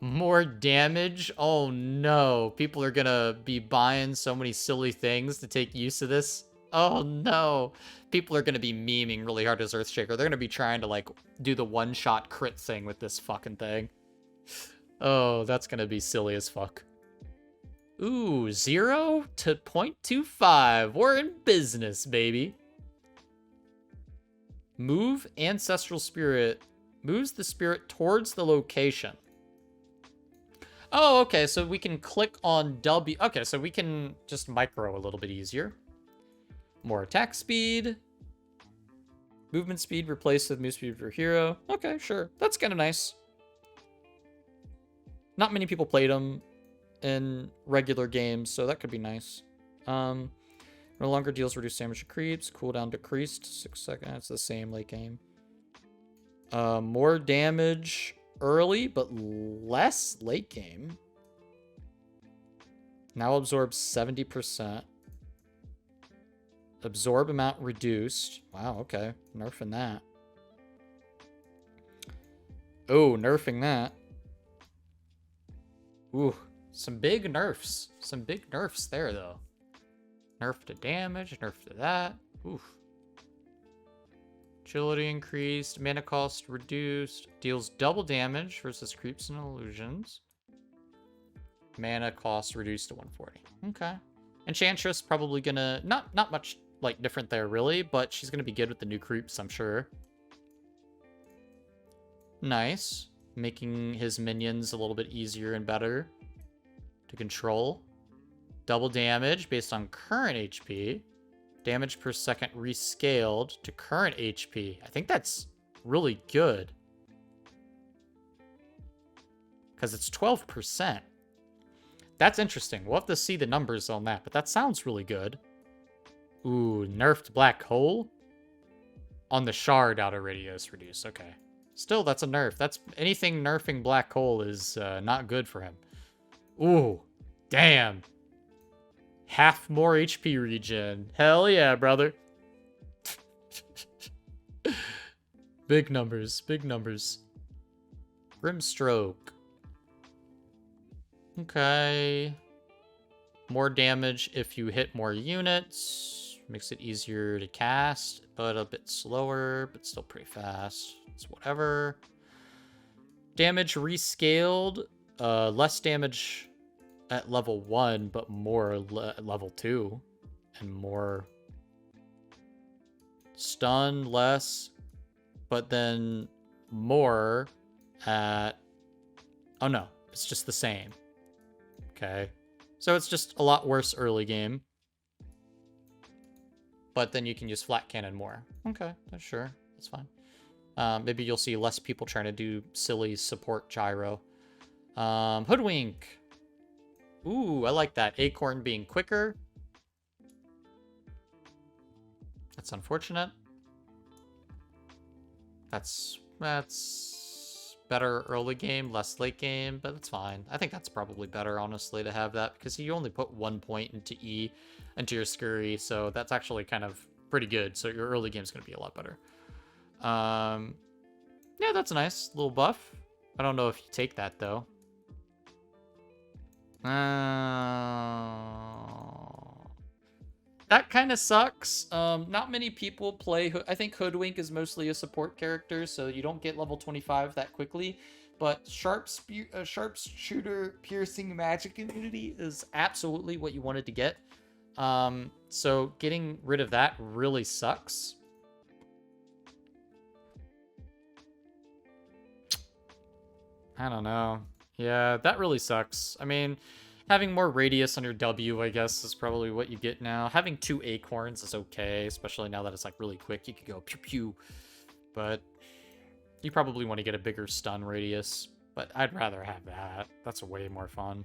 More damage? Oh no. People are gonna be buying so many silly things to take use of this. Oh no. People are gonna be memeing really hard as Earthshaker. They're gonna be trying to, like, do the one-shot crit thing with this fucking thing. Oh, that's gonna be silly as fuck. Ooh, 0 to 0.25. We're in business, baby. Move Ancestral Spirit. Moves the spirit towards the location. Oh, okay, so we can click on W. Okay, so we can just micro a little bit easier. More attack speed. Movement speed replaced with move speed for hero. Okay, sure. That's kind of nice. Not many people played them in regular games, so that could be nice. No longer deals reduced damage to creeps. Cooldown decreased 6 seconds. It's the same late game. More damage early, but less late game. Now absorbs 70%. Absorb amount reduced. Wow, okay. Nerfing that. Oh, nerfing that. Ooh, some big nerfs. Some big nerfs there, though. Nerf to damage, nerf to that. Oof. Agility increased, mana cost reduced, deals double damage versus creeps and illusions. Mana cost reduced to 140. Okay. Enchantress probably gonna not much like different there really, but she's gonna be good with the new creeps, I'm sure. Nice. Making his minions a little bit easier and better to control. Double damage based on current HP. Damage per second rescaled to current HP. I think that's really good. Because it's 12%. That's interesting. We'll have to see the numbers on that, but that sounds really good. Ooh, nerfed black hole? On the shard, outer radius reduced. Okay. Still, that's a nerf. That's anything nerfing black hole is not good for him. Ooh, damn. Half more HP regen. Hell yeah, brother. Big numbers, big numbers. Grimstroke. Okay. More damage if you hit more units. Makes it easier to cast, but a bit slower, but still pretty fast. It's whatever. Damage rescaled. Less damage at level 1, but more at level 2. And more stun, less, but then more at... Oh no, it's just the same. Okay. So it's just a lot worse early game. But then you can use flat cannon more. Okay, that's sure. That's fine. Maybe you'll see less people trying to do silly support gyro. Hoodwink. Ooh, I like that. Acorn being quicker. That's unfortunate. That's better early game, less late game, but it's fine. I think that's probably better, honestly, to have that, because you only put 1 point into E, into your Scurry, so that's actually kind of pretty good. So your early game's going to be a lot better. Yeah, that's a nice little buff. I don't know if you take that, though. That kind of sucks. Not many people play. I think Hoodwink is mostly a support character, so you don't get level 25 that quickly. But sharpshooter piercing magic immunity is absolutely what you wanted to get. So getting rid of that really sucks. I don't know. Yeah, that really sucks. I mean, having more radius on your W, I guess, is probably what you get now. Having 2 acorns is okay, especially now that it's like really quick. You could go pew pew, but you probably want to get a bigger stun radius. But I'd rather have that. That's way more fun.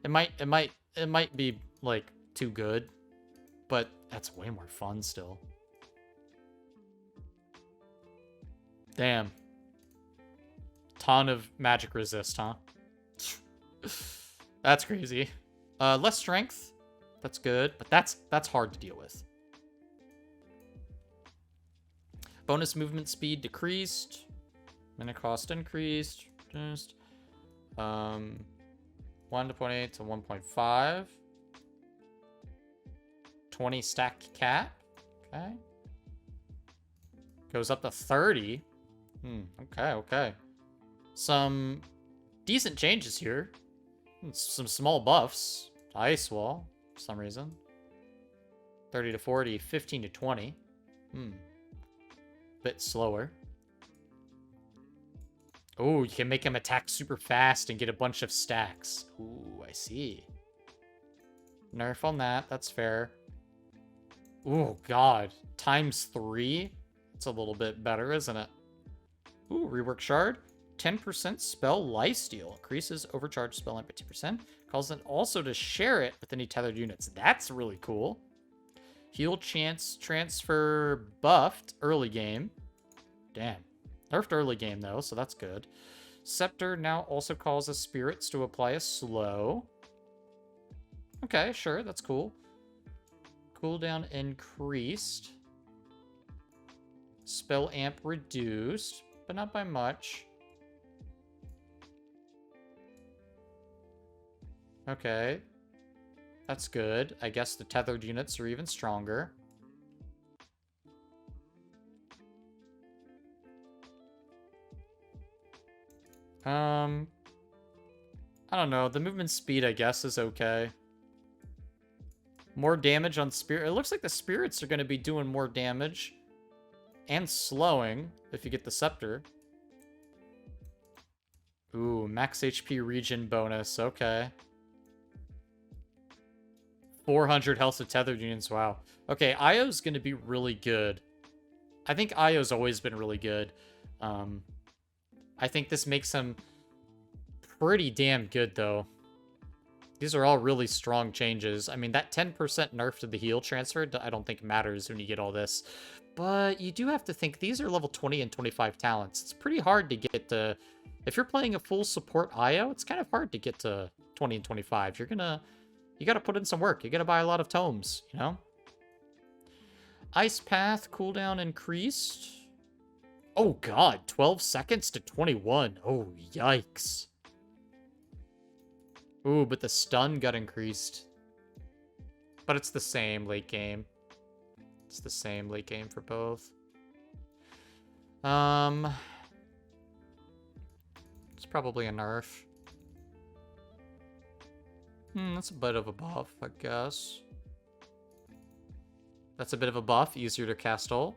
It might be like too good, but that's way more fun still. Damn. Ton of magic resist, huh? That's crazy. Less strength. That's good, but that's hard to deal with. Bonus movement speed decreased. Minute cost increased. Just 1.8 to 1.5. 20 stack cap. Okay. Goes up to 30. Okay. Some decent changes here. Some small buffs. Ice Wall, for some reason. 30 to 40, 15 to 20. Bit slower. Oh, you can make him attack super fast and get a bunch of stacks. Ooh, I see. Nerf on that, that's fair. Ooh, God. ×3? It's a little bit better, isn't it? Ooh, rework shard. 10% spell lifesteal. Increases overcharge spell limit by 2%. Calls it also to share it with any tethered units. That's really cool. Heal chance transfer buffed early game. Damn. Nerfed early game, though, so that's good. Scepter now also causes spirits to apply a slow. Okay, sure, that's cool. Cooldown increased. Spell amp reduced, but not by much. Okay. That's good. I guess the tethered units are even stronger. I don't know. The movement speed, I guess, is okay. More damage on spirit. It looks like the spirits are going to be doing more damage. And slowing, if you get the scepter. Ooh, max HP regen bonus. Okay. 400 health to tethered units. Wow. Okay, Io's going to be really good. I think Io's always been really good. I think this makes him pretty damn good, though. These are all really strong changes. I mean, that 10% nerf to the heal transfer, I don't think matters when you get all this. But you do have to think these are level 20 and 25 talents. It's pretty hard to get to... If you're playing a full support IO, it's kind of hard to get to 20 and 25. You gotta put in some work. You gotta buy a lot of tomes, you know? Ice Path cooldown increased. Oh, God. 12 seconds to 21. Oh, yikes. Ooh, but the stun got increased. But it's the same late game. It's the same late game for both. It's probably a nerf. That's a bit of a buff, I guess. That's a bit of a buff. Easier to cast ult.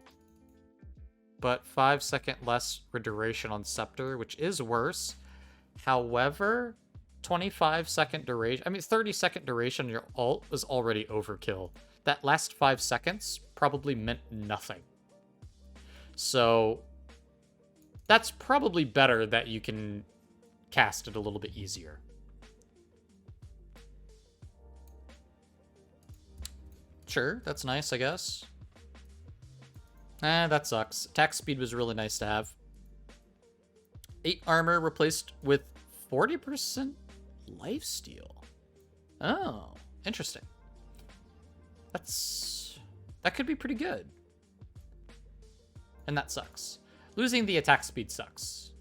But 5-second less duration on Scepter, which is worse. However, 25-second duration... I mean, 30-second duration on your ult was already overkill. That last 5 seconds probably meant nothing. So that's probably better that you can cast it a little bit easier. Sure, that's nice, I guess. That sucks. Attack speed was really nice to have. 8 armor replaced with 40% lifesteal. Oh, interesting. That could be pretty good. And that sucks. Losing the attack speed sucks.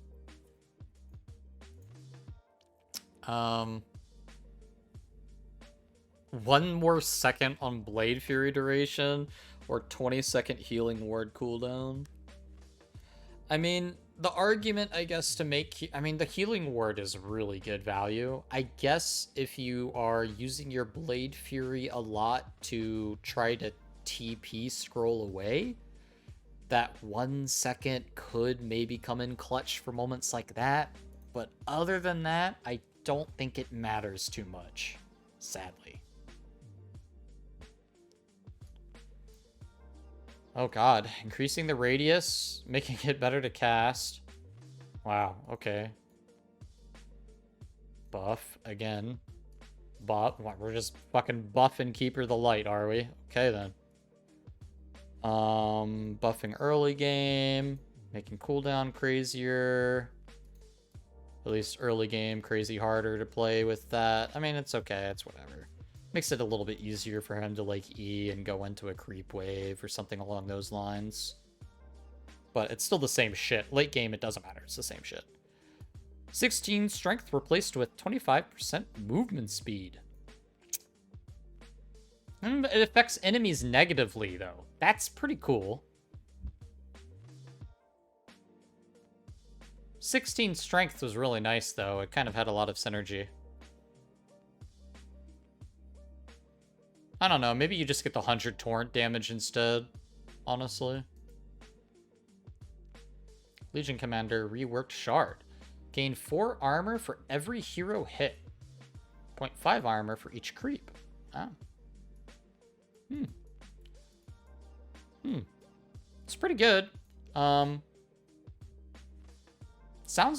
One more second on Blade Fury duration, or 20-second healing ward cooldown. I mean, the argument, I guess, to make... I mean, the healing ward is really good value. I guess if you are using your Blade Fury a lot to try to TP scroll away, that 1 second could maybe come in clutch for moments like that. But other than that, I don't think it matters too much, sadly. Oh god, increasing the radius, making it better to cast. Wow, okay. Buff, again. Buff, what, we're just fucking buffing Keeper the Light, are we? Okay then. Buffing early game, making cooldown crazier. At least early game, crazy harder to play with that. I mean, it's okay, it's whatever. Makes it a little bit easier for him to, like, E and go into a creep wave or something along those lines. But it's still the same shit. Late game, it doesn't matter. It's the same shit. 16 strength replaced with 25% movement speed. It affects enemies negatively, though. That's pretty cool. 16 strength was really nice, though. It kind of had a lot of synergy. I don't know, maybe you just get the 100 torrent damage instead, honestly. Legion Commander reworked Shard. Gain 4 armor for every hero hit. 0.5 armor for each creep. Ah. It's pretty good. Sounds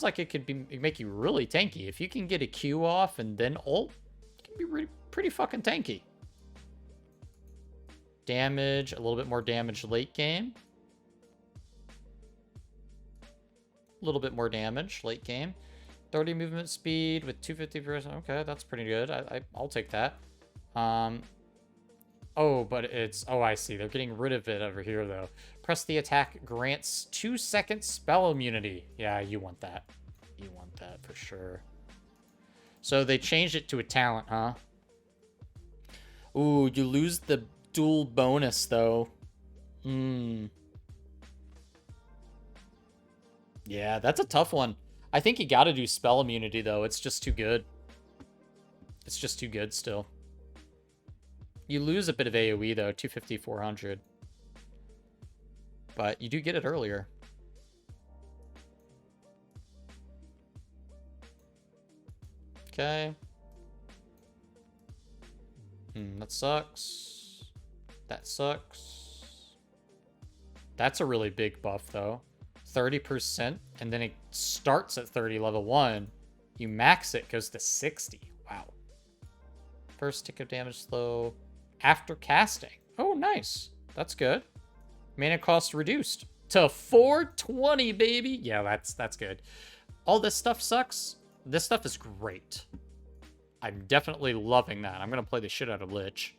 like it could make you really tanky. If you can get a Q off and then ult, it can be pretty fucking tanky. Damage, a little bit more damage late game. A little bit more damage late game. 30 movement speed with 250%. Okay, that's pretty good. I'll take that. Oh, but it's... Oh, I see. They're getting rid of it over here, though. Press the attack grants 2-second spell immunity. Yeah, you want that. You want that for sure. So they changed it to a talent, huh? Ooh, you lose the dual bonus, though. Yeah, that's a tough one. I think you gotta do spell immunity, though. It's just too good. It's just too good still. You lose a bit of AoE, though. 250, 400. But you do get it earlier. Okay. That sucks. That sucks. That's a really big buff, though. 30%, and then it starts at 30 level 1. You max it, goes to 60. Wow. First tick of damage slow after casting. Oh, nice. That's good. Mana cost reduced to 420, baby. Yeah, that's good. All this stuff sucks. This stuff is great. I'm definitely loving that. I'm going to play the shit out of Lich.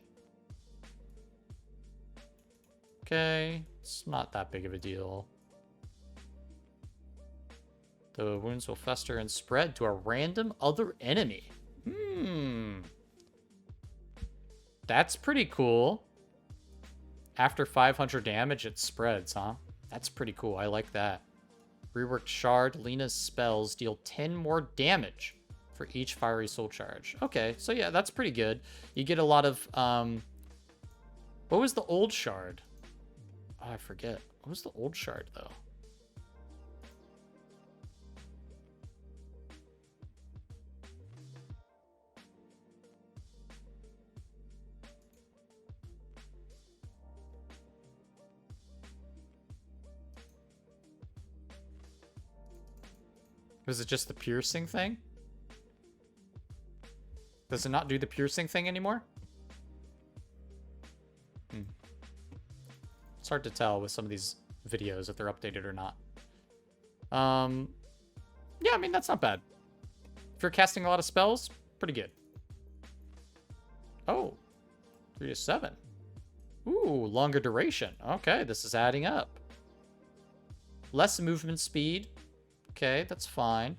Okay. It's not that big of a deal. The wounds will fester and spread to a random other enemy. That's pretty cool. After 500 damage, it spreads, huh? That's pretty cool. I like that. Reworked Shard. Lena's spells deal 10 more damage for each Fiery Soul charge. Okay, so yeah, that's pretty good. You get a lot of... What was the old Shard? Oh, I forget. What was the old Shard, though? Was it just the piercing thing? Does it not do the piercing thing anymore? It's hard to tell with some of these videos if they're updated or not. Yeah, I mean, that's not bad. If you're casting a lot of spells, pretty good. Oh, 3 to 7. Ooh, longer duration. Okay, this is adding up. Less movement speed. Okay, that's fine.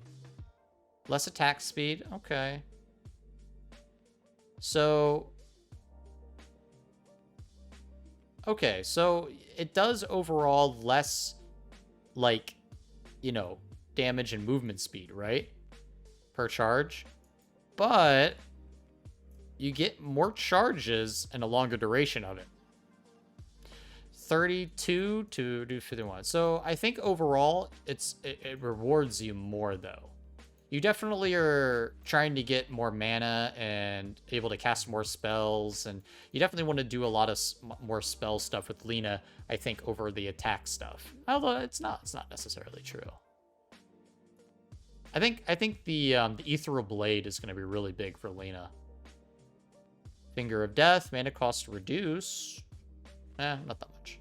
Less attack speed. Okay. So... Okay, so it does overall less, like, you know, damage and movement speed, right? Per charge. But you get more charges and a longer duration of it. 32 to do 51. So I think overall it rewards you more though. You definitely are trying to get more mana and able to cast more spells, and you definitely want to do a lot of more spell stuff with Lena, I think, over the attack stuff. Although it's not necessarily true. I think the Ethereal Blade is going to be really big for Lena. Finger of Death, mana cost reduce. Not that much.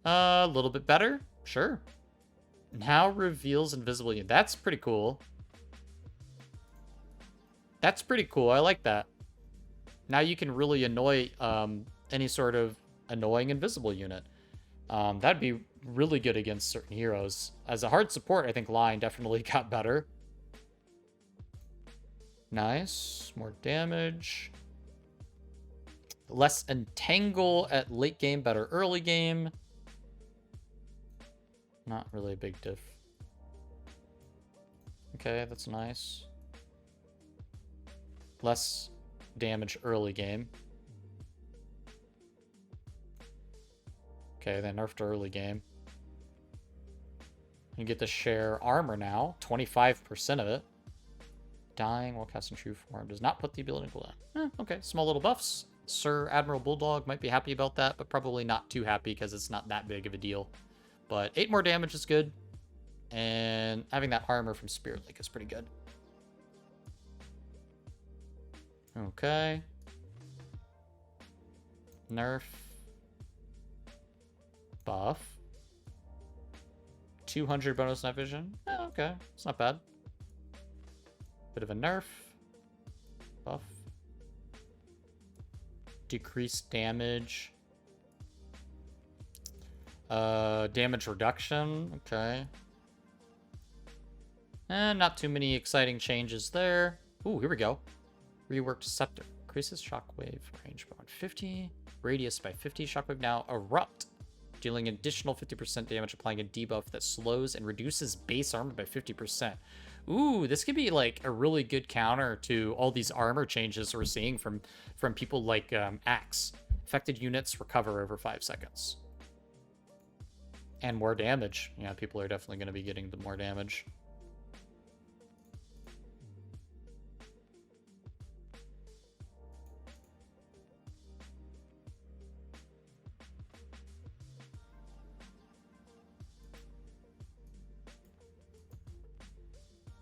A little bit better, sure. Now reveals invisible unit. That's pretty cool. That's pretty cool. I like that. Now you can really annoy any sort of annoying invisible unit. That'd be really good against certain heroes. As a hard support, I think Line definitely got better. Nice. More damage. Less entangle at late game, better early game. Not really a big diff. Okay, that's nice. Less damage early game. Okay, then nerfed early game. You get to share armor now. 25% of it. Dying while casting true form does not put the ability in cooldown. Okay, small little buffs. Sir Admiral Bulldog might be happy about that, but probably not too happy because it's not that big of a deal. But 8 more damage is good. And having that armor from Spirit Lake is pretty good. Okay. Nerf. Buff. 200 bonus night vision. Okay, it's not bad. Bit of a nerf. Buff. Decreased damage. Damage reduction. Okay. And not too many exciting changes there. Ooh, here we go. Reworked Scepter. Increases shockwave range by 150. Radius by 50. Shockwave now erupt. Dealing additional 50% damage, applying a debuff that slows and reduces base armor by 50%. Ooh, this could be like a really good counter to all these armor changes we're seeing from people like Axe. Affected units recover over 5 seconds. And more damage. Yeah, people are definitely going to be getting the more damage.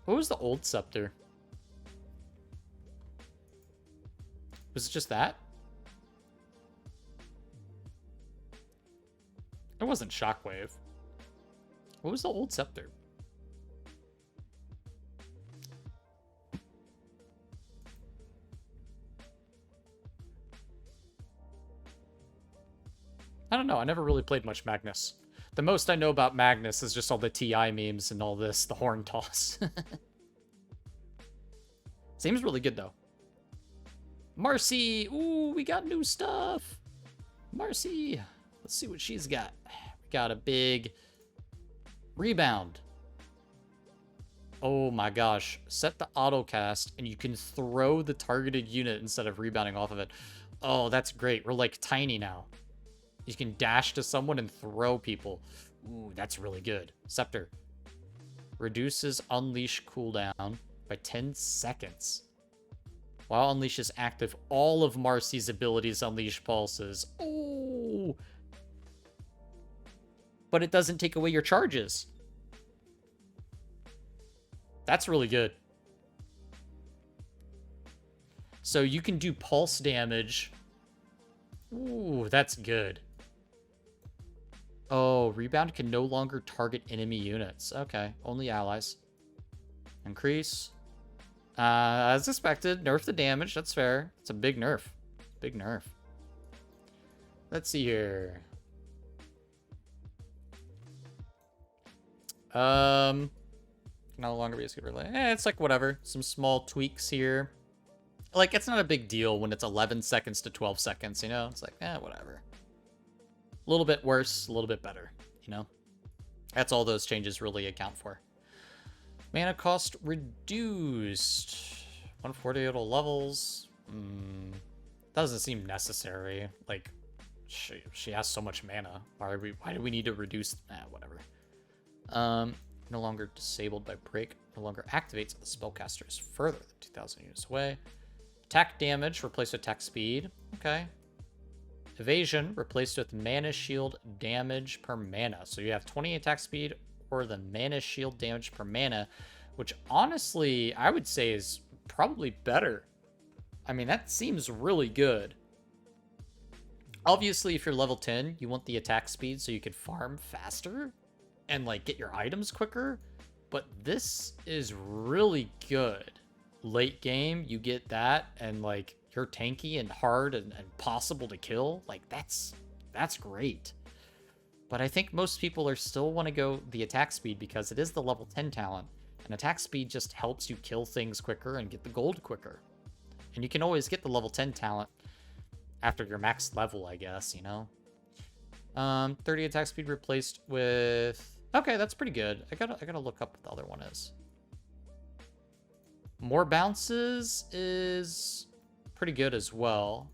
What was the old scepter? Was it just that? It wasn't Shockwave. What was the old scepter? I don't know. I never really played much Magnus. The most I know about Magnus is just all the TI memes and all this, the horn toss. Seems really good, though. Marcy! Ooh, we got new stuff! Marcy! Let's see what she's got. We got a big rebound. Oh my gosh. Set the autocast, and you can throw the targeted unit instead of rebounding off of it. Oh, that's great. We're like tiny now. You can dash to someone and throw people. Ooh, that's really good. Scepter. Reduces Unleash cooldown by 10 seconds. While Unleash is active, all of Marcy's abilities unleash pulses. Ooh! but it doesn't take away your charges. That's really good. So you can do pulse damage. Ooh, that's good. Oh, rebound can no longer target enemy units. Okay, only allies. Increase. As expected, nerf the damage. That's fair. It's a big nerf. Big nerf. Let's see here. Can no longer be a good relay. It's like whatever. Some small tweaks here. Like, it's not a big deal when it's 11 seconds to 12 seconds, you know? It's like, whatever. A little bit worse, a little bit better, you know? That's all those changes really account for. Mana cost reduced. 140 total levels. Doesn't seem necessary. Like, she has so much mana. Why do we need to reduce? Whatever. No longer disabled by break. No longer activates the spellcaster is further than 2,000 units away. Attack damage replaced with attack speed. Okay. Evasion replaced with mana shield damage per mana. So you have 20 attack speed or the mana shield damage per mana, which honestly I would say is probably better. I mean, that seems really good. Obviously, if you're level 10, you want the attack speed so you can farm faster and like get your items quicker. But this is really good. Late game, you get that, and like you're tanky and hard and possible to kill. Like that's great. But I think most people are still want to go the attack speed because it is the level 10 talent, and attack speed just helps you kill things quicker and get the gold quicker. And you can always get the level 10 talent after your max level, I guess, you know. 30 attack speed replaced with. Okay, that's pretty good. I gotta look up what the other one is. More bounces is pretty good as well.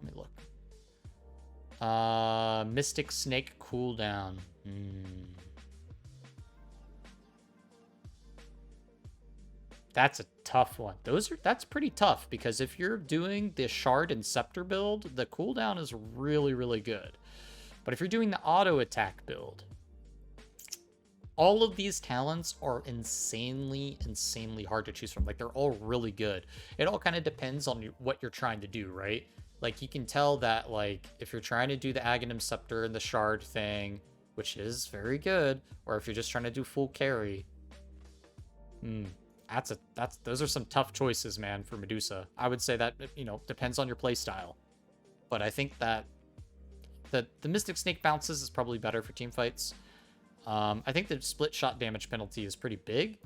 Let me look. Mystic Snake cooldown. That's a tough one. That's pretty tough because if you're doing the Shard and Scepter build, the cooldown is really, really good. But if you're doing the auto attack build, all of these talents are insanely hard to choose from. Like, they're all really good. It all kind of depends on what you're trying to do, right? Like, you can tell that, like, if you're trying to do the Aghanim Scepter and the Shard thing, which is very good, or if you're just trying to do full carry, those are some tough choices, man, for Medusa. I would say that, you know, depends on your playstyle. But I think that the Mystic Snake bounces is probably better for team fights. I think the split shot damage penalty is pretty big,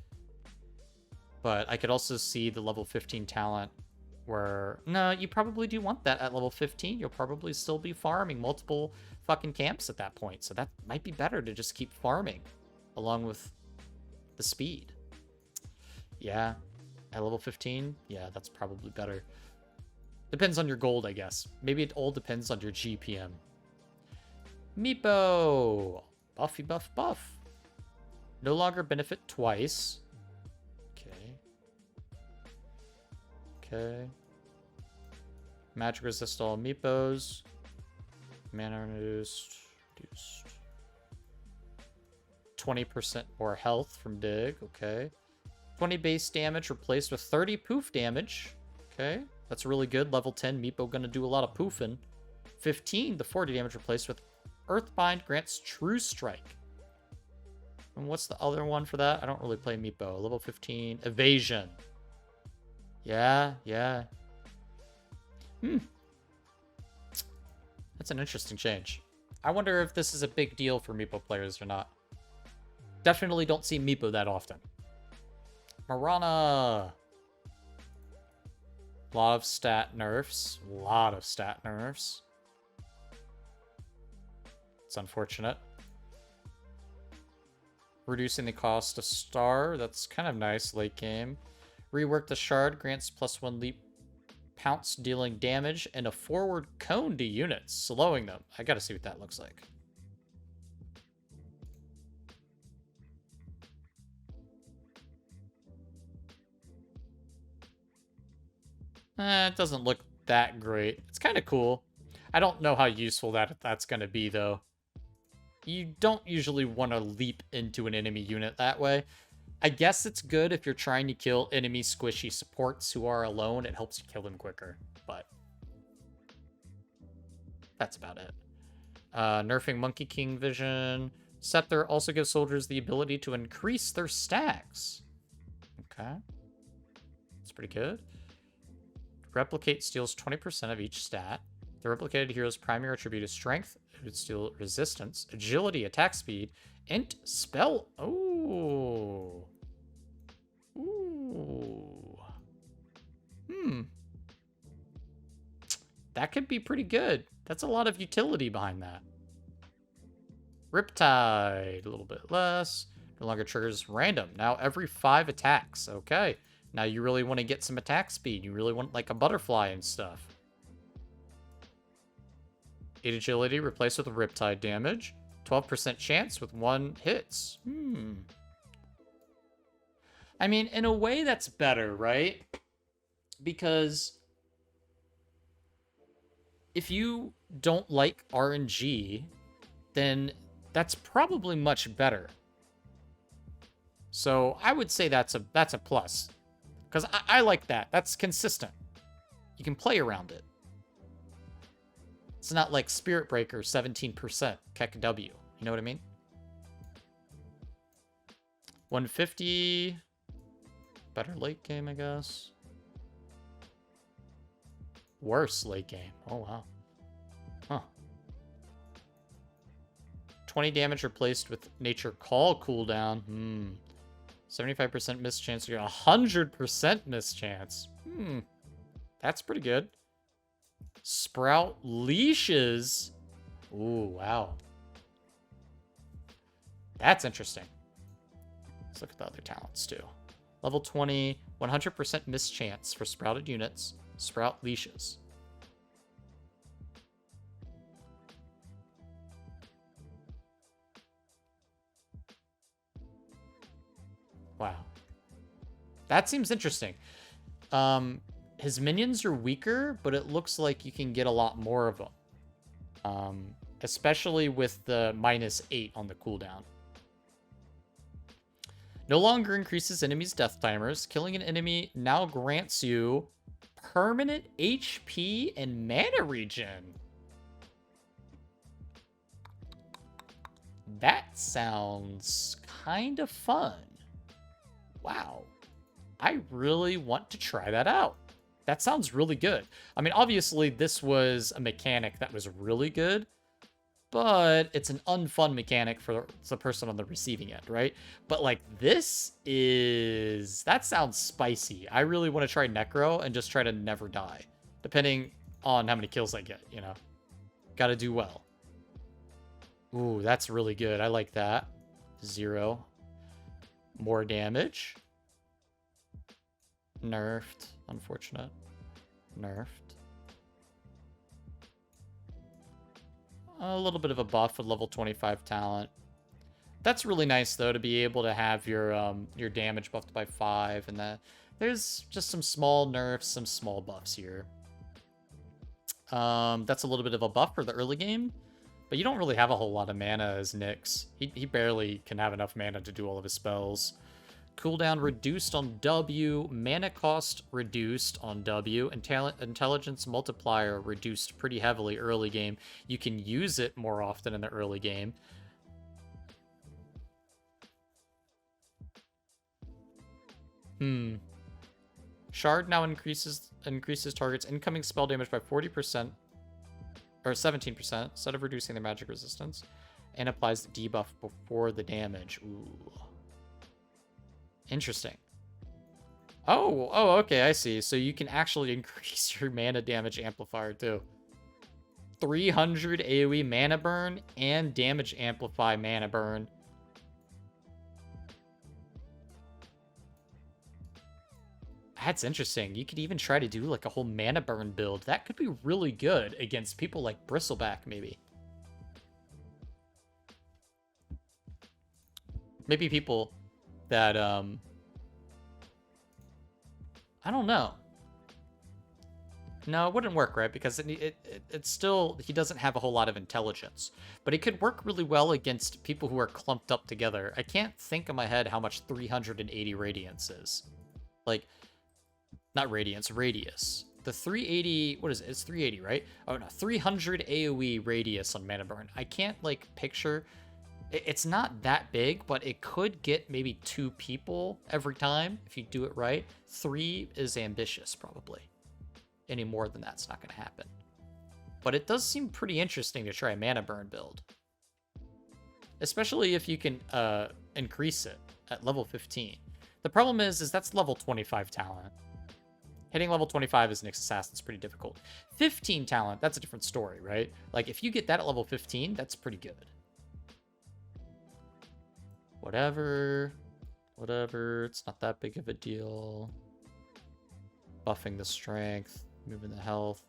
but I could also see the level 15 talent where, no, you probably do want that at level 15. You'll probably still be farming multiple fucking camps at that point. So that might be better to just keep farming along with the speed. Yeah, at level 15, yeah, that's probably better. Depends on your gold, I guess. Maybe it all depends on your GPM. Meepo! Buffy buff buff. No longer benefit twice. Okay. Magic resist all meepos. Mana reduced. 20% more health from dig. Okay. 20 base damage replaced with 30 poof damage. Okay. That's really good. Level 10 meepo gonna do a lot of poofing. 15, the 40 damage replaced with Earthbind grants True Strike. And what's the other one for that? I don't really play Meepo. Level 15. Evasion. Yeah. That's an interesting change. I wonder if this is a big deal for Meepo players or not. Definitely don't see Meepo that often. Mirana. Lot of stat nerfs. It's unfortunate. Reducing the cost of star. That's kind of nice late game. Rework the shard. Grants +1 leap pounce, dealing damage, and a forward cone to units, slowing them. I gotta see what that looks like. It doesn't look that great. It's kind of cool. I don't know how useful that's gonna be, though. you don't usually want to leap into an enemy unit that way. I guess it's good if you're trying to kill enemy squishy supports who are alone. It helps you kill them quicker, but that's about it. Nerfing Monkey King Vision. Scepter also gives soldiers the ability to increase their stacks. Okay. That's pretty good. Replicate steals 20% of each stat. The replicated hero's primary attribute is strength. It would steal resistance, agility, attack speed, int, spell. Ooh. Ooh. That could be pretty good. That's a lot of utility behind that. Riptide, a little bit less. No longer triggers random. Now every 5 attacks. Okay. Now you really want to get some attack speed. You really want like a butterfly and stuff. 8 agility replaced with Riptide damage. 12% chance with 1 hits. I mean, in a way that's better, right? Because if you don't like RNG, then that's probably much better. So I would say that's a plus. Because I like that. That's consistent. You can play around it. It's not like Spirit Breaker 17% Keck W. You know what I mean? 150. Better late game, I guess. Worse late game. Oh, wow. Huh. 20 damage replaced with Nature Call cooldown. 75% miss chance. You're 100% miss chance. That's pretty good. Sprout leashes. Ooh, wow. That's interesting. Let's look at the other talents too. Level 20, 100% miss chance for sprouted units. Sprout leashes. Wow. That seems interesting. His minions are weaker, but it looks like you can get a lot more of them. Especially with the -8 on the cooldown. No longer increases enemies' death timers. Killing an enemy now grants you permanent HP and mana regen. That sounds kind of fun. Wow. I really want to try that out. That sounds really good. I mean, obviously, this was a mechanic that was really good, but it's an unfun mechanic for the person on the receiving end, right? But, like, that sounds spicy. I really want to try Necro and just try to never die, depending on how many kills I get, you know? Gotta do well. Ooh, that's really good. I like that. 0. More damage. Nerfed. Unfortunate. Nerfed. A little bit of a buff with level 25 talent. That's really nice, though, to be able to have your damage buffed by 5. And there's just some small nerfs, some small buffs here. That's a little bit of a buff for the early game. But you don't really have a whole lot of mana as Nyx. He barely can have enough mana to do all of his spells. Cooldown reduced on W. Mana cost reduced on W. Intelligence multiplier reduced pretty heavily early game. You can use it more often in the early game. Shard now increases target's incoming spell damage by 40%. Or 17%, instead of reducing their magic resistance, and applies the debuff before the damage. Ooh. Interesting. Oh, okay, I see. So you can actually increase your mana damage amplifier, too. 300 AoE mana burn and damage amplify mana burn. That's interesting. You could even try to do like a whole mana burn build. That could be really good against people like Bristleback, maybe. Maybe people that, I don't know. No, it wouldn't work, right? Because it's still, he doesn't have a whole lot of intelligence. But it could work really well against people who are clumped up together. I can't think in my head how much 380 radiance is. Like, not radiance, radius. The 380, what is it? It's 380, right? Oh no, 300 AoE radius on Mana Burn. I can't, like, picture... It's not that big, but it could get maybe 2 people every time if you do it right. 3 is ambitious, probably. Any more than that's not going to happen. But it does seem pretty interesting to try a Mana Burn build. Especially if you can increase it at level 15. The problem is that's level 25 talent. Hitting level 25 as an assassin is pretty difficult. 15 talent, that's a different story, right? Like, if you get that at level 15, that's pretty good. Whatever. It's not that big of a deal. Buffing the strength, moving the health.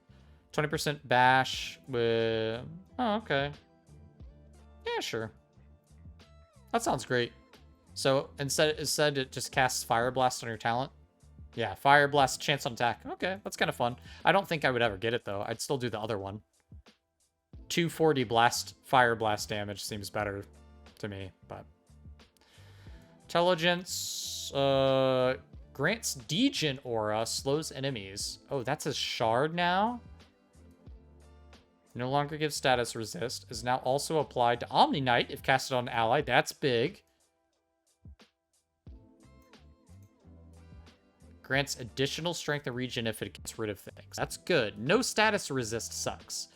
20% bash with... Oh, okay. Yeah, sure. That sounds great. So, instead it just casts Fire Blast on your talent? Yeah, Fire Blast, chance on attack. Okay, that's kind of fun. I don't think I would ever get it, though. I'd still do the other one. 240 Fire Blast damage seems better to me, but... Intelligence, grants Degen Aura, slows enemies. Oh, that's a shard now? No longer gives status resist. Is now also applied to Omni Knight if casted on an ally. That's big. Grants additional strength and regen if it gets rid of things. That's good. No status resist sucks.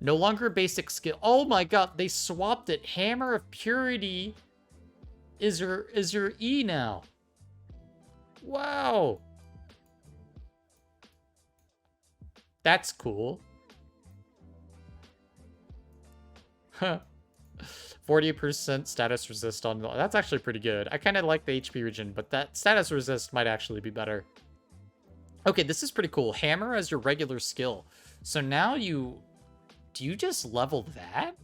No longer basic skill. Oh my god, they swapped it. Hammer of Purity is your E now. Wow. That's cool. Huh. 40% status resist on... That's actually pretty good. I kind of like the HP regen, but that status resist might actually be better. Okay, this is pretty cool. Hammer as your regular skill. So now you... Do you just level that?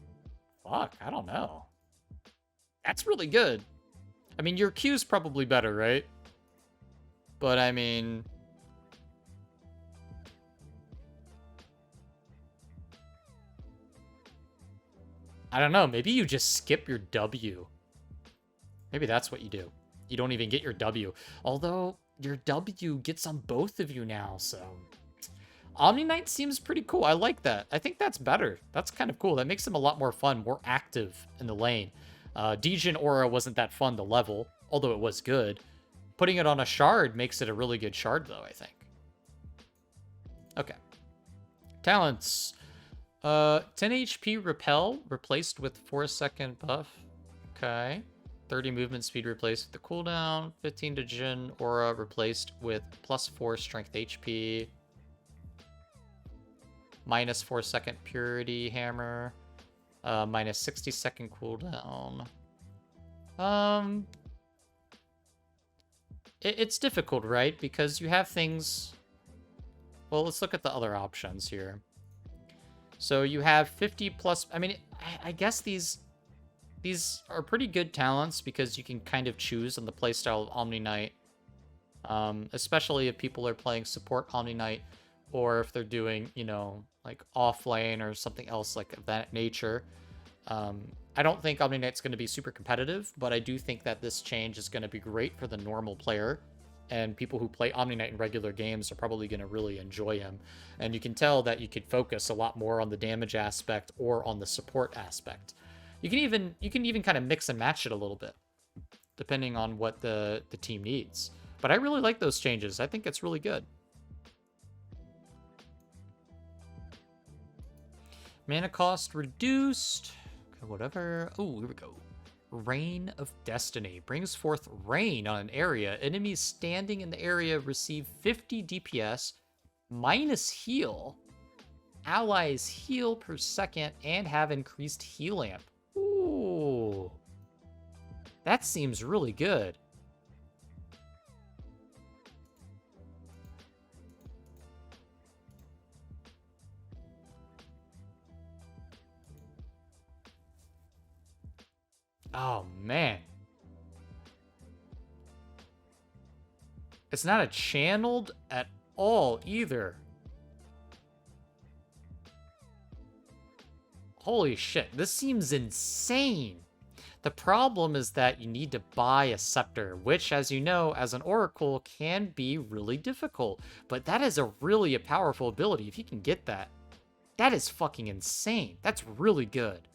Fuck, I don't know. That's really good. I mean, your Q's probably better, right? But, I mean... I don't know. Maybe you just skip your W. Maybe that's what you do. You don't even get your W. Although, your W gets on both of you now, so... Omni Knight seems pretty cool. I like that. I think that's better. That's kind of cool. That makes him a lot more fun, more active in the lane. Degen Aura wasn't that fun to level, although it was good. Putting it on a shard makes it a really good shard, though, I think. Okay. Talents. 10 HP Repel, replaced with 4-second buff. Okay. 30 movement speed replaced with the cooldown. 15 Degen Aura replaced with +4 strength HP. Minus 4-second Purity Hammer. Minus 60-second cooldown. It's difficult, right? Because you have things... Well, let's look at the other options here. So you have 50 plus... I mean, I guess these are pretty good talents because you can kind of choose on the playstyle of Omni Knight. Especially if people are playing support Omni Knight, or if they're doing, you know, like off lane or something else like of that nature. I don't think Omni Knight's going to be super competitive, but I do think that this change is going to be great for the normal player. And people who play Omni Knight in regular games are probably going to really enjoy him. And you can tell that you could focus a lot more on the damage aspect or on the support aspect. You can even kind of mix and match it a little bit, depending on what the team needs. But I really like those changes. I think it's really good. Mana cost reduced. Okay, whatever. Oh, here we go. Rain of Destiny brings forth rain on an area. Enemies standing in the area receive 50 DPS minus heal. Allies heal per second and have increased heal amp. Ooh. That seems really good. Oh, man. It's not a channeled at all, either. Holy shit, this seems insane. The problem is that you need to buy a scepter, which, as you know, as an oracle, can be really difficult. But that is a really powerful ability. If you can get that, that is fucking insane. That's really good.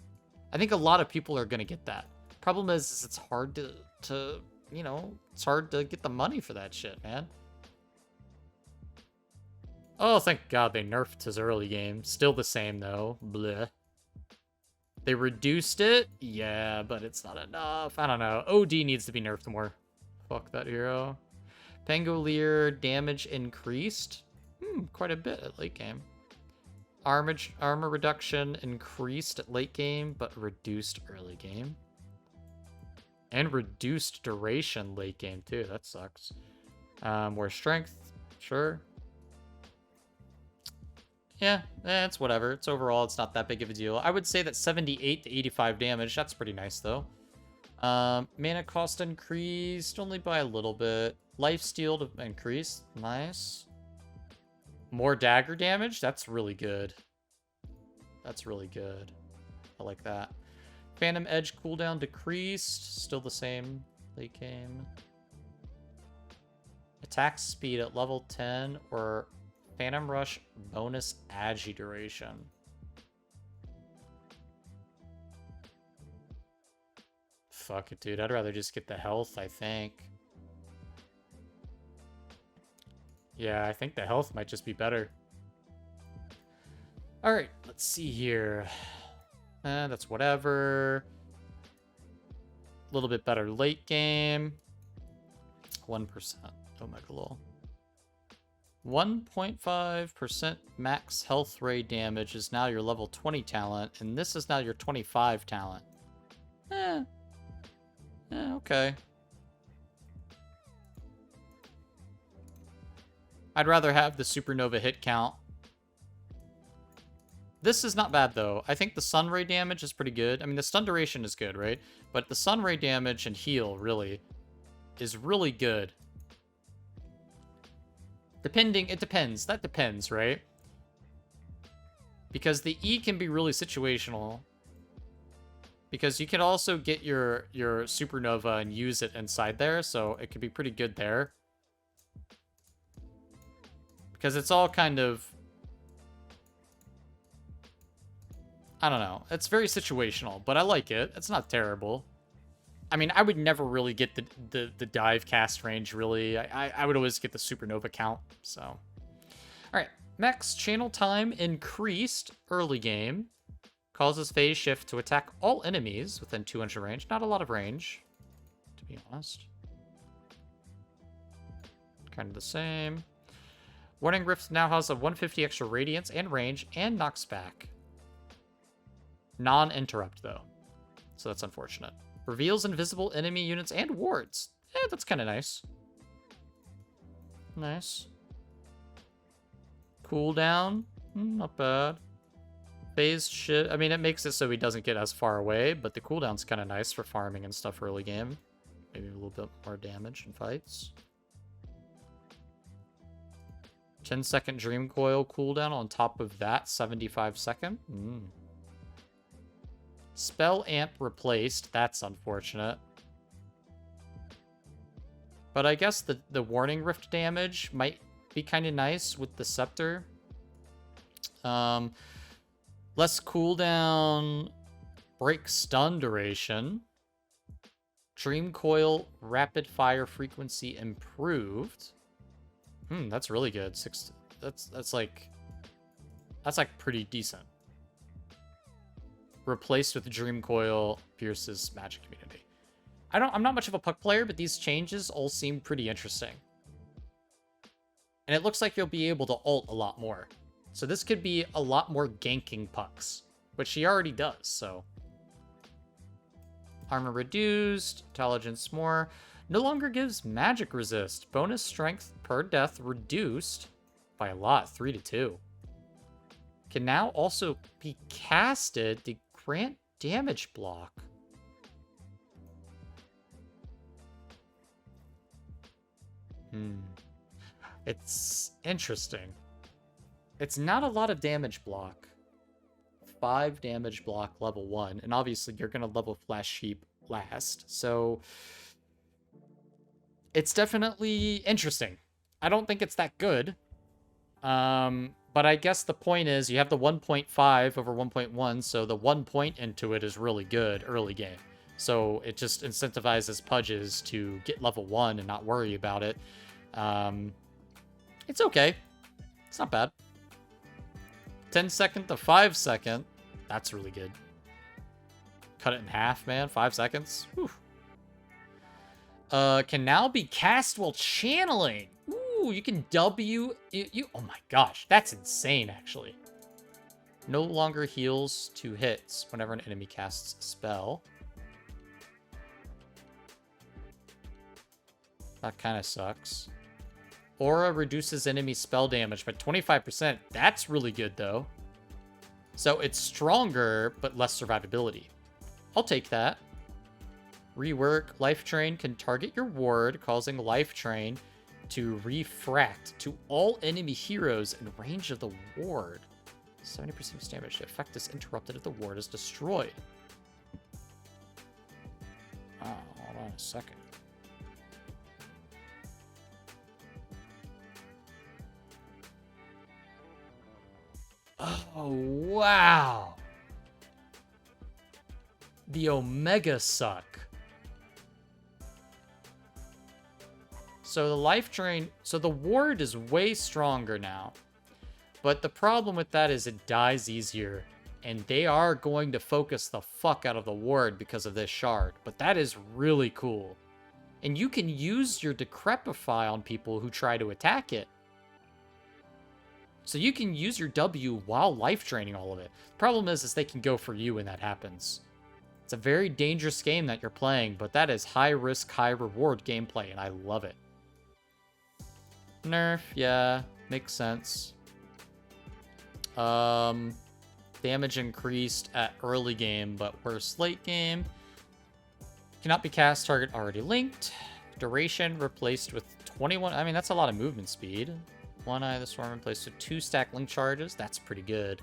I think a lot of people are gonna get that. Problem is it's hard to you know, it's hard to get the money for that shit, man. Oh, thank God they nerfed his early game. Still the same though. Bleh. They reduced it? Yeah, but it's not enough. I don't know. OD needs to be nerfed more. Fuck that hero. Pangolier damage increased? Quite a bit at late game. Armor reduction increased at late game, but reduced early game. And reduced duration late game, too. That sucks. More strength. Sure. Yeah, it's whatever. It's overall, it's not that big of a deal. I would say that 78 to 85 damage. That's pretty nice, though. Mana cost increased only by a little bit. Lifesteal to increase. Nice. More dagger damage. That's really good. That's really good. I like that. Phantom Edge cooldown decreased. Still the same. Late game. Attack speed at level 10 or Phantom Rush bonus agi duration. Fuck it, dude. I'd rather just get the health, I think. Yeah, I think the health might just be better. Alright, let's see here. That's whatever. A little bit better late game. 1%. Omega lol. 1.5% max health ray damage is now your level 20 talent, and this is now your 25 talent. Okay. I'd rather have the supernova hit count. This is not bad, though. I think the sun ray damage is pretty good. I mean, the stun duration is good, right? But the sun ray damage and heal, really, is really good. It depends. That depends, right? Because the E can be really situational. Because you can also get your supernova and use it inside there, so it could be pretty good there. Because it's all kind of... I don't know. It's very situational, but I like it. It's not terrible. I mean, I would never really get the dive cast range, really. I would always get the supernova count, so. All right. Max channel time increased early game. Causes phase shift to attack all enemies within 200 range. Not a lot of range, to be honest. Kind of the same. Warning Rift now has a 150 extra radiance and range and knocks back. Non-interrupt, though. So that's unfortunate. Reveals invisible enemy units and wards. That's kind of nice. Nice. Cooldown. Not bad. Phase shit. I mean, it makes it so he doesn't get as far away, but the cooldown's kind of nice for farming and stuff early game. Maybe a little bit more damage in fights. 10-second Dream Coil cooldown on top of that 75-second. Spell Amp replaced. That's unfortunate. But I guess the Warning Rift damage might be kind of nice with the Scepter. Less cooldown, break stun duration. Dream Coil rapid fire frequency improved. That's really good. That's like pretty decent. Replaced with Dream Coil pierces magic immunity. I'm not much of a puck player, but these changes all seem pretty interesting. And it looks like you'll be able to ult a lot more. So this could be a lot more ganking pucks, which he already does, so. Armor reduced, intelligence more. No longer gives magic resist. Bonus strength per death reduced by a lot, 3 to 2. Can now also be casted to grant damage block. It's interesting. It's not a lot of damage block. 5 damage block level 1, and obviously you're going to level Flash Heap last, so it's definitely interesting. I don't think it's that good, but I guess the point is you have the 1.5 over 1.1, so the 1 point into it is really good early game. So it just incentivizes Pudges to get level 1 and not worry about it. It's okay. It's not bad. 10 second to 5 second. That's really good. Cut it in half, man. 5 seconds. Whew. Can now be cast while channeling. Ooh, you can W... oh my gosh, that's insane, actually. No longer heals 2 hits whenever an enemy casts a spell. That kind of sucks. Aura reduces enemy spell damage by 25%. That's really good, though. So it's stronger, but less survivability. I'll take that. Rework. Life Drain can target your ward, causing Life Drain to refract to all enemy heroes in range of the ward. 70% damage. The effect is interrupted if the ward is destroyed. Oh, hold on a second. Oh, wow. The Omega Suck. So the life drain... So the ward is way stronger now. But the problem with that is it dies easier. And they are going to focus the fuck out of the ward because of this shard. But that is really cool. And you can use your Decrepify on people who try to attack it. So you can use your W while life draining all of it. The problem is they can go for you when that happens. It's a very dangerous game that you're playing, but that is high risk, high reward gameplay, and I love it. Nerf, yeah, makes sense. Damage increased at early game, but worse late game. Cannot be cast, target already linked. Duration replaced with 21. I mean, that's a lot of movement speed. One Eye of the Swarm replaced with 2 stack link charges. That's pretty good.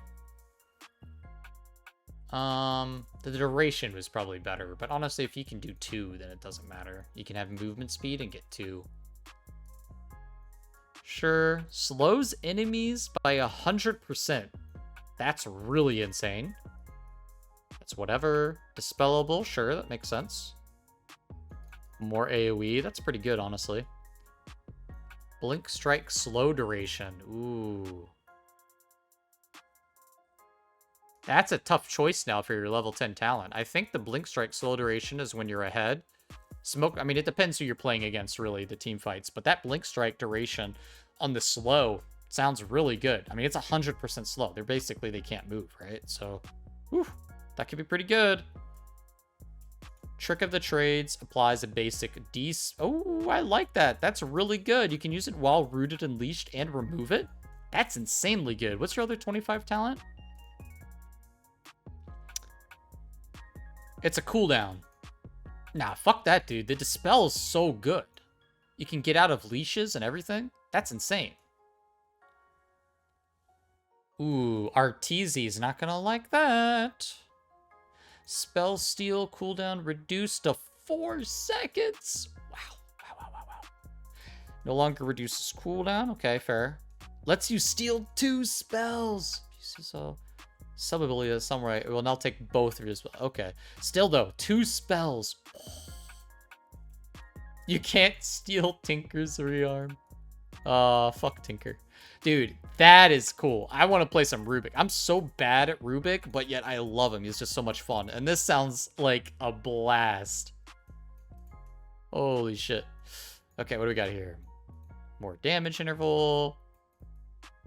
The duration was probably better, but honestly, if you can do 2, then it doesn't matter. You can have movement speed and get 2. Sure. Slows enemies by 100%. That's really insane. That's whatever. Dispellable. Sure, that makes sense. More AoE. That's pretty good, honestly. Blink Strike slow duration. Ooh. That's a tough choice now for your level 10 talent. I think the Blink Strike slow duration is when you're ahead. Smoke, I mean, it depends who you're playing against, really, the team fights. But that Blink Strike duration on the slow sounds really good. I mean, it's 100% slow. They can't move, right? So, whew, that could be pretty good. Trick of the Trades applies a basic D... Oh, I like that. That's really good. You can use it while rooted and leashed and remove it. That's insanely good. What's your other 25 talent? It's a cooldown. Nah, fuck that, dude. The Dispel is so good. You can get out of leashes and everything. That's insane. Ooh, Arteezy's not gonna like that. Spell Steal cooldown reduced to 4 seconds. Wow. No longer reduces cooldown. Okay, fair. Lets you steal 2 spells. So, sub ability is somewhere. It will now take both of your spells. Okay. Still, though, 2 spells. You can't steal Tinker's rearm. Fuck Tinker. Dude, that is cool. I want to play some Rubik. I'm so bad at Rubik, but yet I love him. He's just so much fun. And this sounds like a blast. Holy shit. Okay, what do we got here? More damage interval.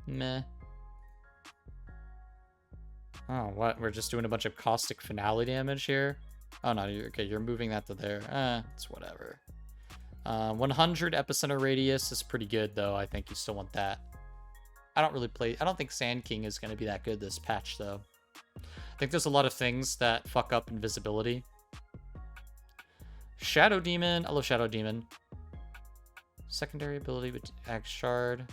Meh. Oh, what? We're just doing a bunch of caustic finale damage here? Oh, no. Okay, you're moving that to there. It's whatever. 100 epicenter radius is pretty good, though. I think you still want that. I don't think Sand King is going to be that good this patch, though. I think there's a lot of things that fuck up invisibility. Shadow Demon. I love Shadow Demon. Secondary ability with Axe Shard.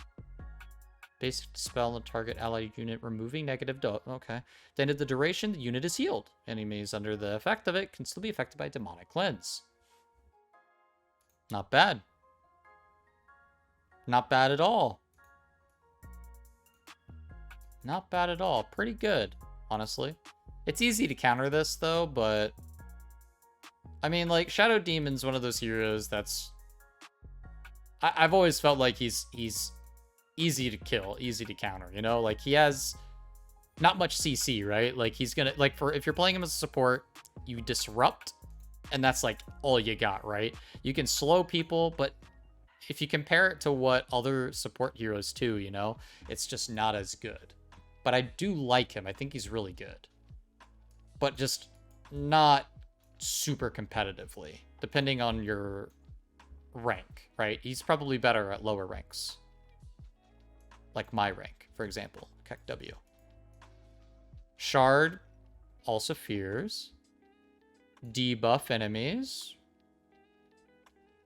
Basic spell on target allied unit, removing negative dot. Okay. At the end of the duration, the unit is healed. Enemies under the effect of it can still be affected by demonic cleanse. Not bad. Not bad at all. Not bad at all. Pretty good, honestly. It's easy to counter this, though, but... I mean, like, Shadow Demon's one of those heroes that's... I've always felt like he's easy to kill, easy to counter, you know? Like, he has not much CC, right? Like, he's gonna... Like, if you're playing him as a support, you disrupt, and that's, like, all you got, right? You can slow people, but if you compare it to what other support heroes do, you know? It's just not as good. But I do like him. I think he's really good. But just not super competitively, depending on your rank, right? He's probably better at lower ranks. Like my rank, for example. KEKW. Shard also fears. Debuff enemies.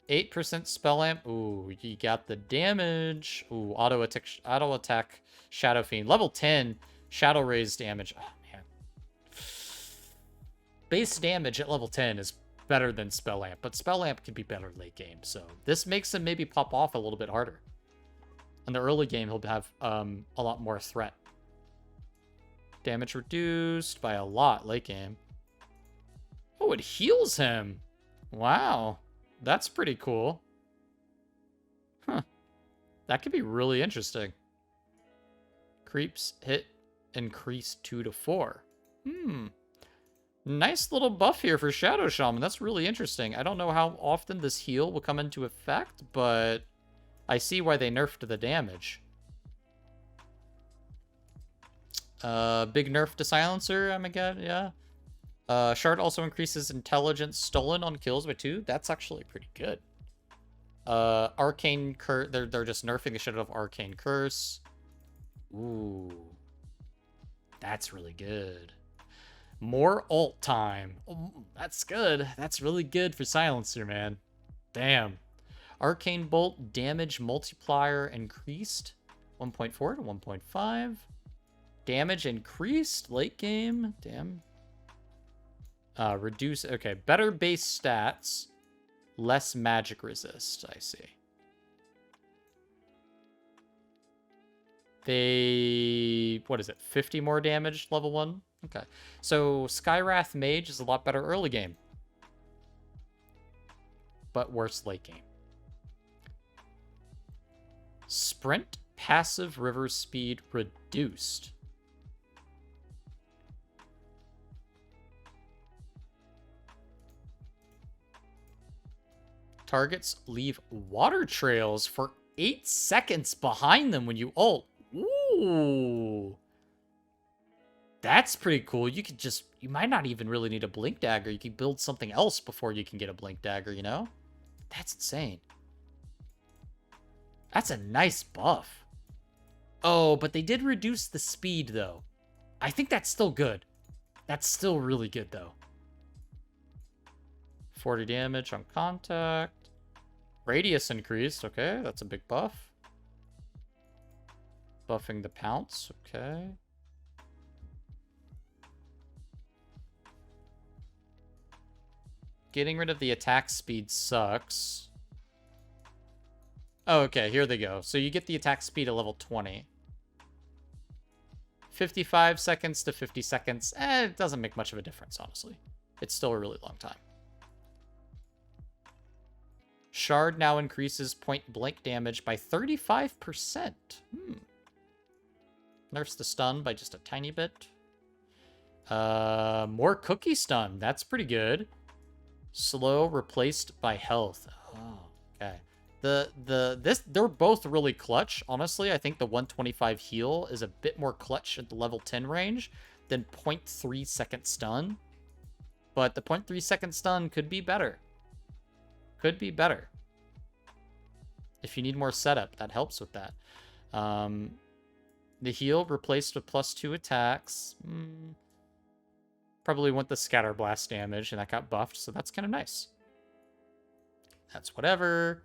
8% spell amp. Ooh, you got the damage. Ooh, auto attack Shadow Fiend. Level 10 Shadow Raise damage. Oh, man. Base damage at level 10 is better than spell amp, but spell amp can be better late game, so this makes him maybe pop off a little bit harder. In the early game, he'll have a lot more threat. Damage reduced by a lot late game. Oh, it heals him. Wow. That's pretty cool. Huh. That could be really interesting. Creeps hit increase 2 to 4. Nice little buff here for Shadow Shaman. That's really interesting. I don't know how often this heal will come into effect, but I see why they nerfed the damage. Big nerf to Silencer, I'm gonna get, yeah. Shard also increases intelligence stolen on kills by 2. That's actually pretty good. Arcane Curse. They're just nerfing the shit out of Arcane Curse. Ooh. That's really good. More ult time. Oh, that's good. That's really good for Silencer, man. Damn. Arcane Bolt damage multiplier increased. 1.4 to 1.5. Damage increased late game. Damn. Reduce. Okay, better base stats. Less magic resist. I see. What is it? 50 more damage, level 1? Okay. So, Skywrath Mage is a lot better early game. But worse late game. Sprint passive river speed reduced. Targets leave water trails for 8 seconds behind them when you ult. Ooh. That's pretty cool. You might not even really need a Blink Dagger. You can build something else before you can get a Blink Dagger, you know? That's insane. That's a nice buff. Oh, but they did reduce the speed, though. I think that's still good. That's still really good, though. 40 damage on contact. Radius increased. Okay, that's a big buff. Buffing the pounce. Okay. Getting rid of the attack speed sucks. Oh, okay, here they go. So you get the attack speed at level 20. 55 seconds to 50 seconds. It doesn't make much of a difference, honestly. It's still a really long time. Shard now increases point blank damage by 35%. Nerfs the stun by just a tiny bit. More cookie stun. That's pretty good. Slow replaced by health. Oh, okay. They're both really clutch. Honestly, I think the 125 heal is a bit more clutch at the level 10 range than 0.3 second stun. But the 0.3 second stun could be better. Could be better. If you need more setup, that helps with that. The heal replaced with +2 attacks. Probably want the scatter blast damage, and that got buffed, so that's kind of nice. That's whatever.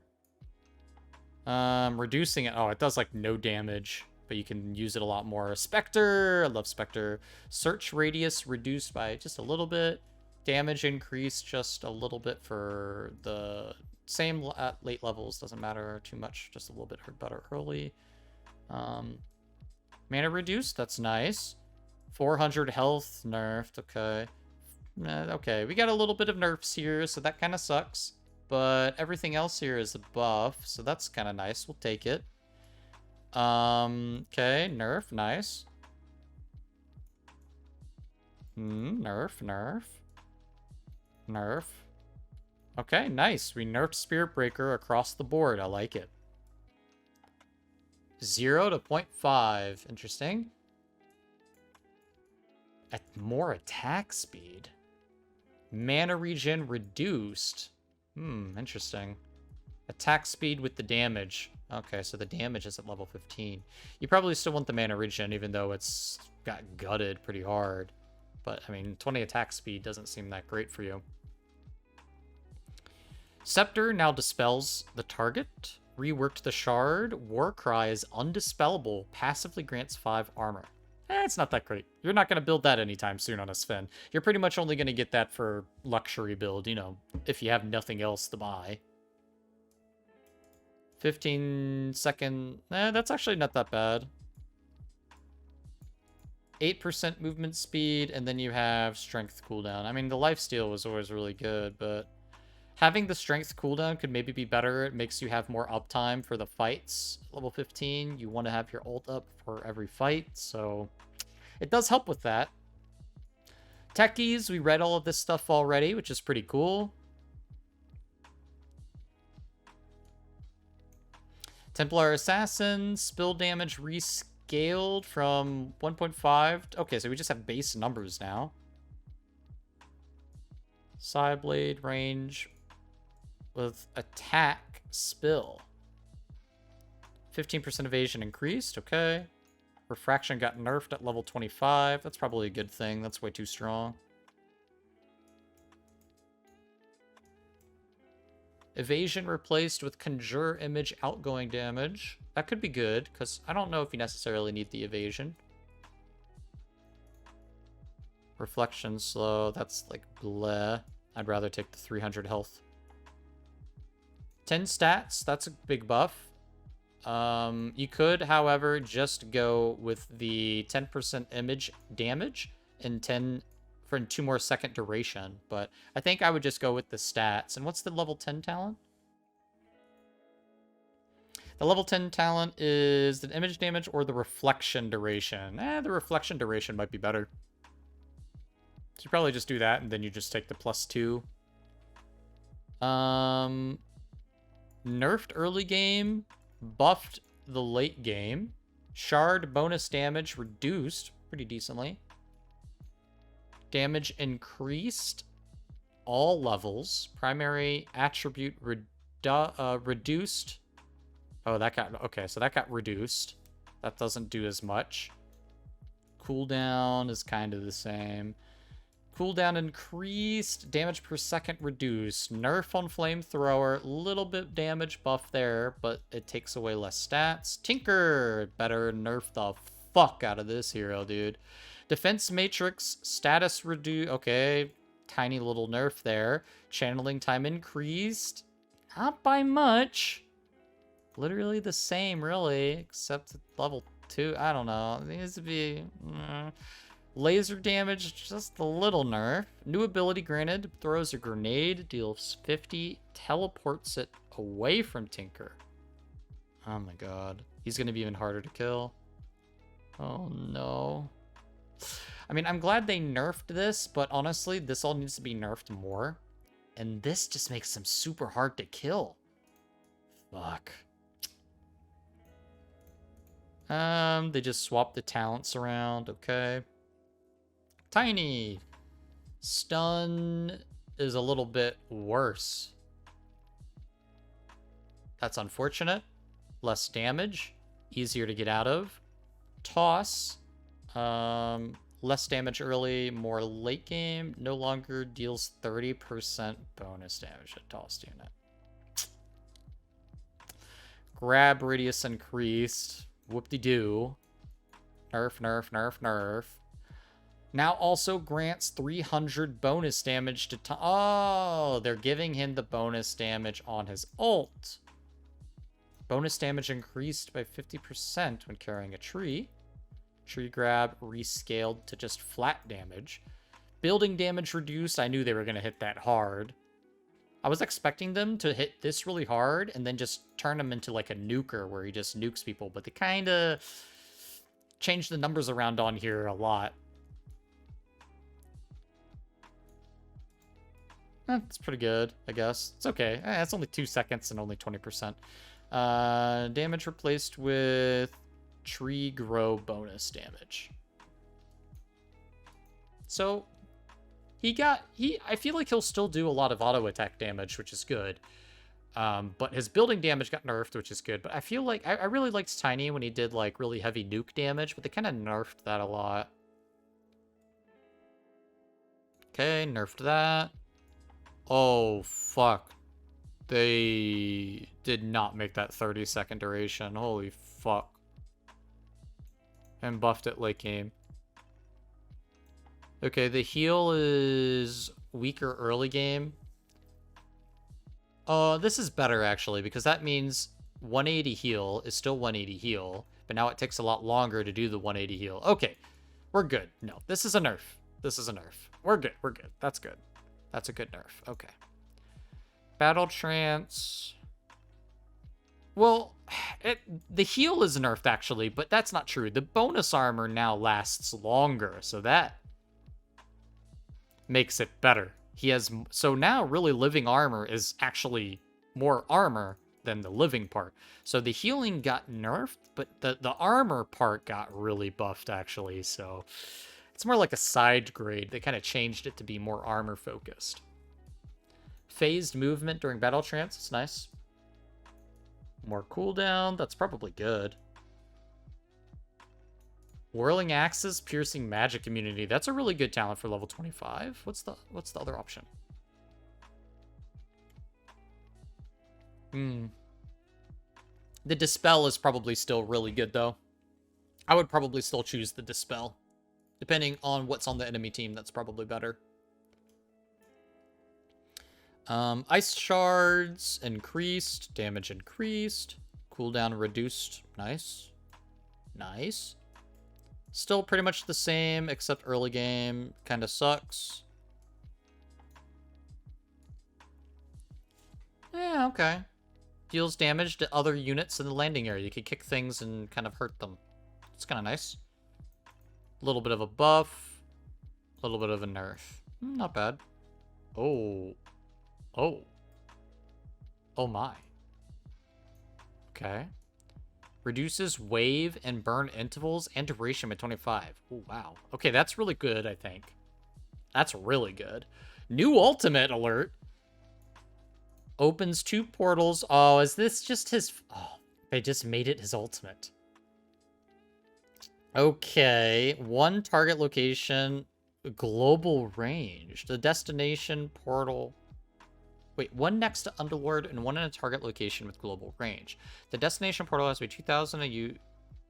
Reducing it. Oh, it does like no damage but you can use it a lot more. Spectre, I love Spectre. Search radius reduced by just a little bit. Damage increased just a little bit for the same at late levels. Doesn't matter too much, just a little bit better early. Mana reduced, that's nice. 400 health nerfed, okay. Okay, we got a little bit of nerfs here, so that kind of sucks. But everything else here is a buff, so that's kind of nice. We'll take it. Okay, nerf, nice. Nerf. Okay, nice. We nerfed Spirit Breaker across the board. I like it. 0 to 0.5. Interesting. More attack speed. Mana regen reduced. Interesting. Attack speed with the damage. Okay, so the damage is at level 15. You probably still want the mana regen, even though it's got gutted pretty hard. But, I mean, 20 attack speed doesn't seem that great for you. Scepter now dispels the target. Reworked the shard. Warcry is undispellable. Passively grants 5 armor. It's not that great. You're not going to build that anytime soon on a Sven. You're pretty much only going to get that for luxury build, you know, if you have nothing else to buy. 15-second... that's actually not that bad. 8% movement speed, and then you have strength cooldown. I mean, the lifesteal was always really good, but having the strength cooldown could maybe be better. It makes you have more uptime for the fights. Level 15, you want to have your ult up for every fight, so it does help with that. Techies, we read all of this stuff already, which is pretty cool. Templar Assassin, spill damage rescaled from 1.5. Okay, so we just have base numbers now. Psyblade range with attack spill. 15% evasion increased, okay. Refraction got nerfed at level 25. That's probably a good thing. That's way too strong. Evasion replaced with Conjure Image outgoing damage. That could be good, because I don't know if you necessarily need the evasion. Reflection slow. That's like bleh. I'd rather take the 300 health. 10 stats. That's a big buff. You could, however, just go with the 10% image damage and 2 more second duration, but I think I would just go with the stats. And what's the level 10 talent? The level 10 talent is the image damage or the reflection duration. The reflection duration might be better. So you probably just do that, and then you just take the +2. Nerfed early game, buffed the late game. Shard bonus damage reduced pretty decently. Damage increased all levels. Primary attribute reduced. Oh, that got... Okay, so that got reduced. That doesn't do as much. Cooldown is kind of the same. Cooldown increased. Damage per second reduced. Nerf on flamethrower. Little bit damage buff there, but it takes away less stats. Tinker. Better nerf the fuck out of this hero, dude. Defense matrix. Status reduce. Okay. Tiny little nerf there. Channeling time increased. Not by much. Literally the same, really. Except level 2. I don't know. It needs to be... Laser damage, just a little nerf. New ability granted, throws a grenade, deals 50, teleports it away from Tinker. Oh my god. He's going to be even harder to kill. Oh no. I mean, I'm glad they nerfed this, but honestly, this all needs to be nerfed more. And this just makes them super hard to kill. Fuck. They just swapped the talents around, okay. Tiny. Stun is a little bit worse. That's unfortunate. Less damage. Easier to get out of. Toss. Less damage early, more late game. No longer deals 30% bonus damage to tossed unit. Grab radius increased. Whoop-de-doo. Nerf, nerf, nerf, nerf. Now also grants 300 bonus damage to... Oh, they're giving him the bonus damage on his ult. Bonus damage increased by 50% when carrying a tree. Tree grab rescaled to just flat damage. Building damage reduced. I knew they were going to hit that hard. I was expecting them to hit this really hard and then just turn him into like a nuker where he just nukes people. But they kind of changed the numbers around on here a lot. It's pretty good, I guess. It's okay. It's only 2 seconds and only 20%. Damage replaced with tree grow bonus damage. So I feel like he'll still do a lot of auto attack damage, which is good. But his building damage got nerfed, which is good. But I feel like I really liked Tiny when he did like really heavy nuke damage, but they kind of nerfed that a lot. Okay, nerfed that. Oh, fuck. They did not make that 30-second duration. Holy fuck. And buffed it late game. Okay, the heal is weaker early game. This is better, actually, because that means 180 heal is still 180 heal, but now it takes a lot longer to do the 180 heal. Okay, we're good. No, this is a nerf. This is a nerf. We're good. We're good. That's good. That's a good nerf. Okay. Battle Trance. Well, the heal is nerfed, actually, but that's not true. The bonus armor now lasts longer, so that makes it better. So now really living armor is actually more armor than the living part. So the healing got nerfed, but the armor part got really buffed, actually, so it's more like a side grade. They kind of changed it to be more armor focused. Phased movement during battle trance. It's nice. More cooldown. That's probably good. Whirling Axes, piercing magic immunity. That's a really good talent for level 25. What's the other option? The Dispel is probably still really good, though. I would probably still choose the Dispel. Depending on what's on the enemy team, that's probably better. Ice shards increased, damage increased, cooldown reduced. Nice. Nice. Still pretty much the same, except early game kind of sucks. Yeah, okay. Deals damage to other units in the landing area. You can kick things and kind of hurt them. It's kind of nice. A little bit of a buff. A little bit of a nerf. Not bad. Oh. Oh. Oh my. Okay. Reduces wave and burn intervals and duration by 25. Oh, wow. Okay, that's really good, I think. That's really good. New ultimate alert. Opens 2 portals. Oh, is this just his... Oh, they just made it his ultimate. Okay. 1 target location. Global range. The destination portal... Wait, 1 next to Underlord and 1 in a target location with global range. The destination portal has to be 2,000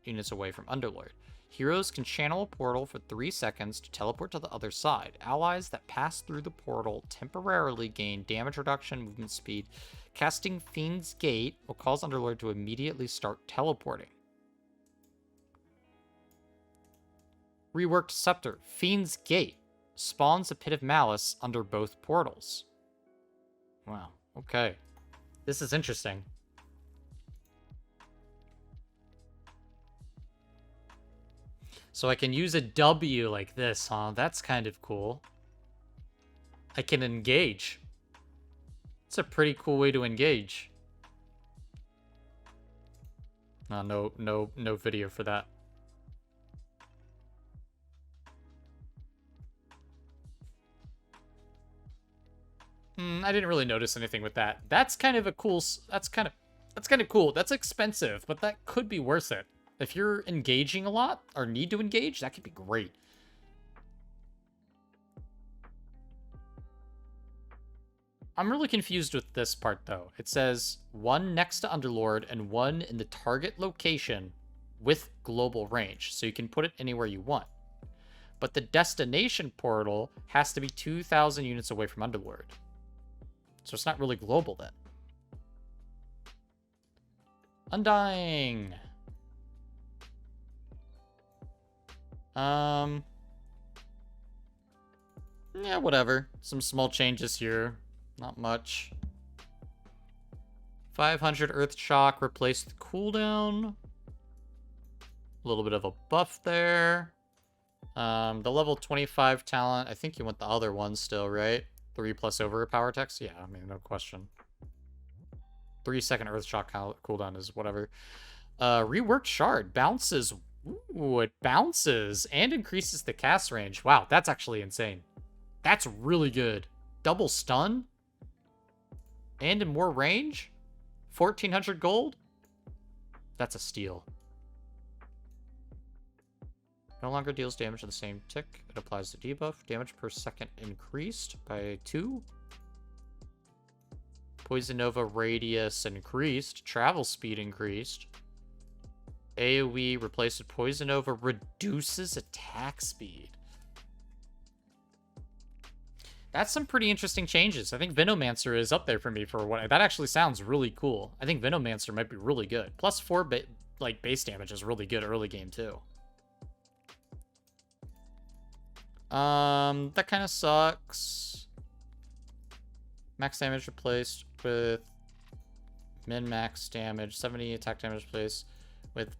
units away from Underlord. Heroes can channel a portal for 3 seconds to teleport to the other side. Allies that pass through the portal temporarily gain damage reduction, movement speed. Casting Fiend's Gate will cause Underlord to immediately start teleporting. Reworked Scepter. Fiend's Gate spawns a Pit of Malice under both portals. Wow, okay. This is interesting. So I can use a W like this, huh? That's kind of cool. I can engage. It's a pretty cool way to engage. No video for that. I didn't really notice anything with that. That's kind of a cool... That's kind of cool. That's expensive, but that could be worth it. If you're engaging a lot, or need to engage, that could be great. I'm really confused with this part, though. It says 1 next to Underlord and 1 in the target location with global range, so you can put it anywhere you want. But the destination portal has to be 2,000 units away from Underworld. So it's not really global then. Undying. Yeah, whatever. Some small changes here. Not much. 500 Earth Shock replaced the cooldown. A little bit of a buff there. The level 25 talent, I think you want the other one still, right? 3+ overpower text? Yeah, I mean, no question. 3-second Earth Shock cooldown is whatever. Reworked Shard. Bounces. Ooh, it bounces and increases the cast range. Wow, that's actually insane. That's really good. Double stun? And in more range? 1,400 gold? That's a steal. No longer deals damage to the same tick. It applies the debuff. Damage per second increased by 2. Poison Nova radius increased. Travel speed increased. AoE replaced with Poison Nova reduces attack speed. That's some pretty interesting changes. I think Venomancer is up there for me for what that actually sounds really cool. I think Venomancer might be really good. Plus 4 base damage is really good early game too. That kind of sucks. Max damage replaced with min-max damage. 70 attack damage replaced with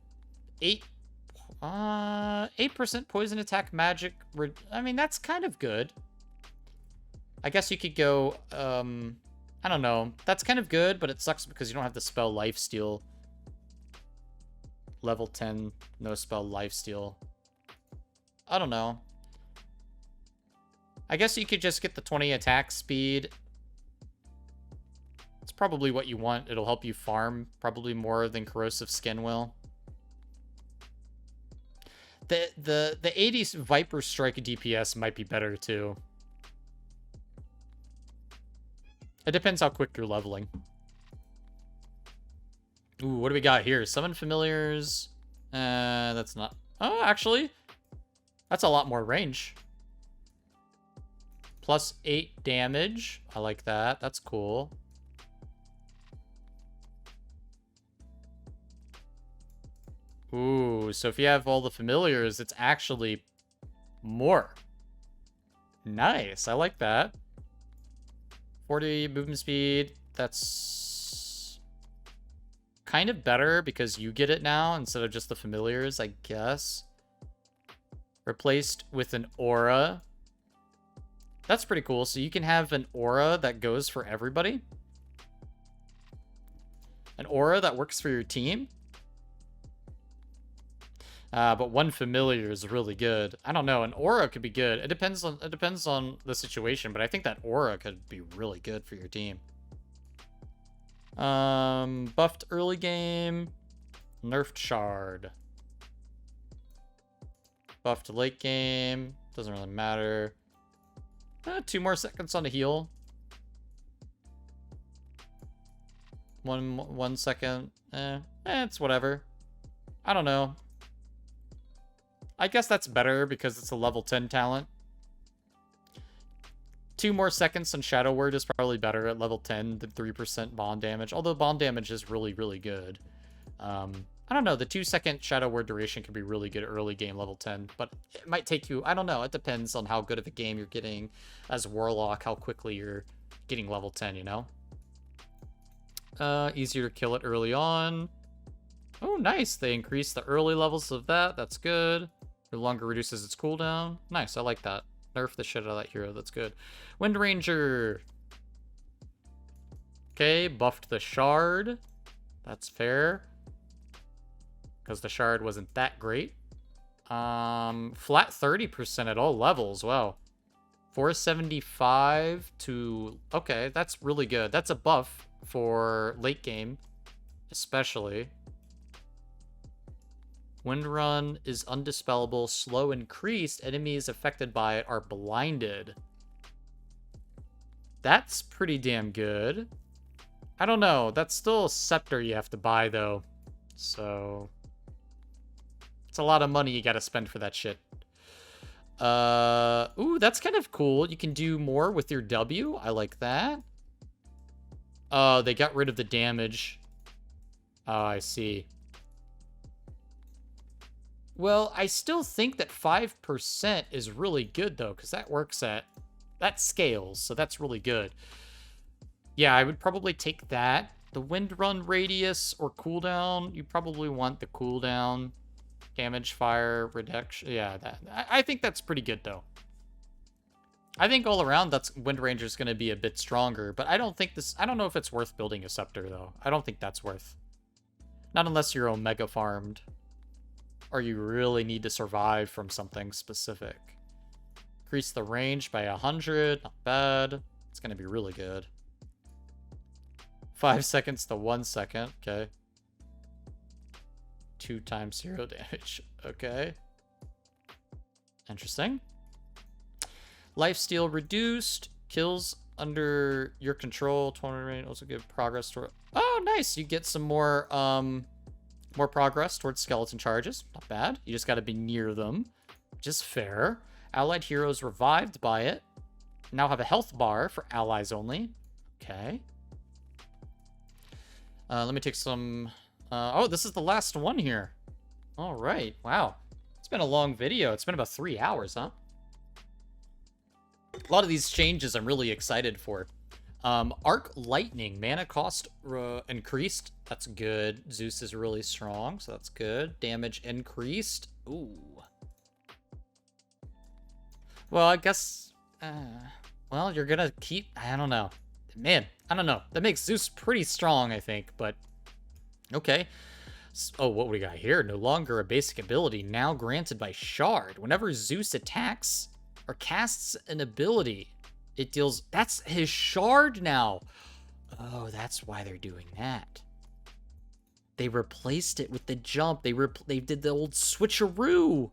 8% poison attack magic. I mean, that's kind of good. I guess you could go, I don't know. That's kind of good, but it sucks because you don't have the spell Lifesteal. Level 10, no spell Lifesteal. I don't know. I guess you could just get the 20 attack speed. It's probably what you want. It'll help you farm probably more than Corrosive Skin will. The 80s Viper Strike DPS might be better too. It depends how quick you're leveling. Ooh, what do we got here? Summon familiars. That's not... Oh, actually, that's a lot more range. Plus 8 damage. I like that. That's cool. Ooh, so if you have all the familiars, it's actually more. Nice. I like that. 40 movement speed. That's kind of better because you get it now instead of just the familiars, I guess. Replaced with an aura. That's pretty cool. So you can have an aura that goes for everybody. An aura that works for your team. But one familiar is really good. I don't know. An aura could be good. It depends on the situation, but I think that aura could be really good for your team. Buffed early game. Nerfed shard. Buffed late game. Doesn't really matter. 2 more seconds on the heal. 1 second. It's whatever. I don't know. I guess that's better because it's a level 10 talent. 2 more seconds on Shadow Word is probably better at level 10 than 3% bond damage. Although bond damage is really, really good. I don't know. The 2-second Shadow Word duration can be really good early game level 10. But it might take you... I don't know. It depends on how good of a game you're getting as Warlock. How quickly you're getting level 10, you know? Easier to kill it early on. Oh, nice. They increased the early levels of that. That's good. No longer reduces its cooldown. Nice, I like that. Nerf the shit out of that hero. That's good. Wind Ranger. Okay, buffed the Shard. That's fair. Because the Shard wasn't that great. Flat 30% at all levels. Wow. 475 to... Okay, that's really good. That's a buff for late game, especially. Wind Run is undispellable. Slow increased. Enemies affected by it are blinded. That's pretty damn good. I don't know. That's still a Scepter you have to buy, though. So... a lot of money you gotta spend for that shit. Ooh, that's kind of cool. You can do more with your W. I like that. Oh, they got rid of the damage. Oh, I see. Well, I still think that 5% is really good, though, because that works at... That scales, so that's really good. Yeah, I would probably take that. The wind run radius or cooldown, you probably want the cooldown. Damage, fire, reduction. Yeah, I think that's pretty good, though. I think all around, that's Wind Ranger's going to be a bit stronger, but I don't think this... I don't know if it's worth building a Scepter, though. I don't think that's worth. Not unless you're Omega farmed. Or you really need to survive from something specific. Increase the range by 100. Not bad. It's going to be really good. 5 seconds to 1 second. Okay. 2 times 0 damage. Okay. Interesting. Lifesteal reduced. Kills under your control. 20 range. Also give progress toward... Oh, nice. You get some more progress towards skeleton charges. Not bad. You just got to be near them. Which is fair. Allied heroes revived by it. Now have a health bar for allies only. Okay. Let me take some... oh, this is the last one here. All right. Wow. It's been a long video. It's been about 3 hours, huh? A lot of these changes I'm really excited for. Arc Lightning. Mana cost increased. That's good. Zeus is really strong, so that's good. Damage increased. Ooh. Well, I guess... well, you're gonna keep... I don't know. Man, I don't know. That makes Zeus pretty strong, I think, but... Okay. Oh, what we got here? No longer a basic ability, now granted by Shard. Whenever Zeus attacks or casts an ability, it deals... That's his Shard now. Oh, that's why they're doing that. They replaced it with the jump. They did the old switcheroo.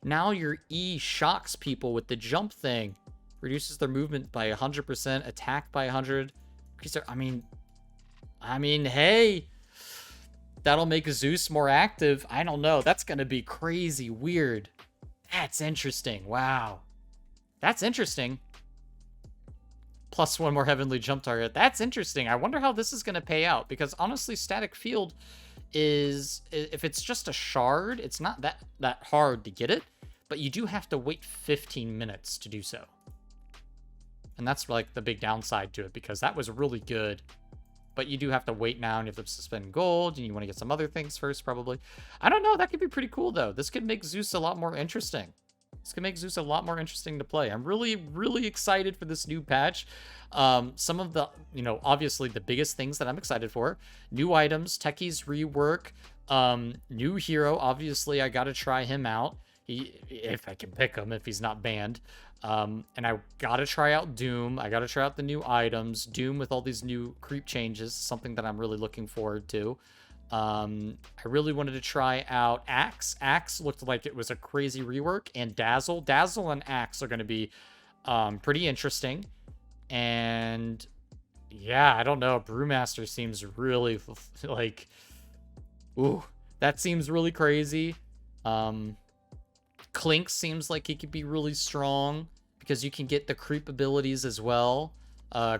Now your E shocks people with the jump thing. Reduces their movement by 100%, attack by 100. I mean, hey... That'll make Zeus more active. I don't know. That's going to be crazy weird. That's interesting. Wow. That's interesting. Plus 1 more heavenly jump target. That's interesting. I wonder how this is going to pay out. Because honestly, static field is... If it's just a shard, it's not that hard to get it. But you do have to wait 15 minutes to do so. And that's like the big downside to it. Because that was really good. But you do have to wait now, and you have to spend gold, and you want to get some other things first, probably. I don't know. That could be pretty cool, though. This could make Zeus a lot more interesting. This could make Zeus a lot more interesting to play. I'm really, really excited for this new patch. Some of the, obviously the biggest things that I'm excited for. New items, Techies rework, new hero. Obviously, I got to try him out. If I can pick him, if he's not banned. And I gotta try out Doom. I gotta try out the new items. Doom with all these new creep changes, something that I'm really looking forward to. I really wanted to try out Axe. Axe looked like it was a crazy rework. And Dazzle. Dazzle and Axe are going to be pretty interesting. And yeah, I don't know. Brewmaster seems really like... Ooh, that seems really crazy. Clink seems like he could be really strong because you can get the creep abilities as well.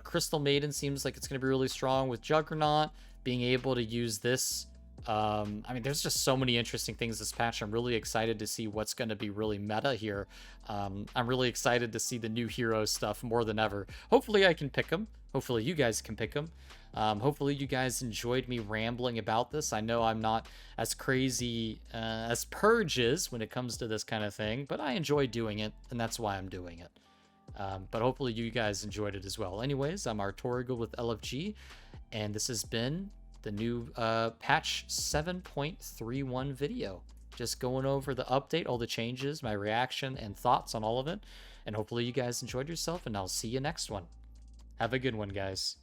Crystal Maiden seems like it's going to be really strong with Juggernaut. Being able to use this. I mean, there's just so many interesting things this patch. I'm really excited to see what's going to be really meta here. I'm really excited to see the new hero stuff more than ever. Hopefully I can pick them. Hopefully you guys can pick them. Hopefully you guys enjoyed me rambling about this. I know I'm not as crazy as Purge is when it comes to this kind of thing, but I enjoy doing it, and that's why I'm doing it. But hopefully you guys enjoyed it as well. Anyways, I'm Artorigold with LFG, and this has been the new patch 7.31 video. Just going over the update, all the changes, my reaction and thoughts on all of it. And hopefully you guys enjoyed yourself, and I'll see you next one. Have a good one, guys.